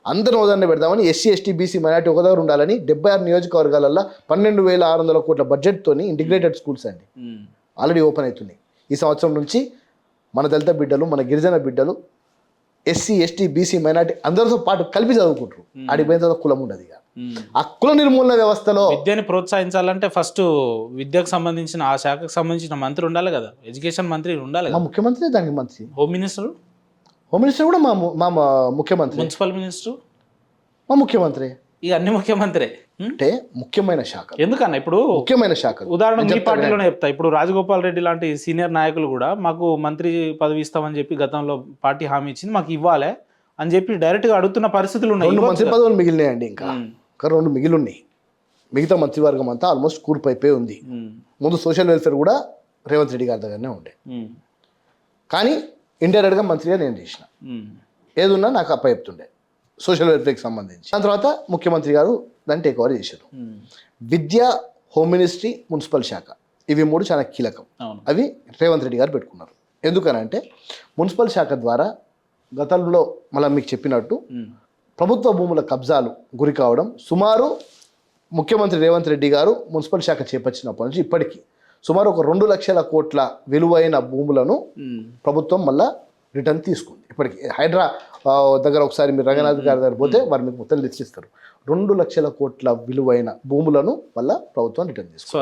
అందరూ ఉదాహరణ పెడదామని ఎస్సీ ఎస్టీ బీసీ మైనారిటీ ఒక దగ్గర ఉండాలని 76 నియోజకవర్గాలలో 12,600 కోట్ల బడ్జెట్తో ఇంటిగ్రేటెడ్ స్కూల్స్ అండి ఆల్రెడీ ఓపెన్ అవుతున్నాయి. ఈ సంవత్సరం నుంచి మన దళిత బిడ్డలు, మన గిరిజన బిడ్డలు ఎస్సీ ఎస్టీ బీసీ మైనారిటీ అందరితో పాటు కలిపి చదువుకుంటారు. ఆడికి పోయిన తర్వాత కులం ఉండదు. ఇక ఆ కుల నిర్మూలన వ్యవస్థలో విద్యని ప్రోత్సహించాలంటే ఫస్ట్ విద్యకు సంబంధించిన ఆ శాఖకు సంబంధించిన మంత్రి ఉండాలి కదా, ఎడ్యుకేషన్ మంత్రి ఉండాలి. మా ముఖ్యమంత్రి దానికి మంత్రి, హోమ్ మినిస్టర్ కూడా మా ముఖ్యమంత్రి, మున్సిపల్ మినిస్టర్ మా ముఖ్యమంత్రి, ఇక అన్ని ముఖ్యమంత్రి. అంటే ముఖ్యమైన శాఖ ఎందుకన్నా ఇప్పుడు ముఖ్యమైన శాఖ ఉదాహరణ మీ పార్టీలోనే చెప్తా. ఇప్పుడు రాజగోపాల్ రెడ్డి లాంటి సీనియర్ నాయకులు కూడా మాకు మంత్రి పదవి ఇస్తామని చెప్పి గతంలో పార్టీ హామీ ఇచ్చింది, మాకు ఇవ్వాలి అని చెప్పి డైరెక్ట్గా అడుగుతున్న పరిస్థితులు ఉన్నాయి. 2 మంత్రి పదవులు మిగిలినాయండి, ఇంకా 2 మిగిలి ఉన్నాయి. మిగతా మంత్రివర్గం అంతా ఆల్మోస్ట్ కూర్పైపోయి ఉంది. ముందు సోషల్ వెల్ఫేర్ కూడా రేవంత్ రెడ్డి గారి దగ్గరనే ఉండే, కానీ ఇండైరెక్ట్గా మంత్రిగా నేను చేసిన, ఏదున్నా నాకు అప్ప చెప్తుండే సోషల్ వెల్ఫేర్కి సంబంధించి. దాని తర్వాత ముఖ్యమంత్రి గారు దాన్ని టేక్ ఓవర్ చేశారు. విద్య, హోమ్ మినిస్ట్రీ, మున్సిపల్ శాఖ ఇవి 3 చాలా కీలకం. అవి రేవంత్ రెడ్డి గారు పెట్టుకున్నారు. ఎందుకనంటే మున్సిపల్ శాఖ ద్వారా గతంలో మళ్ళీ మీకు చెప్పినట్టు ప్రభుత్వ భూముల కబ్జాలు గురి కావడం, సుమారు ముఖ్యమంత్రి రేవంత్ రెడ్డి గారు మున్సిపల్ శాఖ చేపట్టినప్పటి నుంచి ఇప్పటికీ సుమారు ఒక 2 లక్షల కోట్ల విలువైన భూములను ప్రభుత్వం మళ్ళా రిటర్న్ తీసుకుంది. ఇప్పటికి హైడ్రా దగ్గర ఒకసారి మీరు రంగనాథ్ గారి దగ్గర పోతే వారు మీకు మొత్తం లిస్ట్ ఇస్తారు. 2 లక్షల కోట్ల విలువైన భూములను వల్ల ప్రభుత్వం రిటర్న్ చేసుకుంది,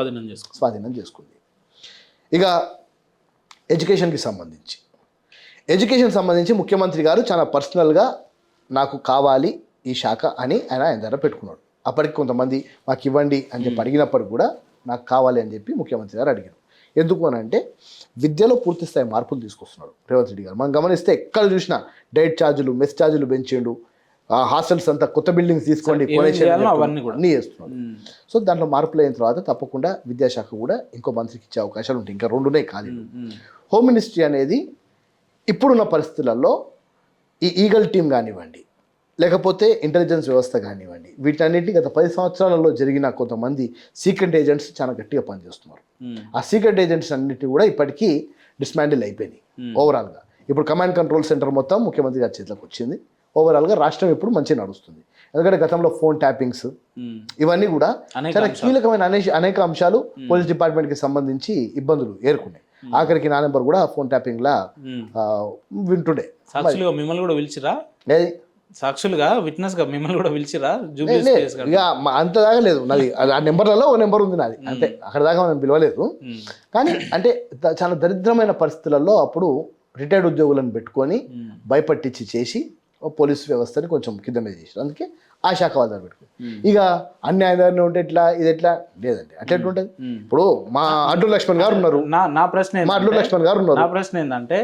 స్వాధీనం చేసుకుంది. ఇక ఎడ్యుకేషన్ సంబంధించి ముఖ్యమంత్రి గారు చాలా పర్సనల్గా నాకు కావాలి ఈ శాఖ అని ఆయన దగ్గర పెట్టుకున్నాడు. అప్పటికి కొంతమంది మాకు ఇవ్వండి అని చెప్పి అడిగినప్పటికి కూడా నాకు కావాలి అని చెప్పి ముఖ్యమంత్రి గారు అడిగారు. ఎందుకు అని అంటే విద్యలో పూర్తి స్థాయి మార్పులు తీసుకొస్తున్నాడు రేవంత్ రెడ్డి గారు. మనం గమనిస్తే ఎక్కడ చూసినా డైట్ ఛార్జీలు, మెస్ ఛార్జీలు పెంచిండు, హాస్టల్స్ అంతా కొత్త బిల్డింగ్స్ తీసుకోండి అన్నీ చేస్తున్నాడు. సో దాంట్లో మార్పులు అయిన తర్వాత తప్పకుండా విద్యాశాఖ కూడా ఇంకో మంత్రికి ఇచ్చే అవకాశాలు ఉంటాయి. ఇంకా 2 ఖాళీ. హోమ్ మినిస్ట్రీ అనేది ఇప్పుడున్న పరిస్థితులలో ఈ ఈగల్ టీం కానివ్వండి, లేకపోతే ఇంటెలిజెన్స్ వ్యవస్థ కానివ్వండి, వీటన్నిటి గత 10 సంవత్సరాలలో జరిగిన కొంతమంది సీక్రెట్ ఏజెంట్స్ చాలా గట్టిగా పనిచేస్తున్నారు. ఆ సీక్రెట్ ఏజెంట్స్ అన్నిటి కూడా ఇప్పటికీ డిస్మాండిల్ అయిపోయినాయి ఓవరాల్గా. ఇప్పుడు కమాండ్ కంట్రోల్ సెంటర్ మొత్తం ముఖ్యమంత్రి గారి చేతిలోకి వచ్చింది. ఓవరాల్గా రాష్ట్రం ఇప్పుడు మంచిగా నడుస్తుంది. ఎందుకంటే గతంలో ఫోన్ ట్యాపింగ్స్ ఇవన్నీ కూడా చాలా కీలకమైన అనేక అంశాలు పోలీస్ డిపార్ట్మెంట్కి సంబంధించి ఇబ్బందులు ఏర్కొన్నాయి. ఆఖరికి నా నెంబర్ కూడా ఫోన్ ట్యాపింగ్ లా వింటుండే. మిమ్మల్ని కూడా పిలిచిరా, సాక్షులుగా విట్నెస్ గా మిమ్మల్ని కూడా పిలిచిరా? ఇక అంత దాకా లేదు నాది. ఆ నెంబర్లలో ఒక నెంబర్ ఉంది నాది, అంతే. అక్కడ దాకా మనం పిలవలేదు. కానీ అంటే చాలా దరిద్రమైన పరిస్థితులలో అప్పుడు రిటైర్డ్ ఉద్యోగులను పెట్టుకొని భయపట్టించి చేసి పోలీసు వ్యవస్థని కొంచెం కింద మీద చేశారు. అందుకే ఆ శాఖ వాళ్ళ దగ్గర పెట్టుకుని ఇక అన్యాయదారిని ఉంటే ఎట్లా, ఇది ఎట్లా లేదండి, అట్లా ఎట్లుంటది. ఇప్పుడు మా అడ్డు లక్ష్మణ్ గారు ఉన్నారు, నా ప్రశ్న అడ్డు లక్ష్మణ్ గారు ఉన్నారు. నా ప్రశ్న ఏంటంటే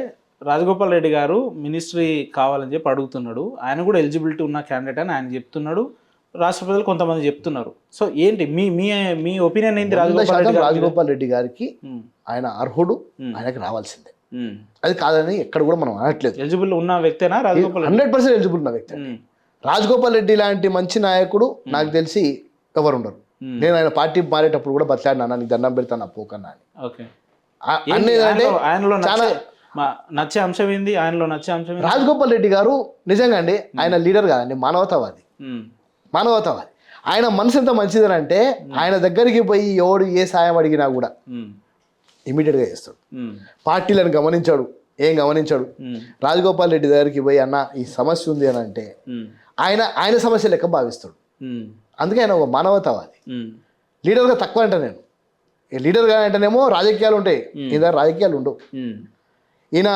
రాజగోపాల్ రెడ్డి గారు మినిస్ట్రీ కావాలని చెప్పి అడుగుతున్నాడు. ఆయన కూడా ఎలిజిబిలిటీ ఉన్న క్యాండిడేట్ అని ఆయన చెప్తున్నాడు, రాష్ట్ర ప్రజలు కొంతమంది చెప్తున్నారు. సో ఏంటి మీ మీ మీ ఒపీనియన్ ఏంటి? రాజగోపాల్ రెడ్డి గారికి ఆయన అర్హుడు, ఆయనకి రావాల్సిందే. అది కాదని ఎక్కడ కూడా మనం అనట్లేదు. ఎలిజిబుల్ ఉన్న వ్యక్తేనా రాజగోపాల్? 100% ఎలిజిబుల్ ఉన్న వ్యక్తి. రాజగోపాల్ రెడ్డి లాంటి మంచి నాయకుడు నాకు తెలిసి ఎవరు ఉండరు. నేను ఆయన పార్టీ మారేటప్పుడు కూడా బతలాడినా, నీకు దండం పెడతాను పోకన్నా అని. ఆయనలో నచ్చే అంశం ఏంది? ఆయనలో నచ్చే అంశం రాజగోపాల్ రెడ్డి గారు నిజంగా అండి ఆయన లీడర్ కాదండి, మానవతావాది. ఆయన మనసు ఎంత మంచిదనంటే ఆయన దగ్గరికి పోయి ఎవడు ఏ సాయం అడిగినా కూడా ఇమీడియట్గా చేస్తాడు. పార్టీలను ఏం గమనించాడు. రాజగోపాల్ రెడ్డి దగ్గరికి పోయి అన్న ఈ సమస్య ఉంది అని అంటే ఆయన సమస్య లెక్క భావిస్తాడు. అందుకే ఆయన ఒక మానవతావాది. లీడర్గా తక్కువ అంట నేను. లీడర్గా అంటేనేమో రాజకీయాలు ఉంటాయి, ఈయన రాజకీయాలు ఉండవు. ఈయన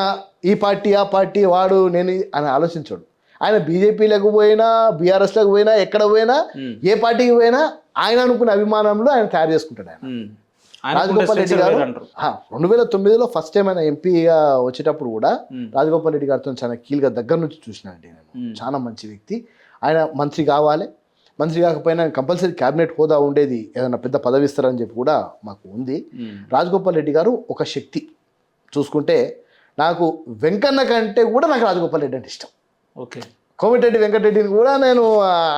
ఈ పార్టీ ఆ పార్టీ వాడు నేను అని ఆలోచించాడు. ఆయన బీజేపీలకు పోయినా, బీఆర్ఎస్లకు పోయినా, ఎక్కడ పోయినా, ఏ పార్టీకి పోయినా ఆయన అనుకున్న అభిమానంలో ఆయన తయారు చేసుకుంటాడు. ఆయన రాజగోపాల్ రెడ్డి గారు 2009లో ఫస్ట్ టైం ఆయన ఎంపీగా వచ్చేటప్పుడు కూడా రాజగోపాల్ రెడ్డి గారితో చాలా కీలుగా దగ్గర నుంచి చూసినానండి నేను. చాలా మంచి వ్యక్తి. ఆయన మంత్రి కావాలి, మంత్రి కాకపోయినా కంపల్సరీ క్యాబినెట్ హోదా ఉండేది, ఏదైనా పెద్ద పదవి ఇస్తారని చెప్పి కూడా మాకు ఉంది. రాజగోపాల్ రెడ్డి గారు ఒక శక్తి. చూసుకుంటే నాకు వెంకన్న కంటే కూడా నాకు రాజగోపాల్ రెడ్డి అంటే ఇష్టం. ఓకే, కోమటిరెడ్డి వెంకటరెడ్డిని కూడా నేను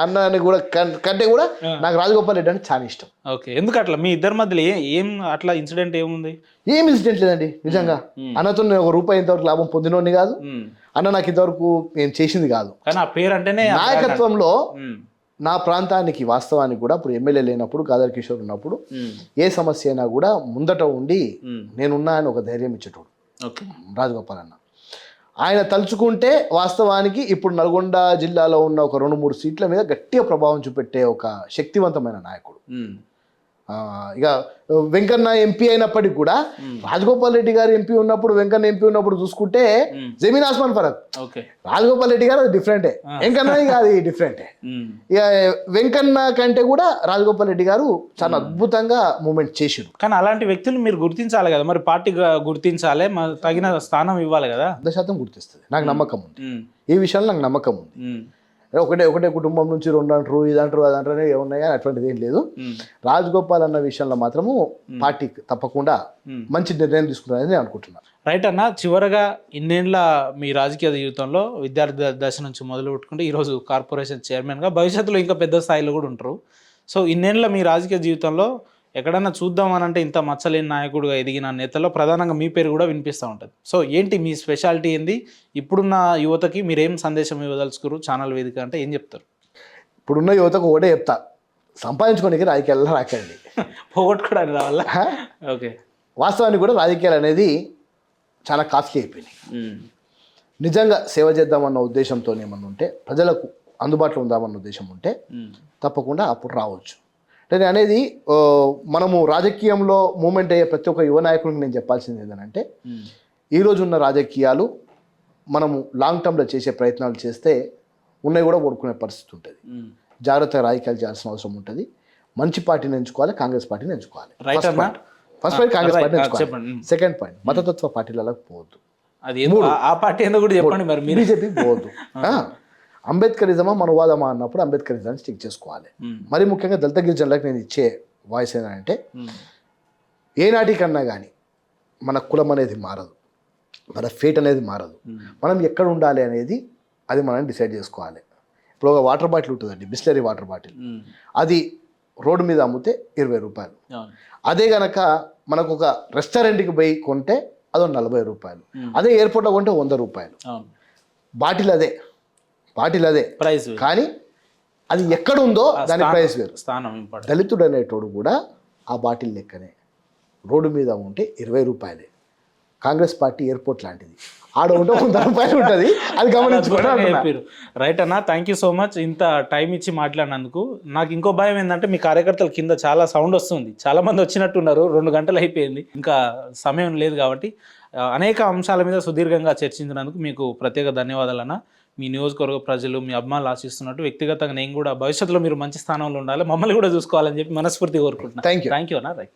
అన్నని కూడా కంటే కూడా నాకు రాజగోపాల్ రెడ్డి అంటే చాలా ఇష్టం. ఓకే, ఎందుకు అట్లా? మీ ఇద్దరి మధ్యలో ఏం అట్లా ఇన్సిడెంట్ ఏముంది? ఏం ఇన్సిడెంట్ లేదండి నిజంగా. అన్నతో నేను ₹1 ఇంతవరకు లాభం పొందినోని కాదు, అన్న నాకు ఇంతవరకు నేను చేసింది కాదు. కానీ ఆ పేరు అంటేనే నాయకత్వంలో నా ప్రాంతానికి వాస్తవానికి కూడా ఇప్పుడు ఎమ్మెల్యే లేనప్పుడు గాదర్ కిషోర్ ఉన్నప్పుడు ఏ సమస్య అయినా కూడా ముందట ఉండి నేనున్నా అని ఒక ధైర్యం ఇచ్చేటోడు రాజగోపాల్ అన్న. ఆయన తలుచుకుంటే వాస్తవానికి ఇప్పుడు నల్గొండ జిల్లాలో ఉన్న ఒక 2-3 సీట్ల మీద గట్టిగా ప్రభావం చూపెట్టే ఒక శక్తివంతమైన నాయకుడు. ఇక వెంకన్న ఎంపీ అయినప్పటికీ కూడా రాజగోపాల్ రెడ్డి గారు ఎంపీ ఉన్నప్పుడు, వెంకన్న ఎంపీ ఉన్నప్పుడు చూసుకుంటే జమీన్ ఆస్మాన్ ఫరక్. రాజగోపాల్ రెడ్డి గారు డిఫరెంటే, వెంకన్న అది డిఫరెంటే. ఇక వెంకన్న కంటే కూడా రాజగోపాల్ రెడ్డి గారు చాలా అద్భుతంగా మూమెంట్ చేసారు. కానీ అలాంటి వ్యక్తులు మీరు గుర్తించాలి కదా, మరి పార్టీ గుర్తించాలి, తగిన స్థానం ఇవ్వాలి కదా. 100% గుర్తిస్తుంది, నాకు నమ్మకం ఉంది. ఈ విషయంలో నాకు నమ్మకం ఉంది. ఒకటే కుటుంబం నుంచి 2 అంటారు, ఇది అంటారు, అది అంటారు, ఏమున్నాయా అటువంటిది ఏం లేదు. రాజగోపాల్ అన్న విషయంలో మాత్రము పార్టీ తప్పకుండా మంచి నిర్ణయం తీసుకుంటారని నేను అనుకుంటున్నాను. రైట్ అన్న, చివరగా ఇన్నేళ్ల మీ రాజకీయ జీవితంలో విద్యార్థి దశ నుంచి మొదలు పెట్టుకుంటే ఈరోజు కార్పొరేషన్ చైర్మన్గా, భవిష్యత్తులో ఇంకా పెద్ద స్థాయిలో కూడా ఉంటారు. సో ఇన్నేళ్ల మీ రాజకీయ జీవితంలో ఎక్కడన్నా చూద్దామనంటే ఇంత మచ్చలేని నాయకుడుగా ఎదిగిన నేతల్లో ప్రధానంగా మీ పేరు కూడా వినిపిస్తూ ఉంటుంది. సో ఏంటి మీ స్పెషాలిటీ ఏంది? ఇప్పుడున్న యువతకి మీరేం సందేశం ఇవ్వదలుచుకోరు ఛానల్ వేదిక అంటే ఏం చెప్తారు? ఇప్పుడున్న యువతకు ఒకటే చెప్తా, సంపాదించుకోనికి రాజకీయాల్లో రాకండి, పోగొట్టుకోవడానికి రావాలా? ఓకే, వాస్తవానికి కూడా రాజకీయాలు అనేది చాలా కాస్ట్లీ అయిపోయినాయి. నిజంగా సేవ చేద్దామన్న ఉద్దేశంతో ఏమన్నా ఉంటే, ప్రజలకు అందుబాటులో ఉందామన్న ఉద్దేశం ఉంటే తప్పకుండా అప్పుడు రావచ్చు. అంటే నేను అనేది మనము రాజకీయంలో మూమెంట్ అయ్యే ప్రతి ఒక్క యువ నాయకుడికి నేను చెప్పాల్సింది ఏంటంటే, ఈరోజు ఉన్న రాజకీయాలు మనము లాంగ్ టర్మ్లో చేసే ప్రయత్నాలు చేస్తే ఉన్నాయి కూడా ఓడుకునే పరిస్థితి ఉంటుంది. జాగ్రత్తగా రాజకీయాలు చేయాల్సిన అవసరం ఉంటుంది. మంచి పార్టీని ఎంచుకోవాలి, కాంగ్రెస్ పార్టీని ఎంచుకోవాలి. ఫస్ట్ పాయింట్ కాంగ్రెస్ పార్టీని ఎంచుకోవాలి. సెకండ్ పాయింట్ మతతత్వ పార్టీలకు పోవద్దు. అది ఆ పార్టీ ఎందుకు కూడా చెప్పండి మరి. బీజేపీ పోవద్దు. అంబేద్కరిజమా మనవాదమా అన్నప్పుడు అంబేద్కరిజాన్ని స్టిక్ చేసుకోవాలి. మరి ముఖ్యంగా దళిత గిరిజనులకు నేను ఇచ్చే వాయిస్ ఏంటంటే, ఏనాటికన్నా కానీ మన కులం అనేది మారదు, మన ఫేట్ అనేది మారదు. మనం ఎక్కడ ఉండాలి అనేది అది మనం డిసైడ్ చేసుకోవాలి. ఇప్పుడు ఒక వాటర్ బాటిల్ ఉంటుందండి, బిస్లరీ వాటర్ బాటిల్, అది రోడ్డు మీద అమ్మితే 20 రూపాయలు. అదే గనక మనకు ఒక రెస్టారెంట్కి పోయి కొంటే అదో 40 రూపాయలు. అదే ఎయిర్పోర్ట్లో కొంటే 100 రూపాయలు. బాటిల్ అదే ప్రైస్, కానీ అది ఎక్కడ ఉందో దాని ప్రైస్ వేరు. స్థానం. దళితుడు అనేటోడు కూడా ఆ బాటిల్ లెక్కనే రోడ్డు మీద ఉంటే 20 రూపాయలే. కాంగ్రెస్ పార్టీ ఎయిర్పోర్ట్ లాంటిది, ఆడ ఉంటే 100 రూపాయలు ఉంటుంది. అది గమనించుకోండి. రైట్ అన్న, థ్యాంక్ యూ సో మచ్ ఇంత టైం ఇచ్చి మాట్లాడినందుకు. నాకు ఇంకో భయం ఏంటంటే, మీ కార్యకర్తల కింద చాలా సౌండ్ వస్తుంది, చాలా మంది వచ్చినట్టున్నారు, 2 గంటలు అయిపోయింది, ఇంకా సమయం లేదు. కాబట్టి అనేక అంశాల మీద సుదీర్ఘంగా చర్చించినందుకు మీకు ప్రత్యేక ధన్యవాదాలు అన్న. మీ నియోజకవర్గ ప్రజలు, మీ అభిమానులు ఆశిస్తున్నట్టు వ్యక్తిగతంగా నేను కూడా భవిష్యత్తులో మీరు మంచి స్థానంలో ఉండాలి, మమ్మల్ని కూడా చూసుకోవాలని చెప్పి మనస్ఫూర్తి కోరుకుంటున్నాను. థ్యాంక్ యూ అన్న. రైట్.